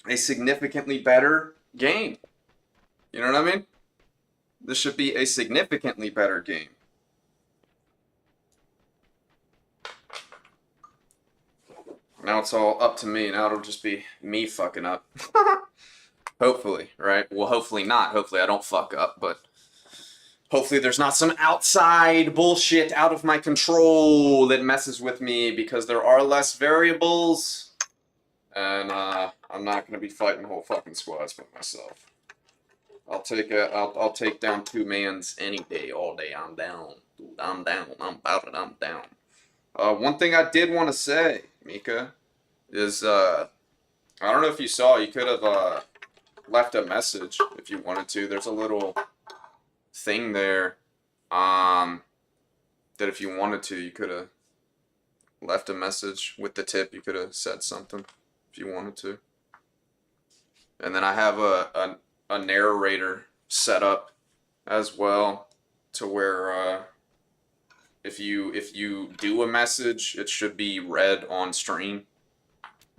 Speaker 1: a significantly better game. You know what I mean? This should be a significantly better game. Now it's all up to me. Now it'll just be me fucking up. Hopefully, right? Well, hopefully not. Hopefully I don't fuck up, but hopefully there's not some outside bullshit out of my control that messes with me because there are less variables. And I'm not gonna be fighting whole fucking squads by myself. I'll take down 2 mans any day, all day. I'm down. Dude, I'm down. I'm about it. I'm down. One thing I did want to say, Mika, is I don't know if you saw, you could have left a message if you wanted to. There's a little thing there that if you wanted to, you could have left a message with the tip. You could have said something if you wanted to. And then I have a narrator set up as well to where if you do a message, it should be read on stream,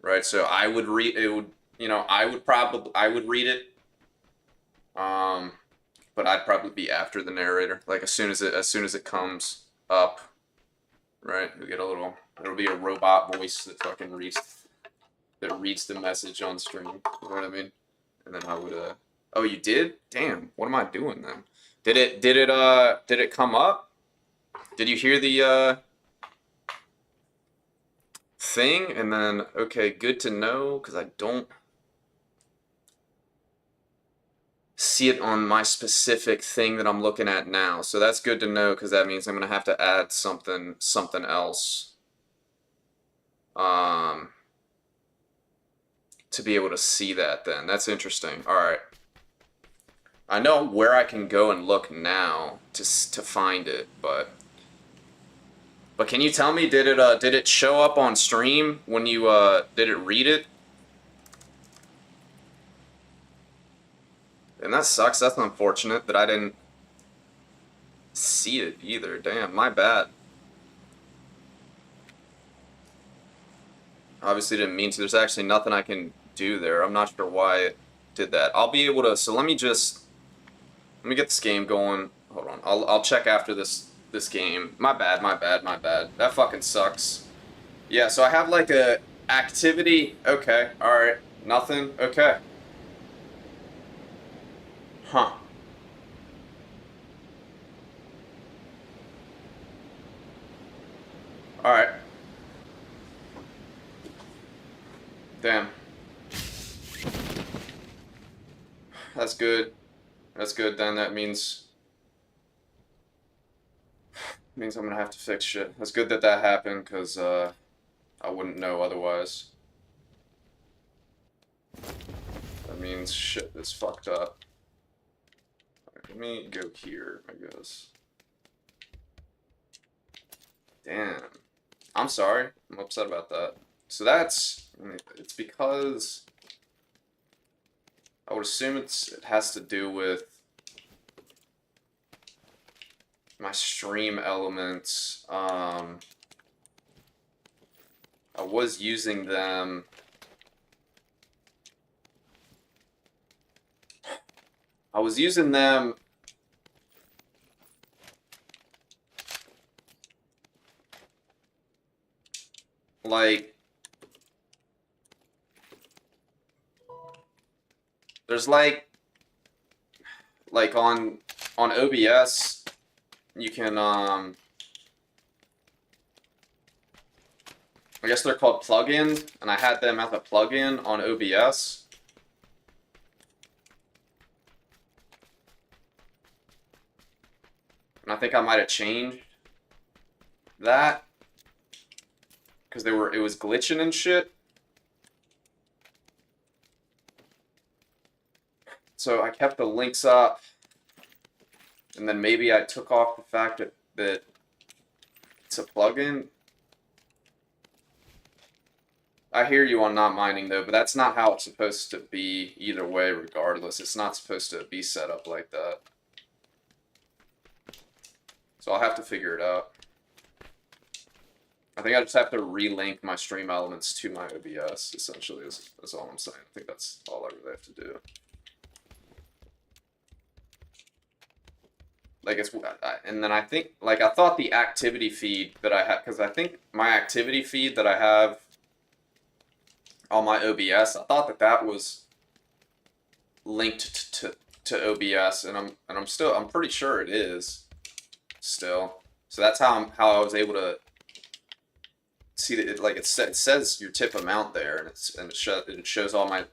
Speaker 1: right? So I would read it. Would I would read it, but I'd probably be after the narrator, like as soon as it comes up, right? We get it'll be a robot voice that fucking reads the message on stream. You know what I mean? And then I would oh, you did? Damn, what am I doing then? Did it come up? Did you hear the thing? And then, okay, good to know, because I don't see it on my specific thing that I'm looking at now. So that's good to know, because that means I'm gonna have to add something else to be able to see that then. That's interesting. Alright. I know where I can go and look now to find it, but can you tell me, did it show up on stream when you did it read it? And that sucks. That's unfortunate that I didn't see it either. Damn, my bad. Obviously didn't mean to. There's actually nothing I can do there. I'm not sure why it did that. I'll be able to. So let me get this game going. Hold on. I'll check after this game. My bad. That fucking sucks. Yeah, so I have like a activity. Okay. Alright. Nothing. Okay. Huh. Alright. Damn. That's good. That's good, then that means I'm gonna have to fix shit. That's good that happened, because I wouldn't know otherwise. That means shit is fucked up. Right, let me go here, I guess. Damn. I'm sorry. I'm upset about that. So it's because I would assume it has to do with my stream elements. I was using them. Like, there's like on OBS, you can I guess they're called plugins, and I had them as a plugin on OBS. And I think I might have changed that because it was glitching and shit. So I kept the links up, and then maybe I took off the fact that It's a plugin. I hear you on not mining though, but that's not how it's supposed to be either way, regardless. It's not supposed to be set up like that. So I'll have to figure it out. I think I just have to relink my stream elements to my OBS, essentially, is all I'm saying. I think that's all I really have to do. Like, and then I think, like, I thought the activity feed that I had, because I think my activity feed that I have on my OBS, I thought that that was linked to OBS, and I'm pretty sure it is still. So that's how I was able to see that it says your tip amount there, and it shows all my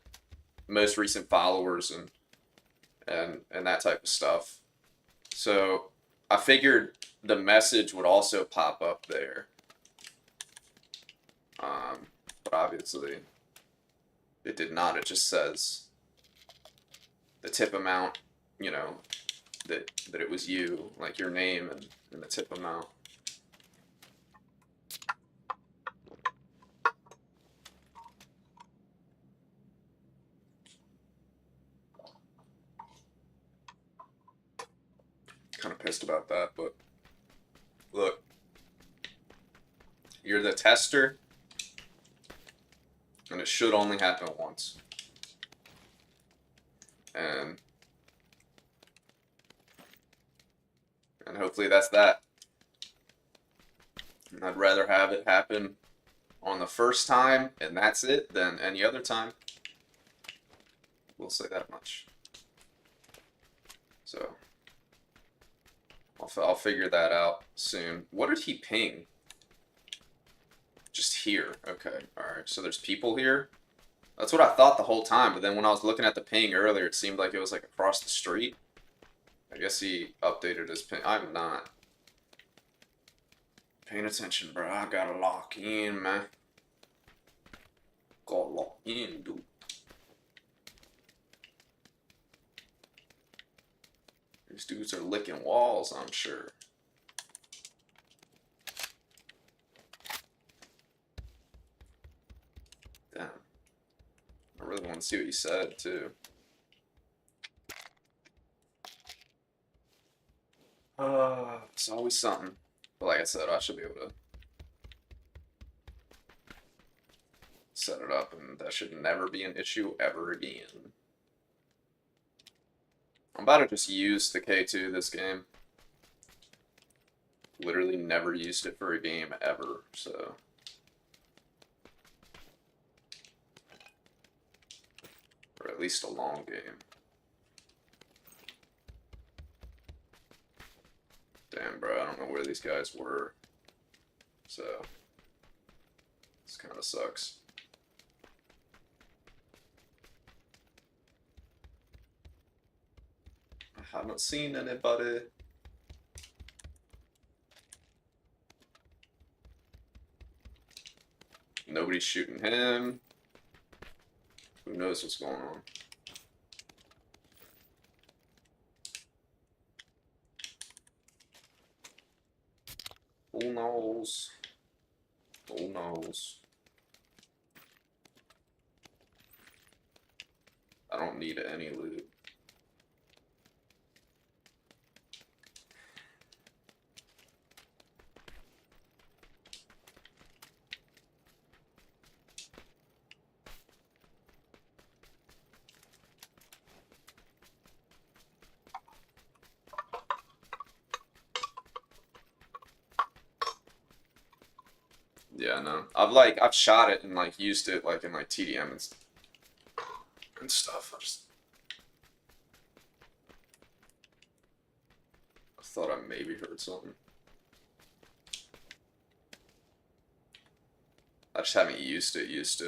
Speaker 1: most recent followers and that type of stuff. So I figured the message would also pop up there, but obviously it did not. It just says the tip amount, you know, that it was you, like your name and the tip amount. Kind of pissed about that, but look, you're the tester, and it should only happen once. And hopefully that's that. And I'd rather have it happen on the first time, and that's it, than any other time. We'll say that much. So I'll figure that out soon. What did he ping? Just here. Okay. Alright. So there's people here. That's what I thought the whole time. But then when I was looking at the ping earlier, it seemed like it was like across the street. I guess he updated his ping. I'm not paying attention, bro. I gotta lock in, man. Gotta lock in, dude. These dudes are licking walls, I'm sure. Damn. I really want to see what you said, too. It's always something. But like I said, I should be able to set it up, and that should never be an issue ever again. I'm about to just use the K2 this game. Literally never used it for a game ever, so. Or at least a long game. Damn, bro, I don't know where these guys were. So. This kind of sucks. I haven't seen anybody. Nobody's shooting him. Who knows what's going on? Who knows? Who knows? I don't need any loot. Yeah, no. I've shot it and like used it like in like TDM and stuff. I thought I maybe heard something. I just haven't used it. It's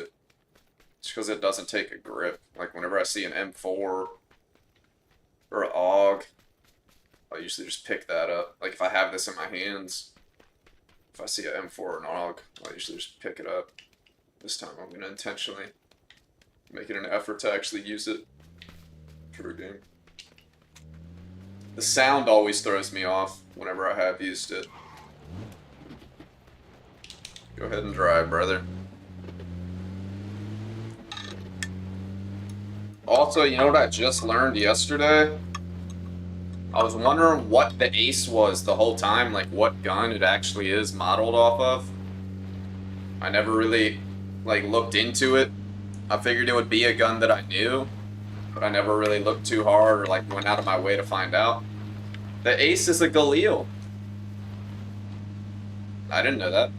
Speaker 1: because it doesn't take a grip. Like whenever I see an M4 or an AUG, I usually just pick that up. Like if I have this in my hands, if I see an M4 or an AUG, I usually just pick it up. This time I'm going to intentionally make it an effort to actually use it for a game. The sound always throws me off whenever I have used it. Go ahead and drive, brother. Also, you know what I just learned yesterday? I was wondering what the Ace was the whole time, like what gun it actually is modeled off of. I never really, like, looked into it. I figured it would be a gun that I knew, but I never really looked too hard or, like, went out of my way to find out. The Ace is a Galil. I didn't know that.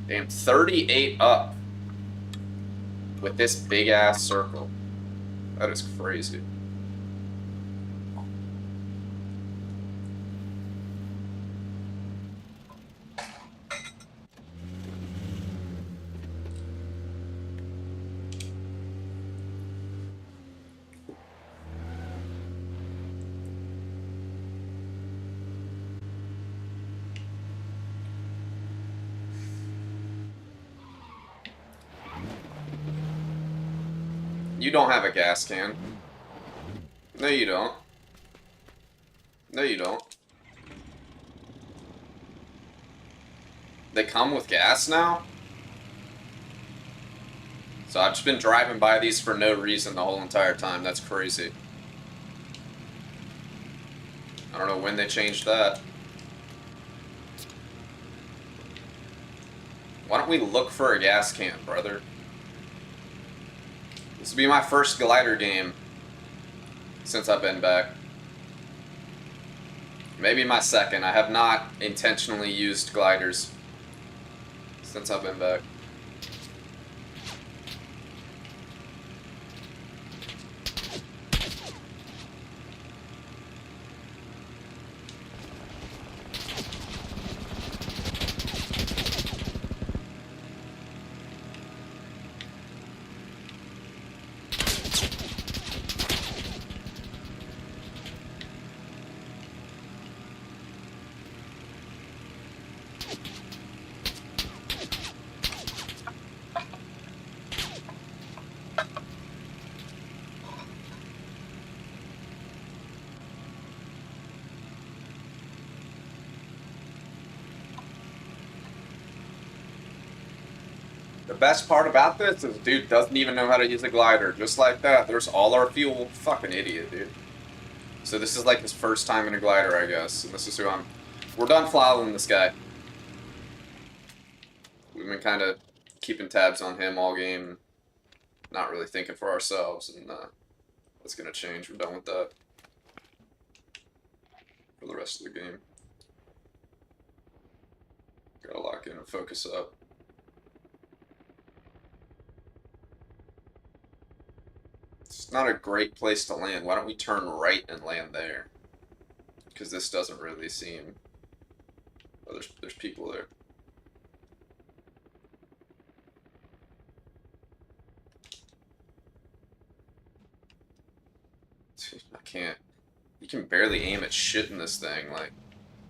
Speaker 1: Damn, 38 up with this big-ass circle. That is crazy. You don't have a gas can. No, you don't. No, you don't. They come with gas now? So I've just been driving by these for no reason the whole entire time. That's crazy. I don't know when they changed that. Why don't we look for a gas can, brother? This will be my first glider game since I've been back. Maybe my second. I have not intentionally used gliders since I've been back. The best part about this is dude doesn't even know how to use a glider. Just like that, there's all our fuel. Fucking idiot, dude. So this is like his first time in a glider, I guess. And this is who I'm... We're done following this guy. We've been kind of keeping tabs on him all game. Not really thinking for ourselves. And that's going to change. We're done with that. For the rest of the game. Gotta lock in and focus up. It's not a great place to land. Why don't we turn right and land there? Because this doesn't really seem... Oh, there's people there. I can't... You can barely aim at shit in this thing. Like,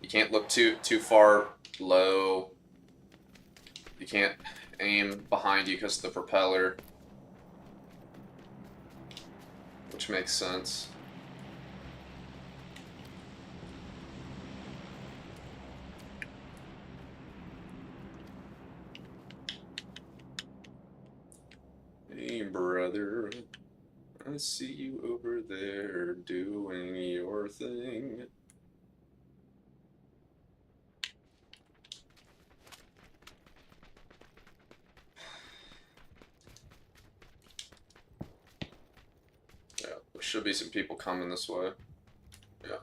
Speaker 1: you can't look too far low. You can't aim behind you because of the propeller. Which makes sense. Hey, brother. I see you over there doing your thing. Yeah, there should be some people coming this way. Yeah.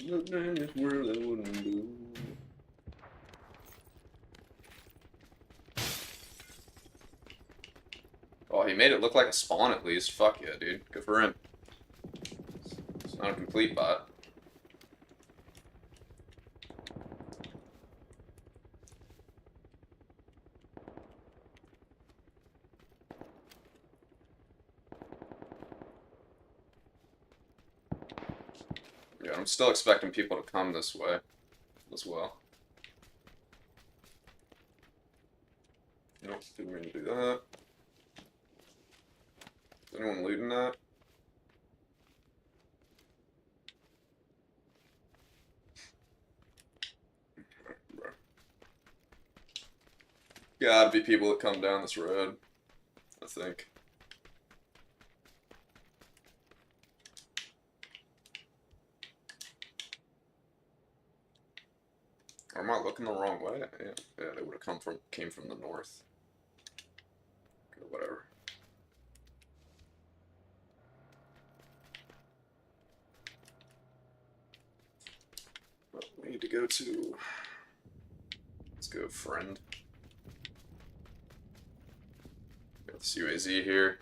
Speaker 1: Nothing in this world I wouldn't do. Oh, he made it look like a spawn at least. Fuck yeah, dude. Good for him. It's not a complete bot. Yeah, I'm still expecting people to come this way as well. Nope, didn't mean to do that. Is anyone looting that? Gotta be people that come down this road, I think. Or am I looking the wrong way? Yeah, they would have came from the north. Okay, whatever. Well, we need to go to. Let's go, friend. Got this UAZ here.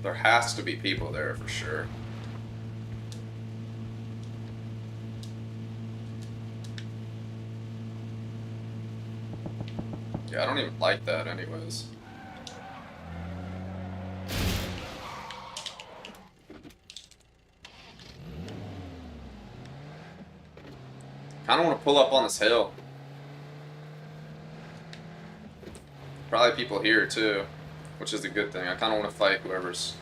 Speaker 1: There has to be people there for sure. Yeah, I don't even like that anyways. Kinda wanna pull up on this hill. Probably people here too, which is a good thing. I kinda wanna fight whoever's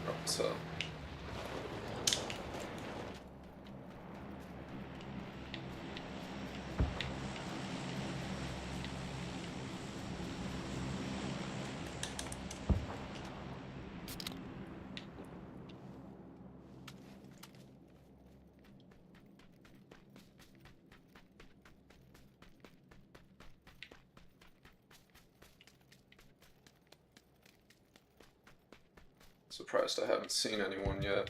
Speaker 1: up, so. Surprised I haven't seen anyone yet.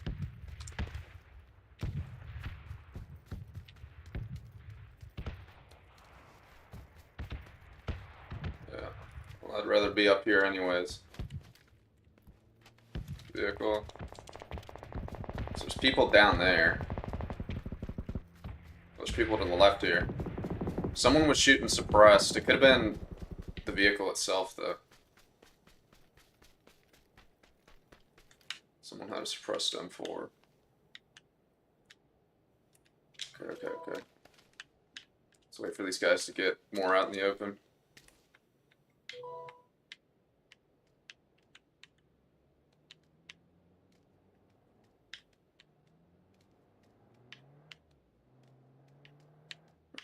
Speaker 1: Yeah. Well, I'd rather be up here anyways. Vehicle. So there's people down there. There's people to the left here. Someone was shooting suppressed. It could have been the vehicle itself, though. Someone had a suppressed M4. Okay. Let's wait for these guys to get more out in the open.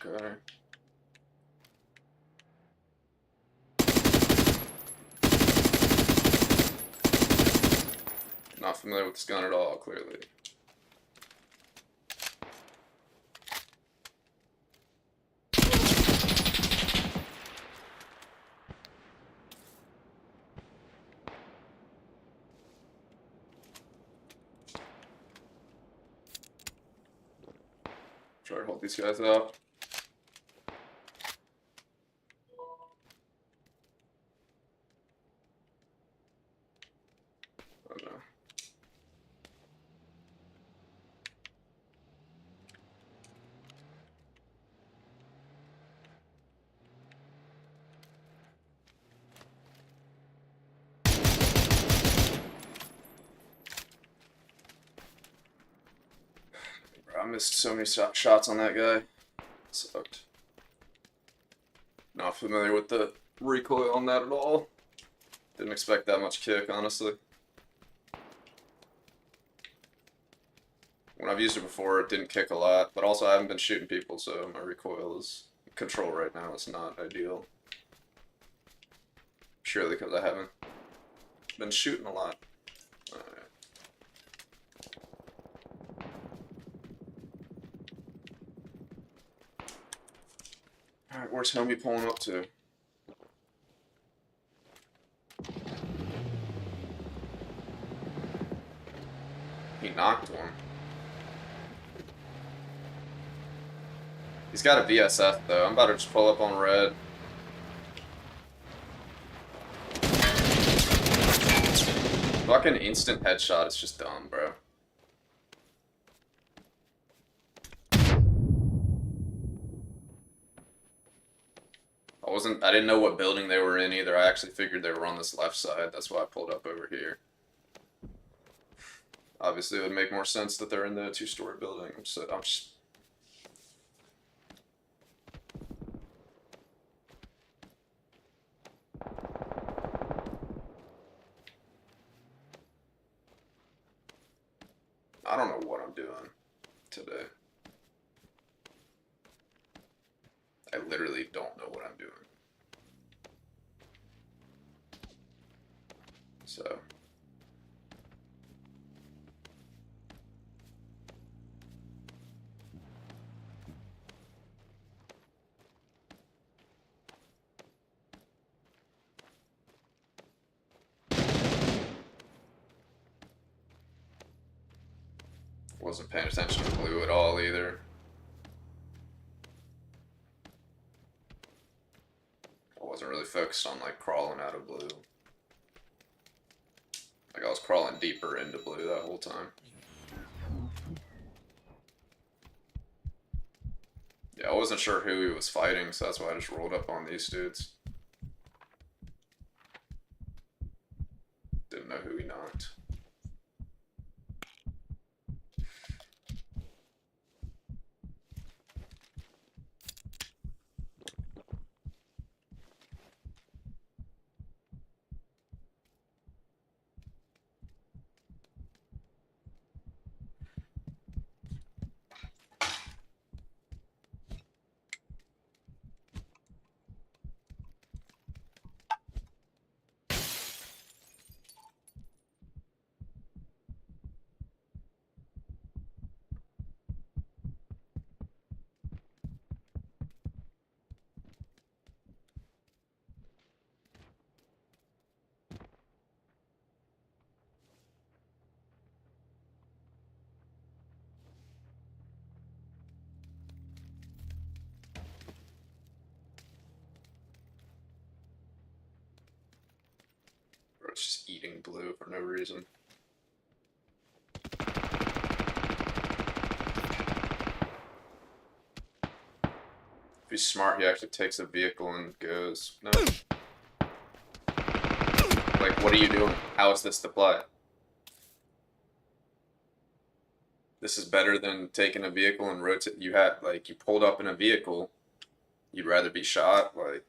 Speaker 1: Okay. Not familiar with this gun at all, clearly. Try to hold these guys up. Oh no. I missed so many shots on that guy. Sucked. Not familiar with the recoil on that at all. Didn't expect that much kick, honestly. I've used it before. It didn't kick a lot, but also I haven't been shooting people, so my recoil is control right now is not ideal. Surely because I haven't been shooting a lot. Alright, where's Homie pulling up to? He knocked one. He's got a VSF though. I'm about to just pull up on red. Fucking instant headshot is just dumb, bro. I didn't know what building they were in either. I actually figured they were on this left side. That's why I pulled up over here. Obviously, it would make more sense that they're in the two-story building. So I'm just... I don't know what I'm doing today. I literally don't know what I'm doing. So... Wasn't paying attention to blue at all either. I wasn't really focused on like crawling out of blue. Like I was crawling deeper into blue that whole time. Yeah, I wasn't sure who he was fighting, so that's why I just rolled up on these dudes. Didn't know who he knocked. Bro, it's just eating blue for no reason. If he's smart, he actually takes a vehicle and goes, no. Like, what are you doing? How is this the play? This is better than taking a vehicle and rotate. You had, like, you pulled up in a vehicle. You'd rather be shot? Like,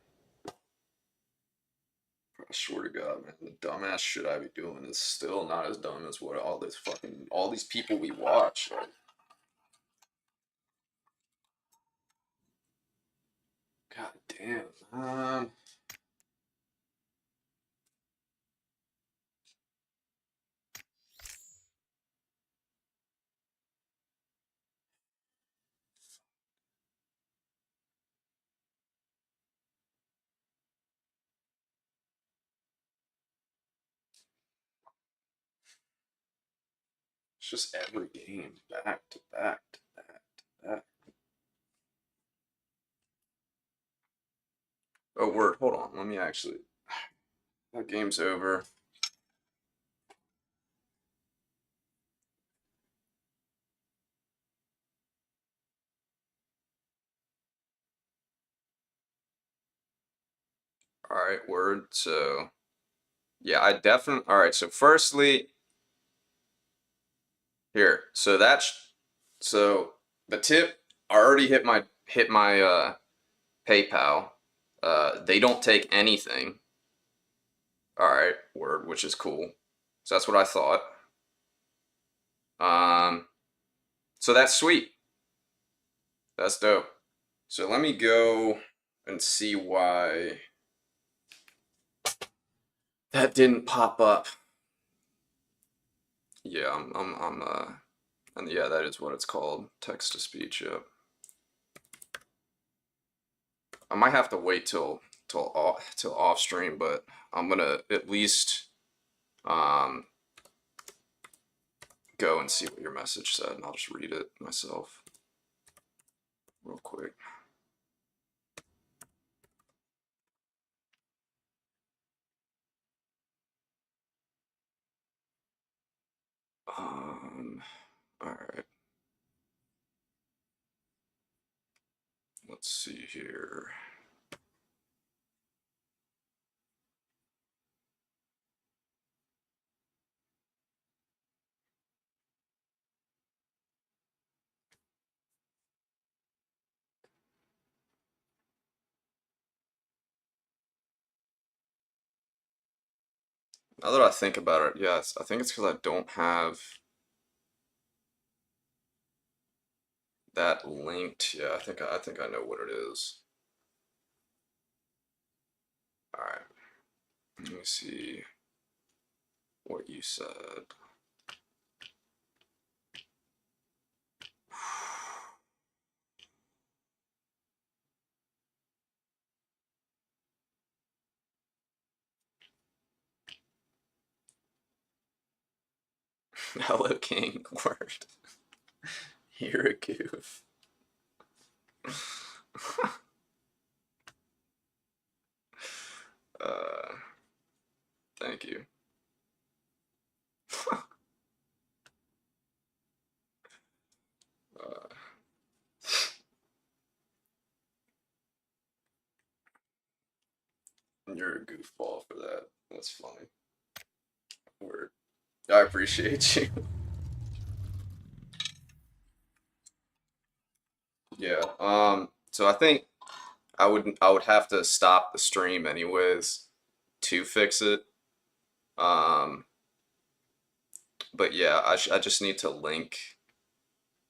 Speaker 1: I swear to God, man, the dumbass shit I be doing is still not as dumb as what all these people we watch. Like, God damn, man. It's just every game, back to back to back to back. Oh, word, hold on. Let me actually. That game's over. Alright, word. So, yeah, I definitely. Alright, so firstly, here. So so the tip I already hit my PayPal. They don't take anything. Alright, word, which is cool. So that's what I thought. Um, So that's sweet. That's dope. So let me go and see why that didn't pop up. Yeah, and yeah, that is what it's called, text to speech. Yep. I might have to wait till off stream, but I'm gonna at least um go and see what your message said, and I'll just read it myself real quick. All right. Let's see here. Now that I think about it, yes, I think it's because I don't have that linked. Yeah, I think I know what it is. All right. Let me see what you said. Hello, King. Word. You're a goof. uh, Thank you. uh, you're a goofball for that. That's funny. Word. I appreciate you. Yeah. So I think I would have to stop the stream anyways to fix it. Um, but yeah, I just need to link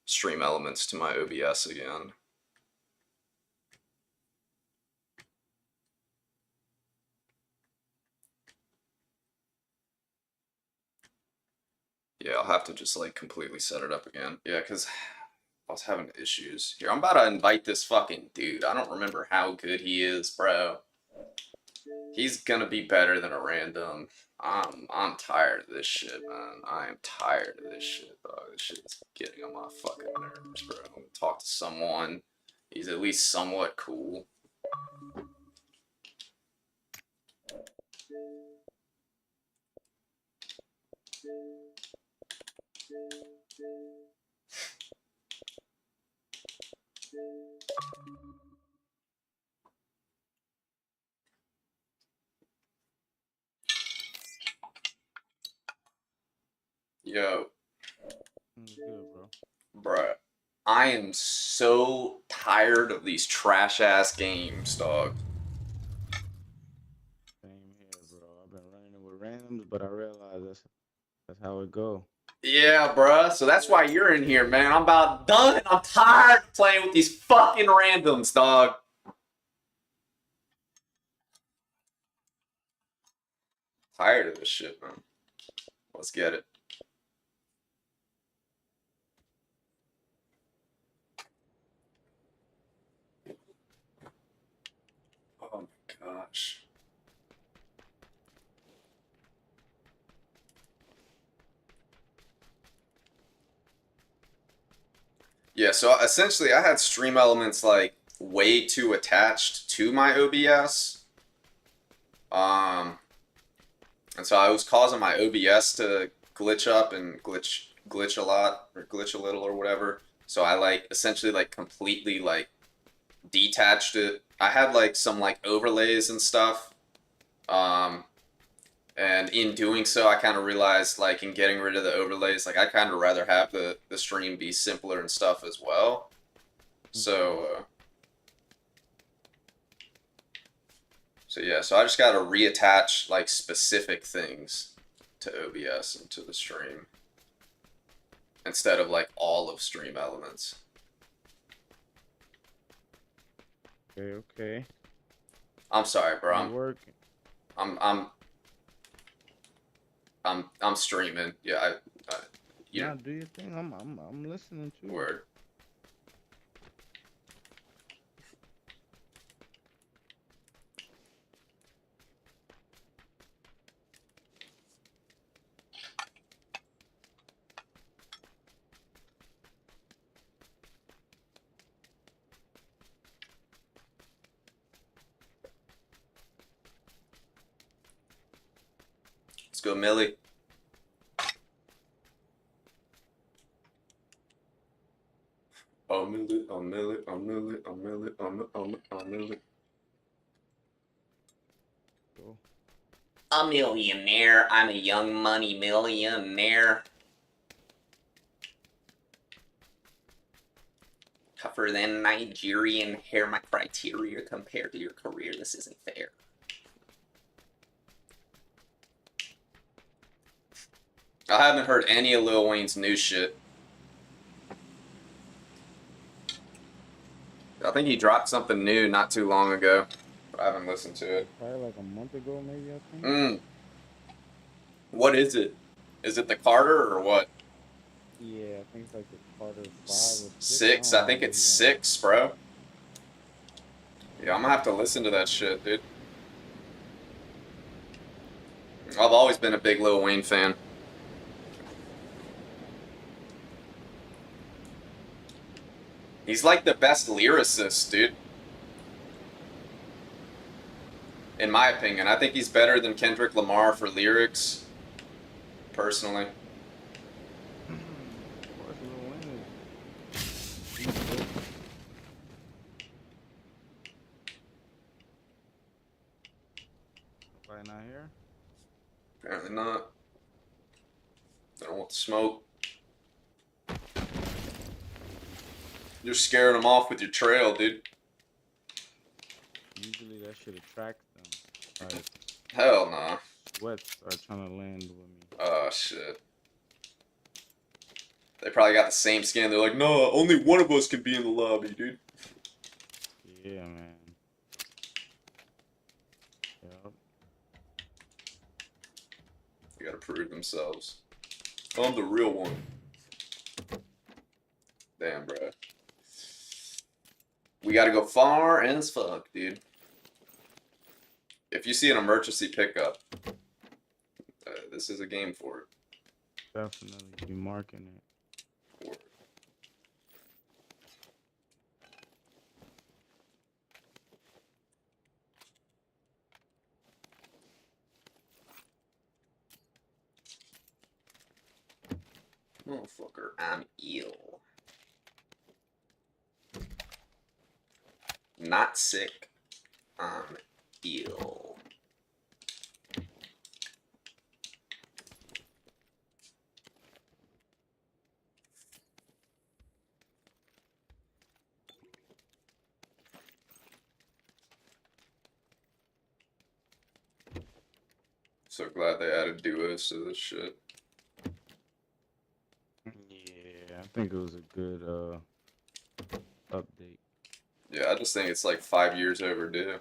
Speaker 1: stream elements to my OBS again. Yeah, I'll have to just like completely set it up again. Yeah, because I was having issues. Here, I'm about to invite this fucking dude. I don't remember how good he is, bro. He's gonna be better than a random. I'm tired of this shit, man. I am tired of this shit, dog. This shit is getting on my fucking nerves, bro. I'm gonna talk to someone. He's at least somewhat cool. Yo,
Speaker 2: Good, bro.
Speaker 1: bruh. I am so tired of these trash ass games, dog.
Speaker 2: Same here, bro. I've been running with randoms, but I realize that's how it go.
Speaker 1: Yeah, bruh. So that's why you're in here, man. I'm about done. I'm tired of playing with these fucking randoms, dog. Tired of this shit, man. Let's get it. Oh my gosh. Yeah, so essentially I had stream elements like way too attached to my OBS. Um, and so I was causing my OBS to glitch up and glitch a lot or glitch a little or whatever. So I like essentially like completely like detached it. I had like some like overlays and stuff. Um, and in doing so, I kind of realized like in getting rid of the overlays, like I kind of rather have the stream be simpler and stuff as well. So so yeah, so I just got to reattach like specific things to OBS and to the stream. instead of like all of Stream Elements.
Speaker 2: Okay, okay.
Speaker 1: I'm sorry, bro.
Speaker 2: You working?
Speaker 1: I'm I'm I'm streaming. Yeah, you know,
Speaker 2: Nah, do your thing. I'm listening to you.
Speaker 1: word. Let's go, Millie. Oh, Millie, oh, Millie, oh, Millie, oh, Millie, oh, Millie.
Speaker 2: Go.
Speaker 1: A millionaire. I'm a young money millionaire. Tougher than Nigerian hair. My criteria compared to your career. This isn't fair. I haven't heard any of Lil Wayne's new shit. I think he dropped something new not too long ago. But I haven't listened to it.
Speaker 2: Probably like a month ago, maybe, I think.
Speaker 1: What is it? Is it the Carter or what?
Speaker 2: Yeah, I think it's like the Carter 5 or 6. I
Speaker 1: Six.
Speaker 2: don't
Speaker 1: I think
Speaker 2: remember
Speaker 1: it's
Speaker 2: which one.
Speaker 1: 6, bro. Yeah, I'm gonna have to listen to that shit, dude. I've always been a big Lil Wayne fan. He's like the best lyricist, dude. In my opinion, I think he's better than Kendrick Lamar for lyrics. Personally.
Speaker 2: Of course, Lil Wayne is. He's good. Nobody not here?
Speaker 1: Apparently not. I don't want the smoke. You're scaring them off with your trail, dude.
Speaker 2: Usually that should attract them. Like,
Speaker 1: Hell nah.
Speaker 2: sweats are trying to land with me.
Speaker 1: Oh, shit. They probably got the same skin. They're like, no, only one of us can be in the lobby, dude.
Speaker 2: Yeah, man. Yup.
Speaker 1: They gotta prove themselves. I'm the real one. Damn, bro. We gotta go far as fuck, dude. If you see an emergency pickup, this is a game for it.
Speaker 2: Definitely be marking it.
Speaker 1: Motherfucker, I'm ill. Not sick. I'm ill. So glad they added duos to this shit.
Speaker 2: Yeah, I think it was a good update.
Speaker 1: Yeah, I just think it's like 5 years overdue.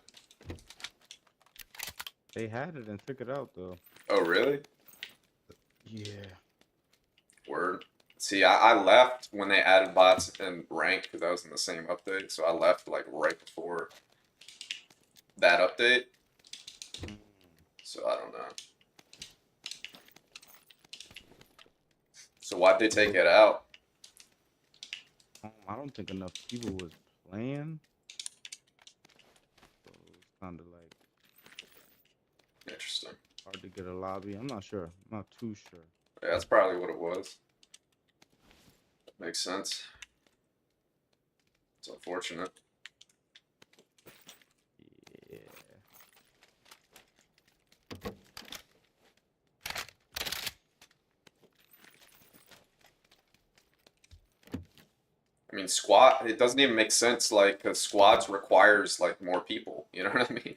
Speaker 2: They had it and took it out though.
Speaker 1: Oh, really?
Speaker 2: Yeah.
Speaker 1: Word. See, I left when they added bots and rank because I was in the same update, so I left like right before that update. So I don't know. So why'd they take it out?
Speaker 2: I don't think enough people was playing. So it was kind of like
Speaker 1: Interesting.
Speaker 2: hard to get a lobby. I'm not sure. I'm not too sure.
Speaker 1: Yeah, that's probably what it was. Makes sense. It's unfortunate.
Speaker 2: Yeah.
Speaker 1: I mean, squad, it doesn't even make sense, like, because squads requires, like, more people. You know what I mean?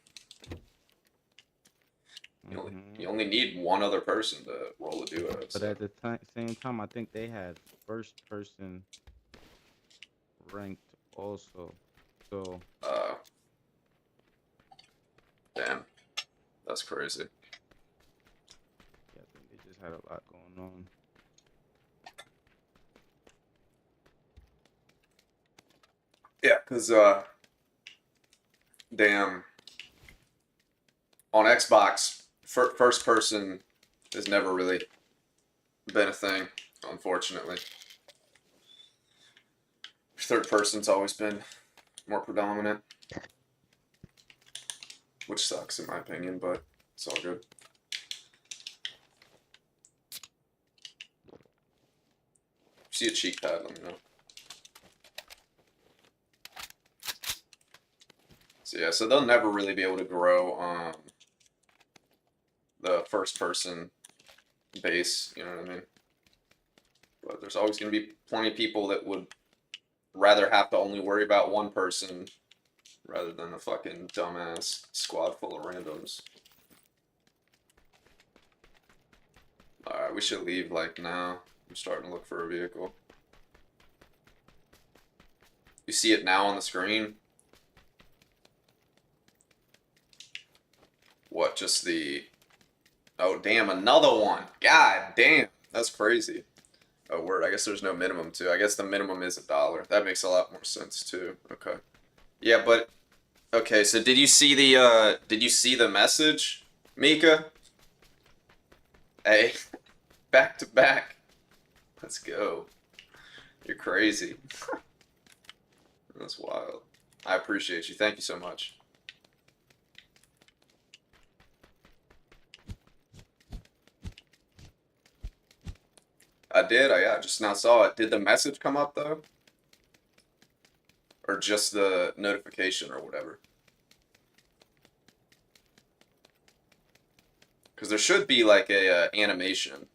Speaker 1: You only only need one other person to roll a duo.
Speaker 2: But
Speaker 1: So
Speaker 2: at the same time, I think they had first person ranked also. So
Speaker 1: uh, damn, that's crazy.
Speaker 2: yeah, I think they just had a lot going on.
Speaker 1: Yeah, cause damn, on Xbox, first person has never really been a thing, unfortunately. Third person's always been more predominant, which sucks in my opinion, but it's all good. If you see a cheat pad, let me know. So yeah, so they'll never really be able to grow the first person base, you know what I mean? But there's always going to be plenty of people that would rather have to only worry about one person rather than a fucking dumbass squad full of randoms. Alright, we should leave like now. I'm starting to look for a vehicle. You see it now on the screen? What, just the... Oh, damn, another one! God damn, that's crazy. Oh, word, I guess there's no minimum, too. I guess the minimum is $1. That makes a lot more sense, too. Okay. Yeah, but... Okay, so did you see the message, Mika? Hey, back to back. Let's go. You're crazy. That's wild. I appreciate you. Thank you so much. I did. I just now saw it. Did the message come up though? Or just the notification or whatever? Because there should be like a animation.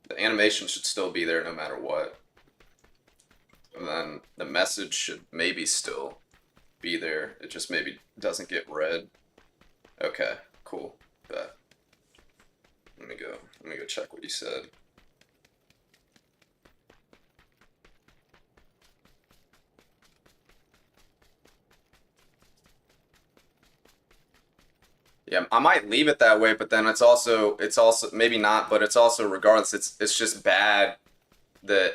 Speaker 1: The animation should still be there no matter what. And then the message should maybe still be there. It just maybe doesn't get read. Okay, cool. Bet. Let me go check what you said. Yeah, I might leave it that way, but then it's also maybe not, but it's also regardless, it's just bad that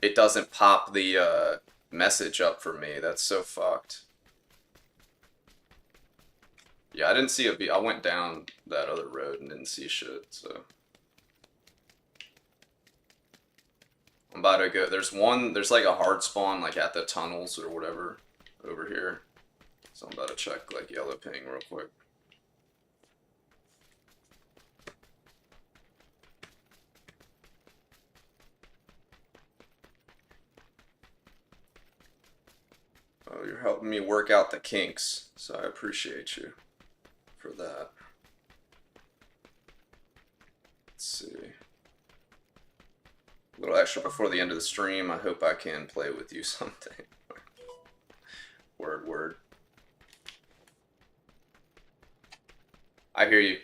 Speaker 1: it doesn't pop the message up for me. That's so fucked. Yeah, I didn't see I went down that other road and didn't see shit, so. I'm about to go. There's like a hard spawn like at the tunnels or whatever over here. So I'm about to check like yellow ping real quick. Oh, you're helping me work out the kinks, so I appreciate you for that. Let's see. A little extra before the end of the stream. I hope I can play with you someday. Word, word. I hear you.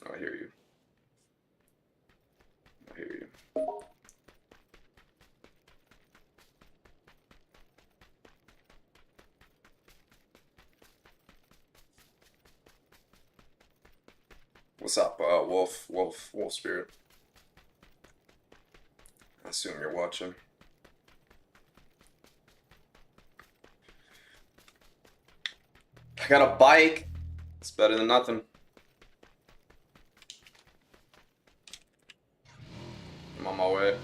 Speaker 1: Oh, I hear you. I hear you. What's up, Wolf Spirit? I assume you're watching. I got a bike. It's better than nothing. I'm on my way.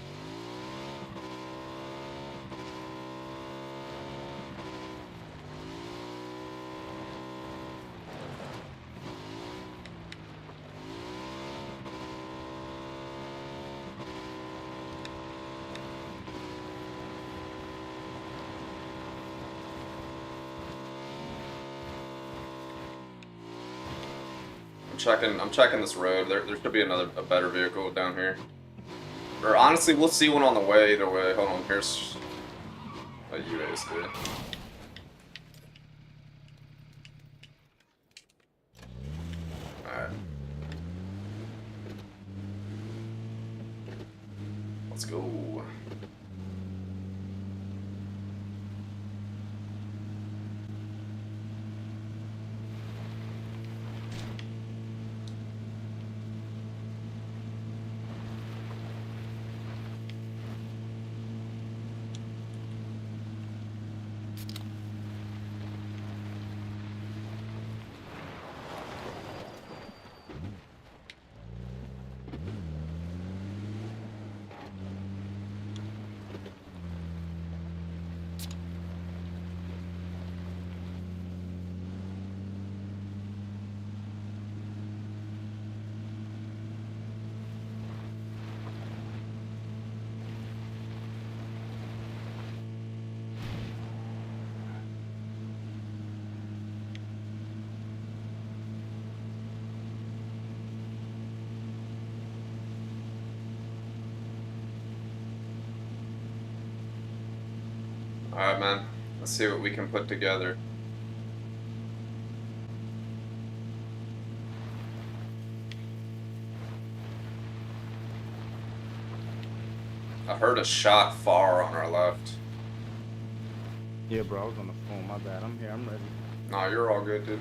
Speaker 1: I'm checking this road. There should be a better vehicle down here. Or honestly, we'll see one on the way either way. Hold on, here's a UASD. Alright. Let's go. Alright, man. Let's see what we can put together. I heard a shot far on our left.
Speaker 2: Yeah, bro, I was on the phone. My bad. I'm here. I'm ready.
Speaker 1: Nah, you're all good, dude.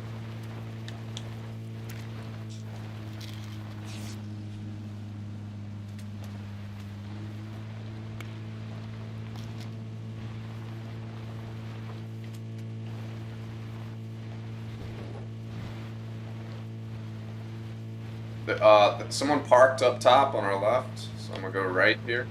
Speaker 1: Someone parked up top on our left, so I'm gonna go right here.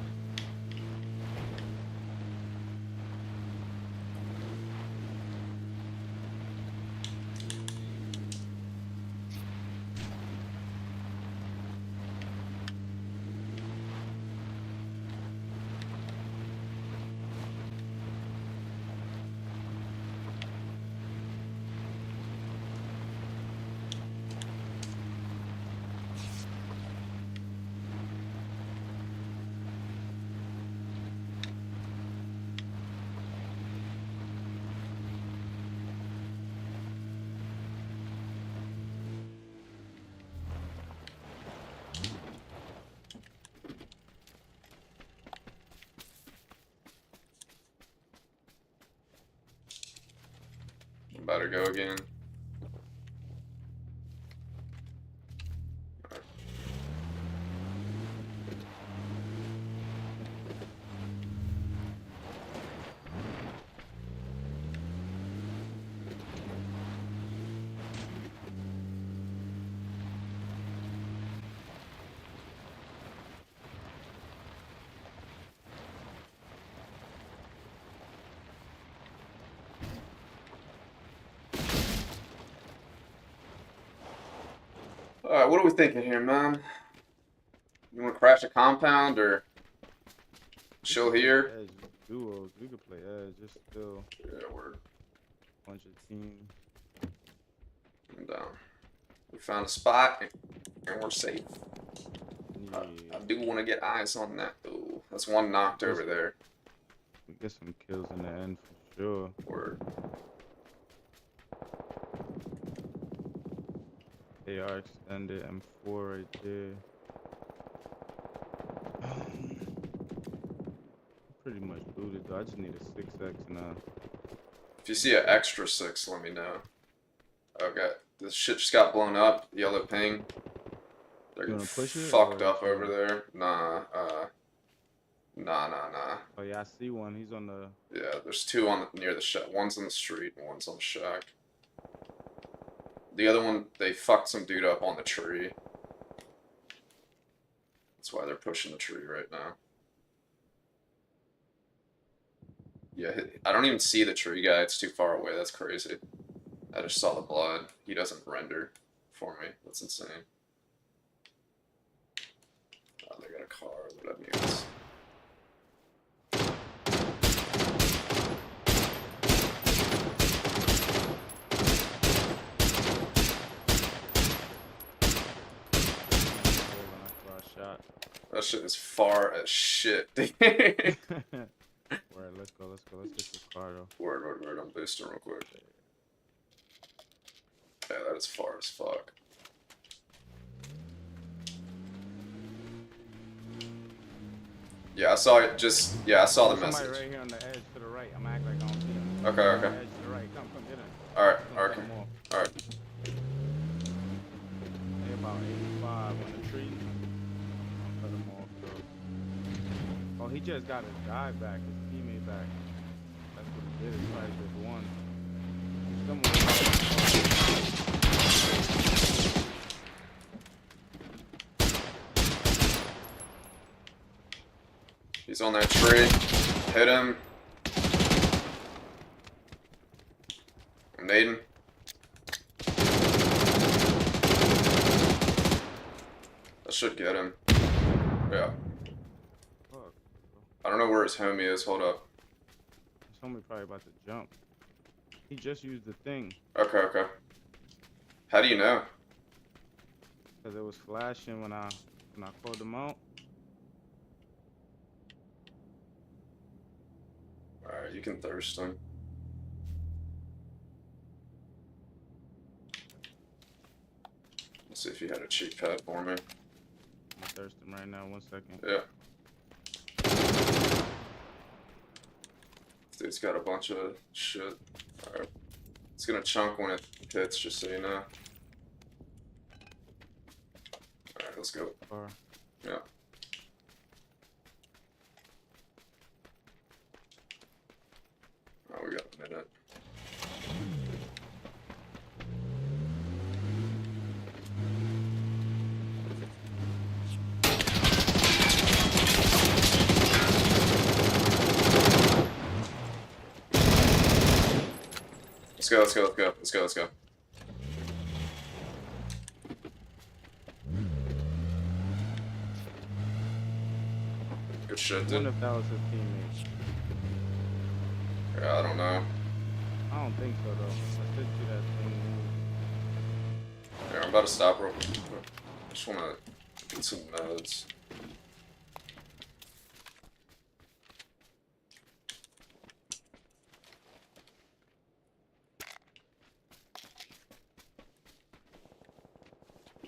Speaker 1: Better go again. Alright, what are we thinking here, man? You wanna crash a compound or chill here?
Speaker 2: Edge duos. We could play edge. Just still
Speaker 1: Yeah, we're
Speaker 2: a bunch of teams.
Speaker 1: down. We found a spot and we're safe.
Speaker 2: Yeah.
Speaker 1: I do want to get eyes on that. Ooh, that's one knocked over there.
Speaker 2: We get some kills in the end for sure.
Speaker 1: Word.
Speaker 2: AR extended M4 right there. Pretty much booted though. I just need a 6x now.
Speaker 1: If you see an extra 6, let me know. Okay, this shit just got blown up. Yellow ping. They're
Speaker 2: You wanna push it,
Speaker 1: fucked
Speaker 2: or
Speaker 1: up
Speaker 2: should
Speaker 1: over
Speaker 2: we-
Speaker 1: there. Nah.
Speaker 2: Oh yeah, I see one. He's on the.
Speaker 1: Yeah, there's two on near the shack. One's on the street and one's on the shack. The other one, they fucked some dude up on the tree. That's why they're pushing the tree right now. Yeah, I don't even see the tree guy. It's too far away. That's crazy. I just saw the blood. He doesn't render for me. That's insane. Oh, they got a car. What that means.
Speaker 2: Shot.
Speaker 1: That shit is far as shit.
Speaker 2: Word, let's go. Let's get this car though.
Speaker 1: Word. I'm boosting real quick. Yeah, that is far as fuck. Yeah, I saw it. I saw the
Speaker 2: Somebody
Speaker 1: message.
Speaker 2: right here on the edge to the right. I'm acting like I don't see him.
Speaker 1: Okay.
Speaker 2: On the edge to the right. Come get him.
Speaker 1: All right.
Speaker 2: Come
Speaker 1: Okay.
Speaker 2: cut him off.
Speaker 1: All right.
Speaker 2: They about 85 on the tree. I'll cut him off though. Oh, he just got his guy back, his teammate back. That's what he did. He probably just won.
Speaker 1: He's on that tree. Hit him. I'm nading. That should get him. Yeah.
Speaker 2: Fuck.
Speaker 1: I don't know where his homie is. Hold up.
Speaker 2: His homie probably about to jump. He just used the thing.
Speaker 1: Okay. How do you know?
Speaker 2: Cause it was flashing when I called him out.
Speaker 1: Alright, you can thirst him. Let's see if you had a cheat pad for me.
Speaker 2: I'm gonna thirst him right now. 1 second.
Speaker 1: Yeah. This dude's got a bunch of shit. Alright. It's gonna chunk when it hits, just so you know. Alright, let's go.
Speaker 2: Car.
Speaker 1: Yeah. Oh, we got a minute. Let's go. Good shit,
Speaker 2: I
Speaker 1: dude.
Speaker 2: wonder if that was his teammate.
Speaker 1: Yeah, I don't know.
Speaker 2: I don't think so though. I did see that thing move.
Speaker 1: Yeah, I'm about to stop real quick. I just wanna get some meds.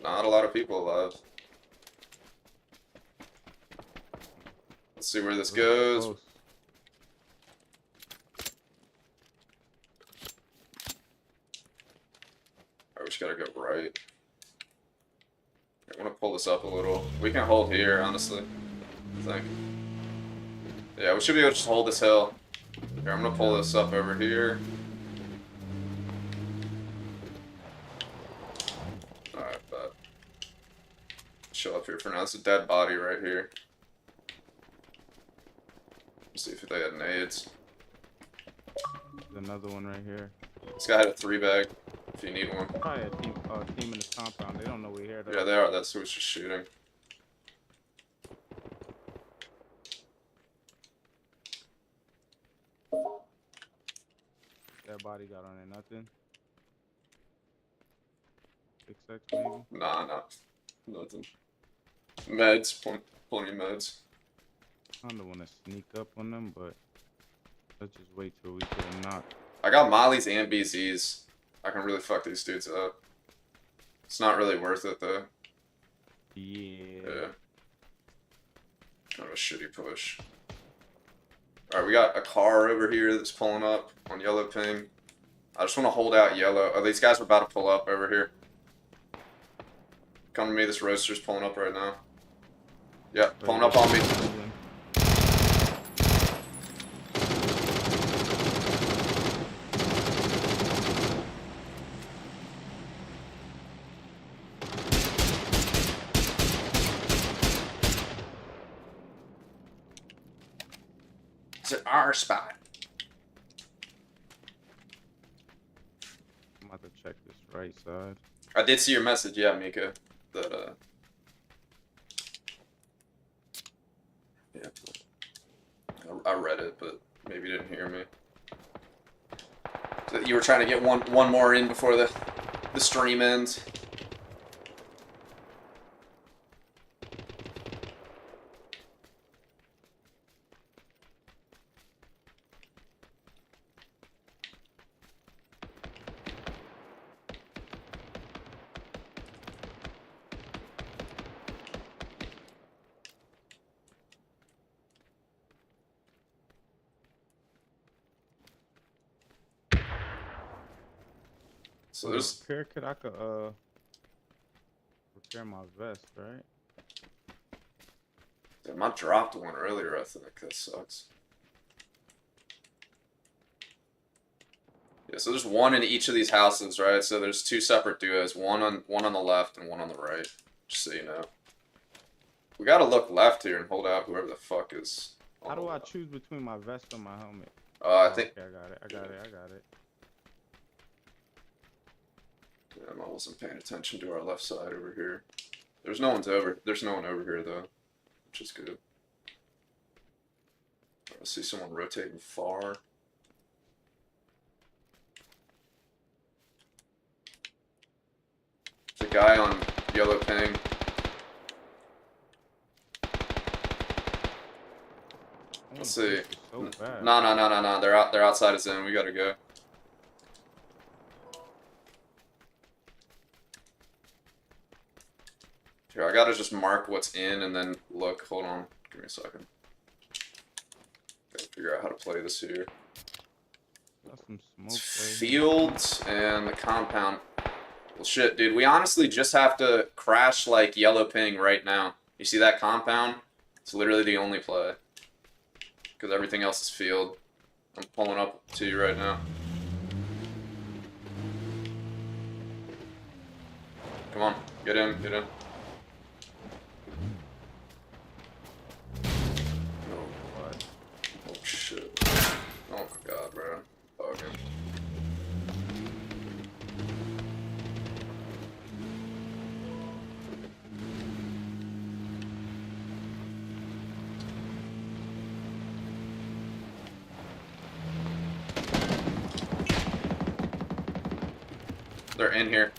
Speaker 1: Not a lot of people alive. Let's see where this goes.
Speaker 2: Close.
Speaker 1: Alright, we just gotta go right. I wanna pull this up a little. We can hold here, honestly. I think. Yeah, we should be able to just hold this hill. Here, I'm gonna pull this up over here. Alright, but chill up here for now. It's a dead body right here. Let's see if they had nades.
Speaker 2: There's another one right here.
Speaker 1: This guy had a 3-bag, if you need one.
Speaker 2: Probably a team in this compound. They don't know we're here though.
Speaker 1: Yeah, they are. That's who was just shooting.
Speaker 2: That body got on there, nothing. 6X maybe?
Speaker 1: Nah, nothing. Meds, plenty of meds.
Speaker 2: I don't want to sneak up on them, but let's just wait till we get a knock.
Speaker 1: I got Molly's and BZs. I can really fuck these dudes up. It's not really worth it though.
Speaker 2: Yeah.
Speaker 1: Kind of a shitty push. Alright, we got a car over here that's pulling up on yellow ping. I just want to hold out yellow. Oh, these guys are about to pull up over here. Come to me, this roaster's pulling up right now. Yep, pulling up on me. It's at our spot.
Speaker 2: I'm about to check this right side.
Speaker 1: I did see your message, yeah, Mika. That yeah, I read it, but maybe you didn't hear me. So you were trying to get one more in before the stream ends. So
Speaker 2: With a
Speaker 1: there's.
Speaker 2: repair kit, I could repair my vest, right?
Speaker 1: Damn, I dropped one earlier, I think. That sucks. Yeah, so there's one in each of these houses, right? So there's two separate duos, one on the left and one on the right. Just so you know. We gotta look left here and hold out whoever the fuck is on
Speaker 2: How
Speaker 1: the
Speaker 2: do I
Speaker 1: left.
Speaker 2: choose between my vest and my helmet?
Speaker 1: I
Speaker 2: Oh,
Speaker 1: think.
Speaker 2: okay, I got it. I got it. I got it.
Speaker 1: Damn, I wasn't paying attention to our left side over here. There's no one over here though, which is good. I see someone rotating far. The guy on yellow ping. Let's see.
Speaker 2: This is so bad.
Speaker 1: No. They're outside his zone. We gotta go. Here, I gotta just mark what's in and then look. Hold on. Give me a second. Gotta figure out how to play this here.
Speaker 2: Got some smoke.
Speaker 1: It's
Speaker 2: Right
Speaker 1: fields and the compound. Well, shit, dude. We honestly just have to crash like yellow ping right now. You see that compound? It's literally the only play. Because everything else is field. I'm pulling up to you right now. Come on, get in, get in.
Speaker 2: What?
Speaker 1: Oh shit. Oh my god, bro. Fucking. They're in here.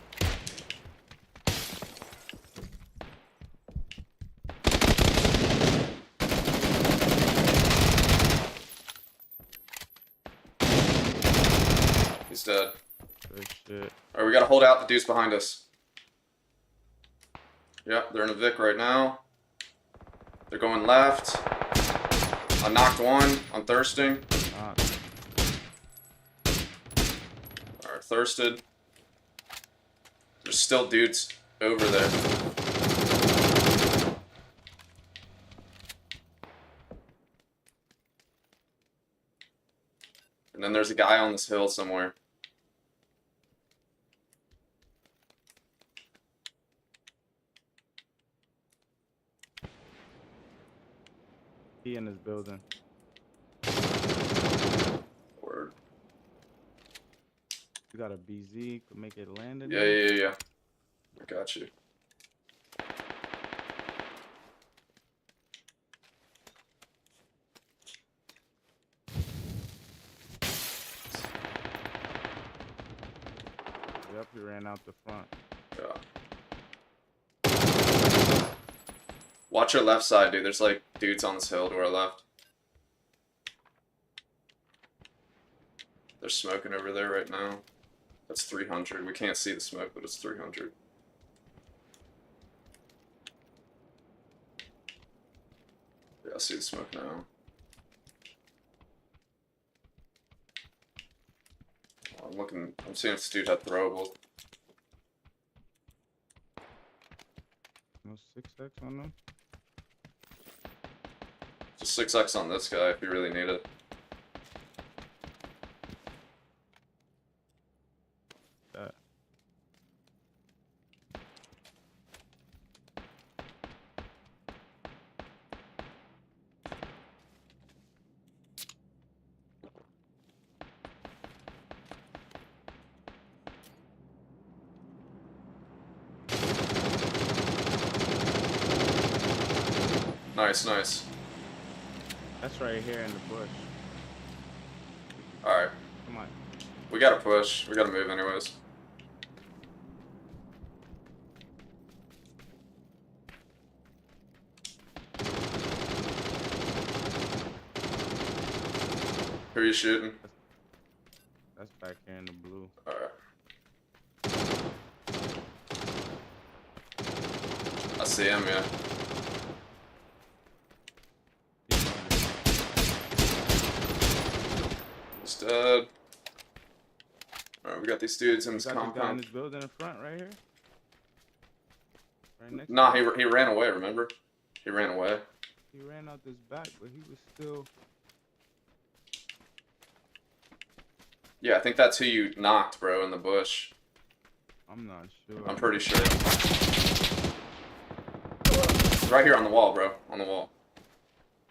Speaker 1: He's dead.
Speaker 2: Good shit.
Speaker 1: Alright, we gotta hold out the dudes behind us. Yep, they're in a Vic right now. They're going left. I knocked one on thirsting. Alright, thirsted. There's still dudes over there. And then there's a guy on this hill somewhere.
Speaker 2: He in his building.
Speaker 1: Word.
Speaker 2: You got a BZ, could make it land in
Speaker 1: Yeah,
Speaker 2: there?
Speaker 1: yeah. I got you.
Speaker 2: Yep, he ran out the front.
Speaker 1: Yeah. Watch your left side, dude. There's like dudes on this hill to our left. They're smoking over there right now. That's 300. We can't see the smoke, but it's 300. Yeah, I see the smoke now. I'm looking. I'm seeing if this dude had throwable.
Speaker 2: No 6X on them?
Speaker 1: Just 6x on this guy if you really need it.
Speaker 2: That.
Speaker 1: Nice, nice.
Speaker 2: That's right here in the bush.
Speaker 1: Alright.
Speaker 2: Come on.
Speaker 1: We gotta push. We gotta move anyways. Who are you shooting?
Speaker 2: That's back here in the blue.
Speaker 1: Alright. I see him, yeah. He's dead. Alright. Alright, we got these dudes in
Speaker 2: You
Speaker 1: this
Speaker 2: got this guy in
Speaker 1: compound.
Speaker 2: this building in front right here? Right next to
Speaker 1: Nah,
Speaker 2: me?
Speaker 1: he ran away, remember? He ran away.
Speaker 2: He ran out this back, but he was still.
Speaker 1: Yeah, I think that's who you knocked, bro, in the bush.
Speaker 2: I'm not sure.
Speaker 1: I'm pretty sure. Right here on the wall, bro. On the wall.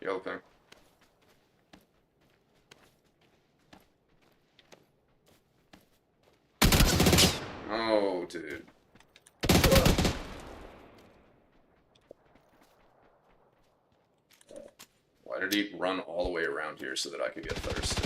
Speaker 1: Yellow thing. Oh, dude. Why did he run all the way around here so that I could get thirsty?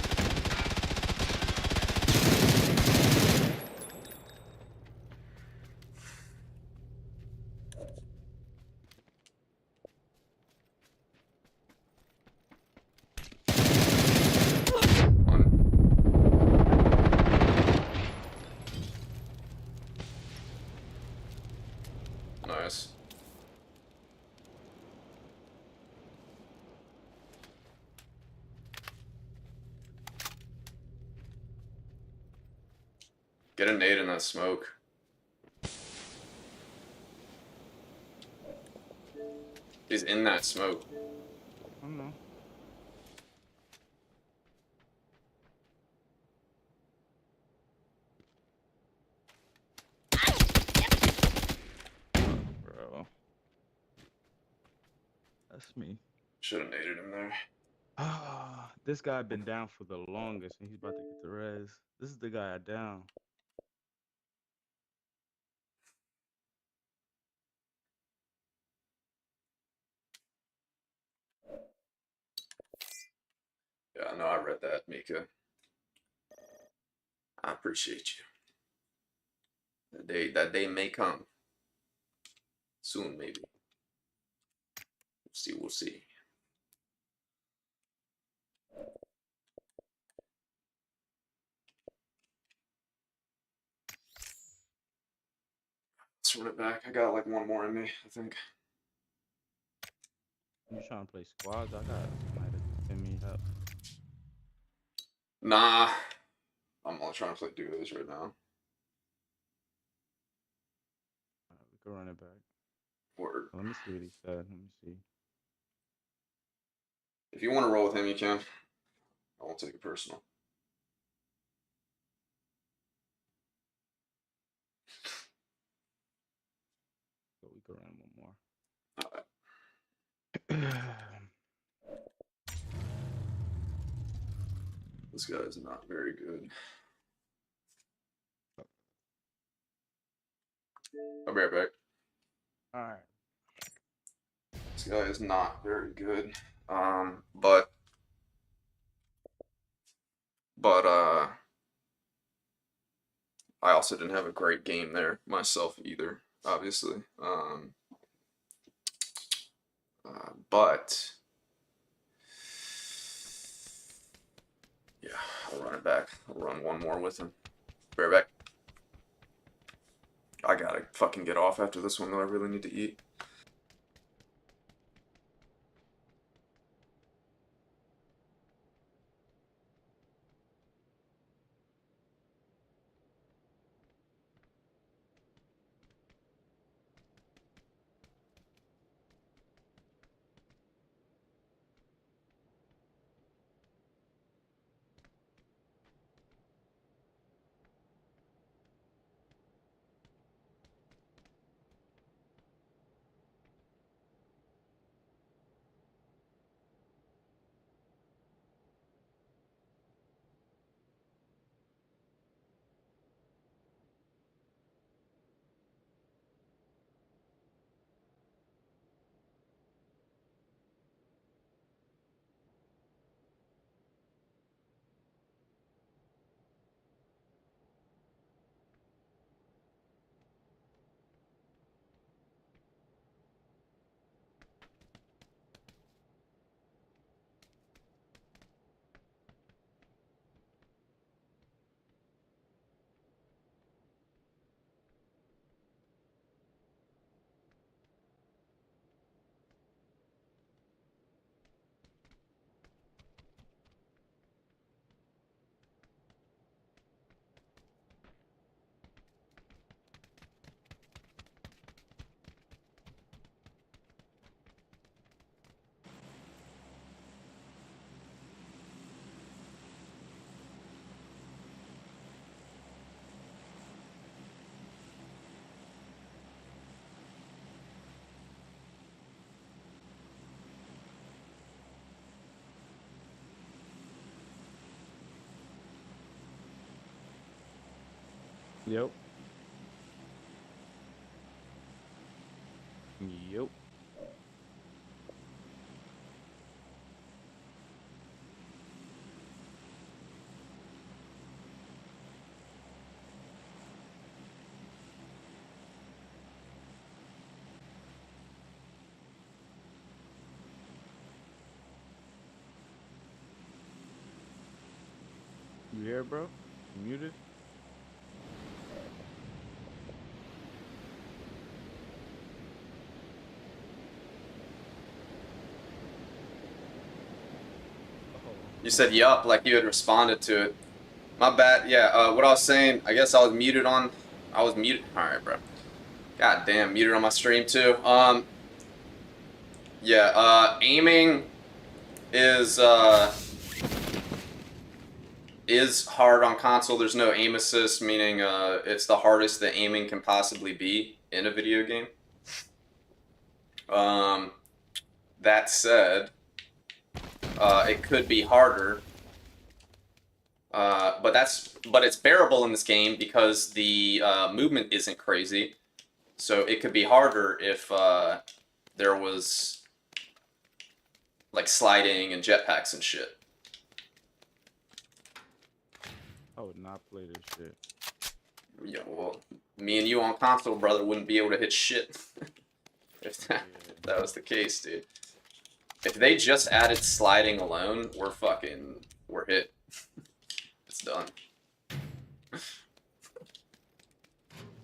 Speaker 1: Nice. Get a nade in that smoke. He's in that smoke.
Speaker 2: I don't know. Bro. That's me.
Speaker 1: Should have naded him there.
Speaker 2: Ah, this guy been down for the longest, and he's about to get the res. This is the guy down.
Speaker 1: Yeah, no, I read that, Mika. I appreciate you. That day may come. Soon, maybe. We'll see. Let's run it back. I got like one more in me, I think.
Speaker 2: You trying to play squads? I got somebody to pin me up.
Speaker 1: Nah. I'm only trying to play duos right now.
Speaker 2: We can run it back.
Speaker 1: Word.
Speaker 2: Let me see what he said. Let me see.
Speaker 1: If you want to roll with him, you can. I won't take it personal.
Speaker 2: So we can run one more.
Speaker 1: Alright. This guy is not very good. I'll be right back.
Speaker 2: All right.
Speaker 1: This guy is not very good. But I also didn't have a great game there myself either, obviously. But yeah, I'll run it back. I'll run one more with him. Be right back. I gotta fucking get off after this one though. I really need to eat.
Speaker 2: Yep. Yep. You here, bro? You muted? Oh.
Speaker 1: You said yup, like you had responded to it. My bad. Yeah. What I was saying, I guess I was muted on. I was muted. All right, bro. God damn, muted on my stream too. Yeah. Aiming is is hard on console. There's no aim assist, meaning it's the hardest that aiming can possibly be in a video game. Um, that said, it could be harder. But it's bearable in this game because the movement isn't crazy. So it could be harder if there was like sliding and jetpacks and shit.
Speaker 2: I would not play this shit.
Speaker 1: Yeah, well, me and you on console, brother, wouldn't be able to hit shit if that was the case, dude. If they just added sliding alone, we're hit. It's done.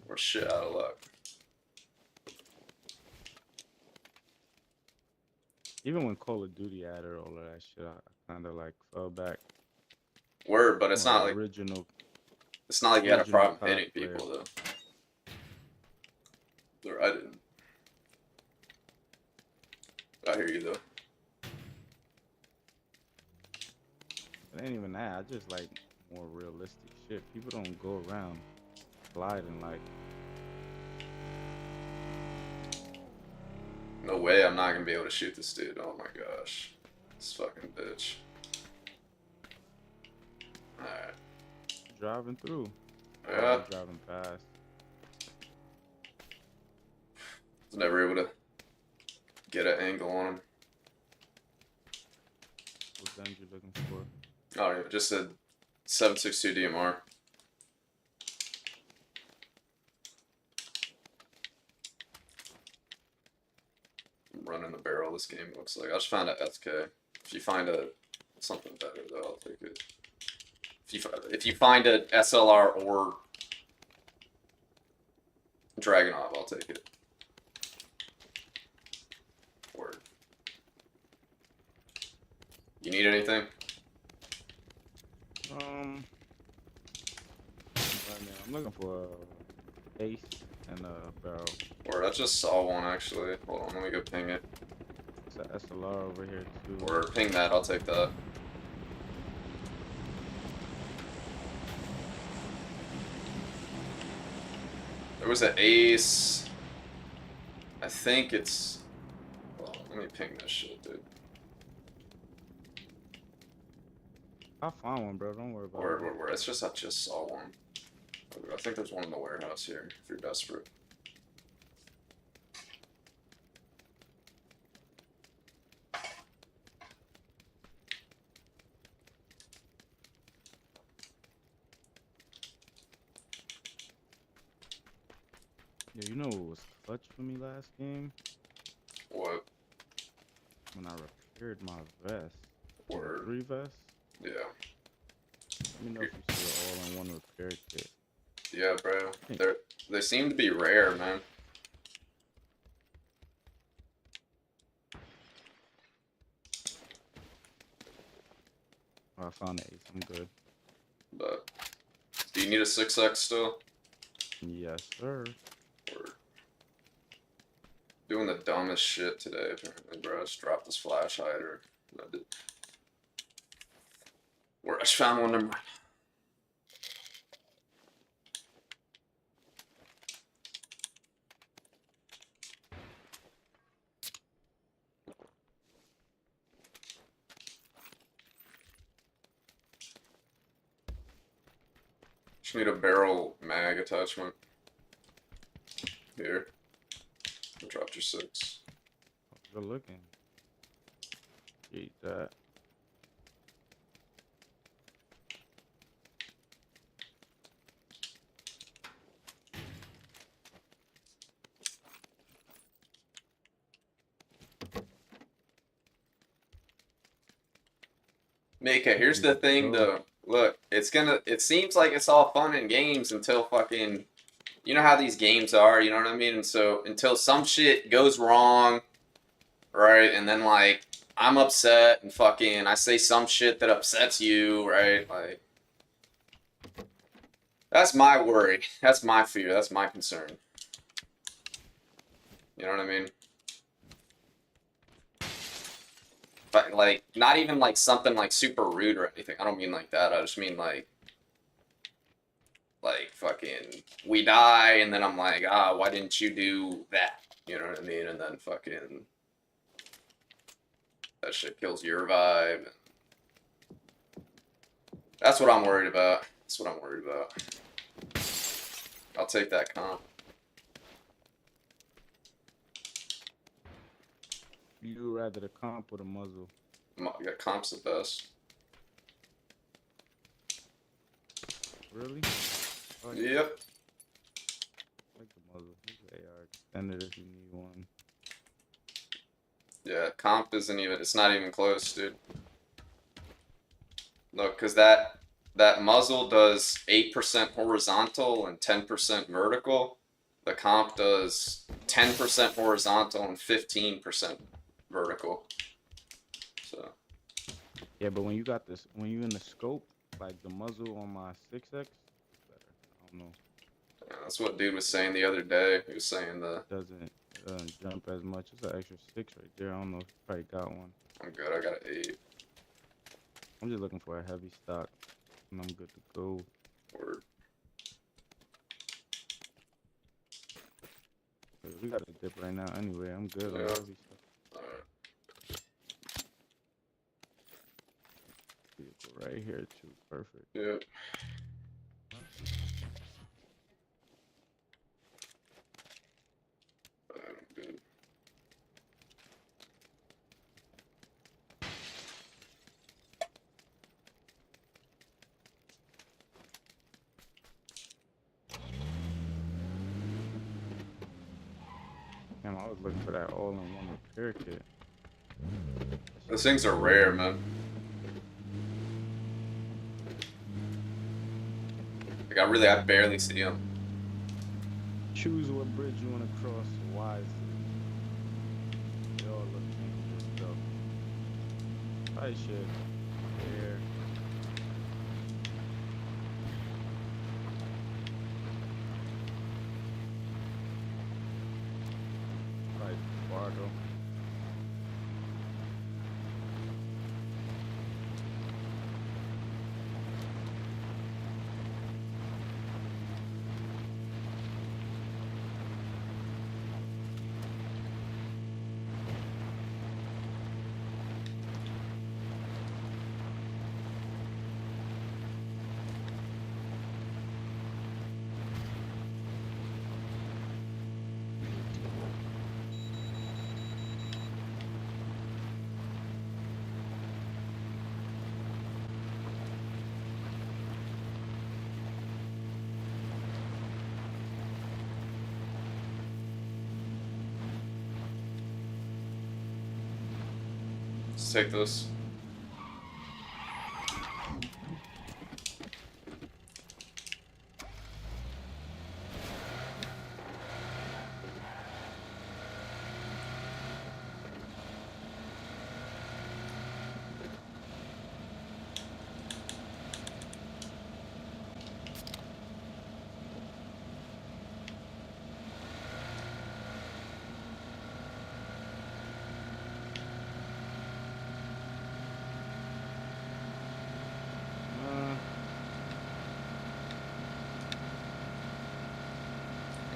Speaker 1: We're shit out of luck.
Speaker 2: Even when Call of Duty added all of that shit, I kind of like fell back.
Speaker 1: Word, but it's
Speaker 2: I'm
Speaker 1: not
Speaker 2: an
Speaker 1: like
Speaker 2: original.
Speaker 1: it's not like you had a
Speaker 2: Original
Speaker 1: problem
Speaker 2: COD
Speaker 1: hitting
Speaker 2: player.
Speaker 1: people though. Or I didn't. I hear you though.
Speaker 2: It ain't even that. I just like more realistic shit. People don't go around sliding like.
Speaker 1: No way I'm not gonna be able to shoot this dude. Oh my gosh. This fucking bitch. Alright.
Speaker 2: Driving through.
Speaker 1: Yeah.
Speaker 2: Driving past.
Speaker 1: Was never able to get an angle on him.
Speaker 2: What guns you looking for?
Speaker 1: Oh yeah, just a 7.62 DMR. I'm running the barrel this game, it looks like. I just found a SK. If you find something better though, I'll take it. If you find a SLR or Dragunov, I'll take it. Word. You need anything?
Speaker 2: Right now I'm looking for a case and a barrel.
Speaker 1: Word, I just saw one actually. Hold on, let me go ping it.
Speaker 2: It's a SLR over here too.
Speaker 1: Or ping that, I'll take that. There was an ace. I think it's. Well, let me ping this shit, dude.
Speaker 2: I found one, bro. Don't worry about it.
Speaker 1: Word. It's just I just saw one. I think there's one in the warehouse here. If you're desperate.
Speaker 2: Yeah, you know what was clutch for me last game?
Speaker 1: What?
Speaker 2: When I repaired my vest.
Speaker 1: Word.
Speaker 2: 3 vests?
Speaker 1: Yeah.
Speaker 2: Let me know if you see an all-in-one repair kit.
Speaker 1: Yeah, bro. They seem to be rare, man.
Speaker 2: Oh, I found an ace. I'm good.
Speaker 1: But do you need a 6X still?
Speaker 2: Yes, sir.
Speaker 1: Word. Doing the dumbest shit today, apparently, bro. I just dropped this flash hider. I did. Where I just found one. Never mind. Just need a barrel mag attachment. Here. Dropped your 6.
Speaker 2: Good looking. Eat that.
Speaker 1: Mika, here's
Speaker 2: Ready
Speaker 1: the
Speaker 2: to
Speaker 1: thing
Speaker 2: go.
Speaker 1: though. Look, it seems like it's all fun and games until fucking, you know how these games are, you know what I mean? And so until some shit goes wrong, right? And then like I'm upset and fucking I say some shit that upsets you, right? Like that's my worry. That's my fear. That's my concern. You know what I mean? But like not even like something like super rude or anything. I don't mean like that. I just mean like fucking we die and then I'm like, ah, why didn't you do that? You know what I mean? And then fucking that shit kills your vibe. That's what I'm worried about. That's what I'm worried about. I'll take that comp.
Speaker 2: You rather the comp or the muzzle?
Speaker 1: Yeah, comp's the best.
Speaker 2: Really? I like,
Speaker 1: Yep.
Speaker 2: I like the muzzle. Use the AR extended if you need one.
Speaker 1: Yeah, comp isn't even. It's not even close, dude. Look, cause that muzzle does 8% horizontal and 10% vertical. The comp does 10% horizontal and 15% vertical. So
Speaker 2: Yeah, but when you got this, when you in the scope, like the muzzle on my 6X, better. I don't know.
Speaker 1: yeah, that's what dude was saying the other day. He was saying
Speaker 2: Doesn't jump as much. It's an extra 6 right there. I don't know if you probably got one.
Speaker 1: I'm good. I got an 8.
Speaker 2: I'm just looking for a heavy stock, and I'm good to go.
Speaker 1: Word.
Speaker 2: We got a dip right now anyway. I'm good on
Speaker 1: Yeah.
Speaker 2: heavy stuff.
Speaker 1: Alright.
Speaker 2: Vehicle right here too. Perfect.
Speaker 1: Yep. I'm good.
Speaker 2: Damn, I was looking for that all-in-one repair kit.
Speaker 1: Those things are rare, man. Like I barely see them.
Speaker 2: Choose what bridge you want to cross wisely. They all look dangerous though. I should. There. Right, Fargo.
Speaker 1: Let's take this.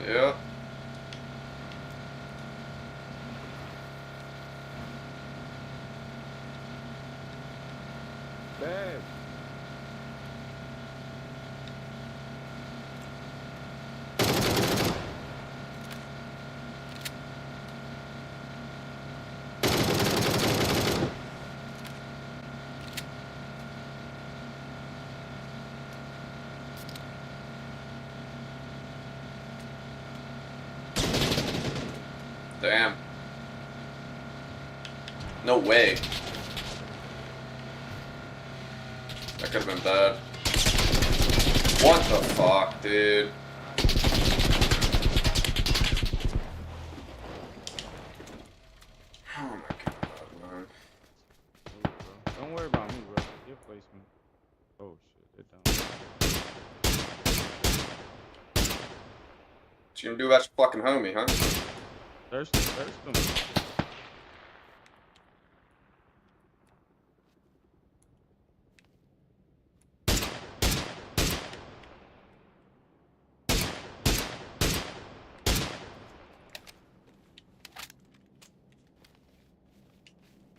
Speaker 1: Yeah.
Speaker 2: Bad.
Speaker 1: Damn. No way. That could have been bad. What the fuck, dude? Oh my god, man.
Speaker 2: Hey, bro. Don't worry about me, bro. Your placement. Oh shit, they're down.
Speaker 1: What you gonna do about your fucking homie, huh?
Speaker 2: Thirst them.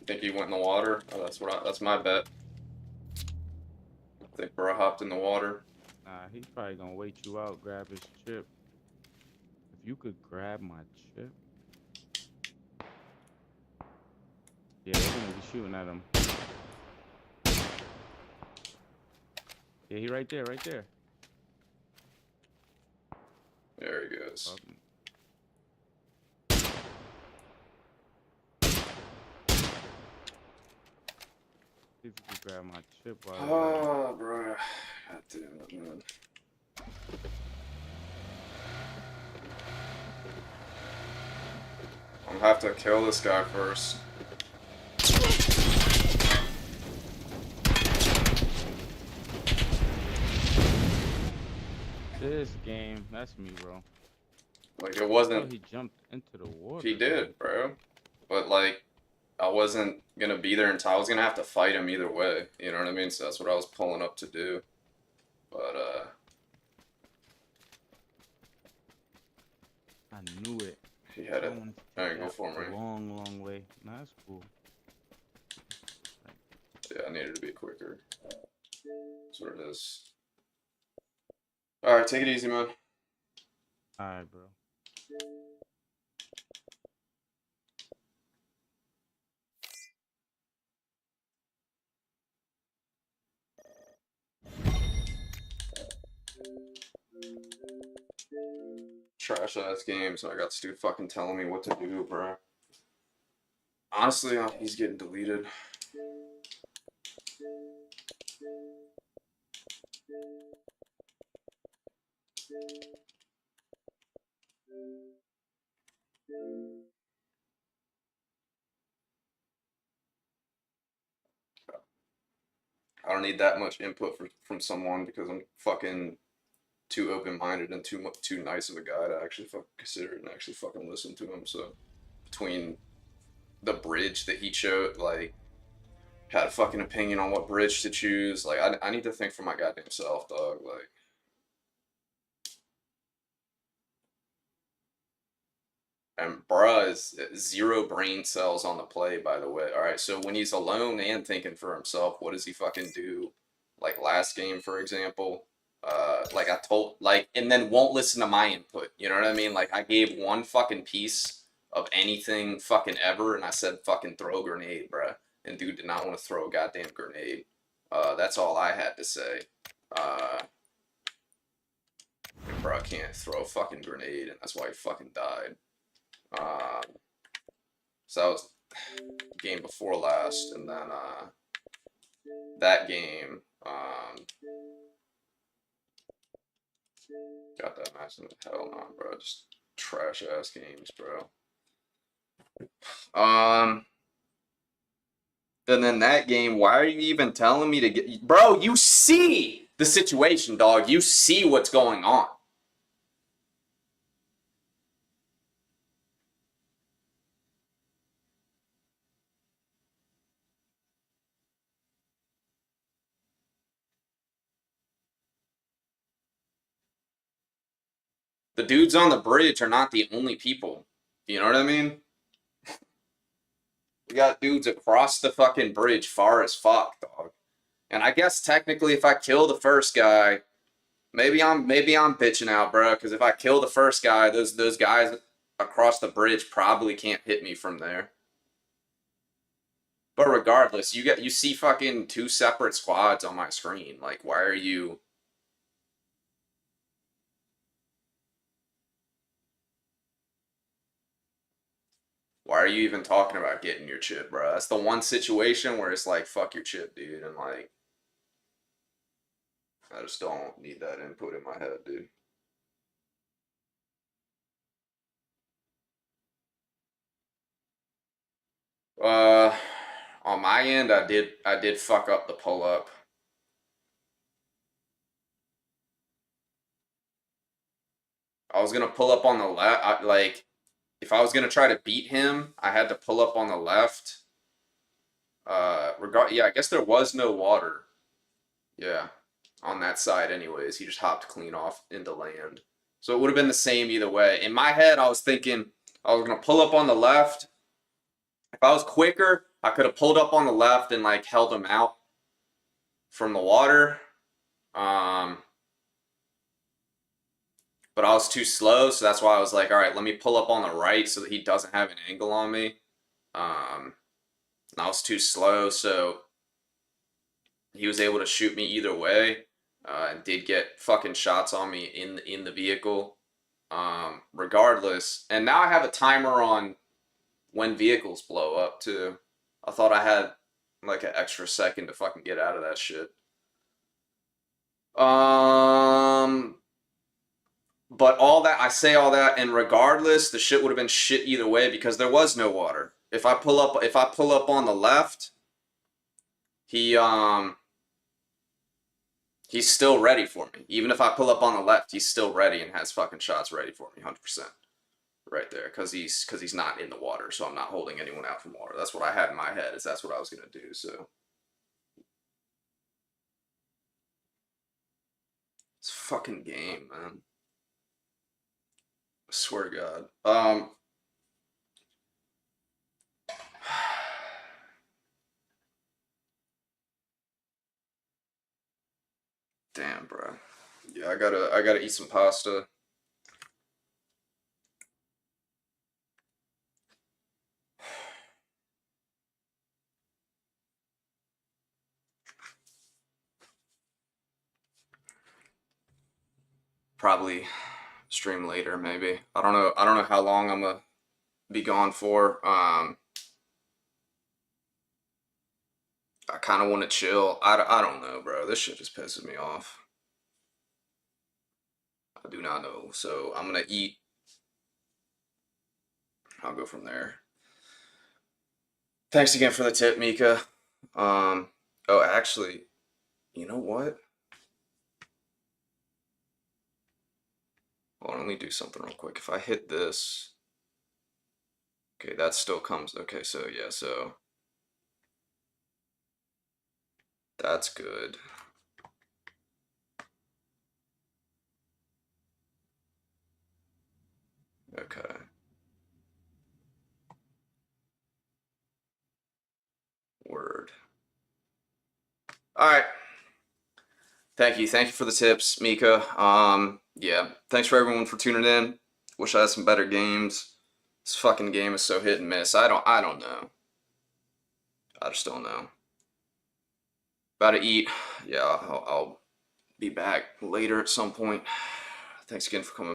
Speaker 1: You think he went in the water? Oh, that's my bet. I think bro hopped in the water.
Speaker 2: Nah, he's probably gonna wait you out, grab his chip. If you could grab my chip. Yeah, they're gonna be shooting at him. Yeah, he right there, right there.
Speaker 1: There he goes.
Speaker 2: Um, See if you could grab my chip while you're
Speaker 1: Oh, bro. God damn it, man. I'm gonna have to kill this guy first.
Speaker 2: This game, that's me, bro.
Speaker 1: Like, it
Speaker 2: Oh,
Speaker 1: wasn't.
Speaker 2: he jumped into the water.
Speaker 1: He did, bro. But, like, I wasn't gonna be there until I was gonna have to fight him either way. You know what I mean? So that's what I was pulling up to do. But,
Speaker 2: I knew it.
Speaker 1: he had
Speaker 2: I
Speaker 1: it.
Speaker 2: wanted to
Speaker 1: Alright,
Speaker 2: take
Speaker 1: go
Speaker 2: that
Speaker 1: for
Speaker 2: a
Speaker 1: me.
Speaker 2: long, long way. Nah, that's cool.
Speaker 1: Yeah, I needed to be quicker. That's what it is. Alright, take it easy, man.
Speaker 2: Alright, bro.
Speaker 1: Trash ass game, so I got Stu fucking telling me what to do, bro. Honestly, he's getting deleted. I don't need that much input from someone because I'm fucking too open-minded and too nice of a guy to actually fucking consider it and actually fucking listen to him. So between the bridge that he chose, like, had a fucking opinion on what bridge to choose, like, I need to think for my goddamn self, dog. Like, and bruh is zero brain cells on the play, by the way. All right, so when he's alone and thinking for himself, what does he fucking do? Like last game, for example, like I told, like, and then won't listen to my input. You know what I mean? Like I gave one fucking piece of anything fucking ever, and I said fucking throw a grenade, bruh. And dude did not want to throw a goddamn grenade. That's all I had to say. And bruh can't throw a fucking grenade, and that's why he fucking died. Um, so that was game before last, and then that game got that match in the hell no, bro. Just trash ass games, bro. And then that game, why are you even telling me to get, bro? You see the situation, dog. You see what's going on. The dudes on the bridge are not the only people. You know what I mean? We got dudes across the fucking bridge far as fuck, dog. And I guess technically if I kill the first guy, maybe I'm bitching out, bro, because if I kill the first guy, those guys across the bridge probably can't hit me from there. But regardless, you see fucking two separate squads on my screen. Like, why are you Why are you even talking about getting your chip, bro? That's the one situation where it's like, fuck your chip, dude. And like, I just don't need that input in my head, dude. Uh, on my end, I did fuck up the pull up. I was gonna pull up on the left. Like, if I was gonna try to beat him, I had to pull up on the left. Yeah, I guess there was no water. Yeah, on that side, anyways. He just hopped clean off into land. So it would have been the same either way. In my head, I was thinking I was gonna pull up on the left. If I was quicker, I could have pulled up on the left and like held him out from the water. Um, but I was too slow, so that's why I was like, all right, let me pull up on the right so that he doesn't have an angle on me. And I was too slow, so he was able to shoot me either way. And did get fucking shots on me in the vehicle. Regardless, and now I have a timer on when vehicles blow up too. I thought I had like an extra second to fucking get out of that shit. Um, but all that I say all that, and regardless, the shit would have been shit either way because there was no water. If I pull up on the left, he he's still ready for me. Even if I pull up on the left, he's still ready and has fucking shots ready for me, 100%. Right there, because he's not in the water, so I'm not holding anyone out from water. That's what I had in my head. Is that's what I was gonna do. So it's a fucking game, man. I swear to God. Damn, bro. Yeah, I gotta eat some pasta. Probably stream later, maybe. I don't know. I don't know how long I'm gonna be gone for. I kind of want to chill. I don't know, bro. This shit just pisses me off. I do not know. So I'm gonna eat. I'll go from there. Thanks again for the tip, Mika. Um, oh, actually, you know what? Hold on, let me do something real quick. If I hit this, okay, that still comes. Okay, so yeah, so that's good. Okay. Word. All right. Thank you. Thank you for the tips, Mika. Yeah. Thanks for everyone for tuning in. Wish I had some better games. This fucking game is so hit and miss. I don't know. I just don't know. About to eat. Yeah, I'll be back later at some point. Thanks again for coming.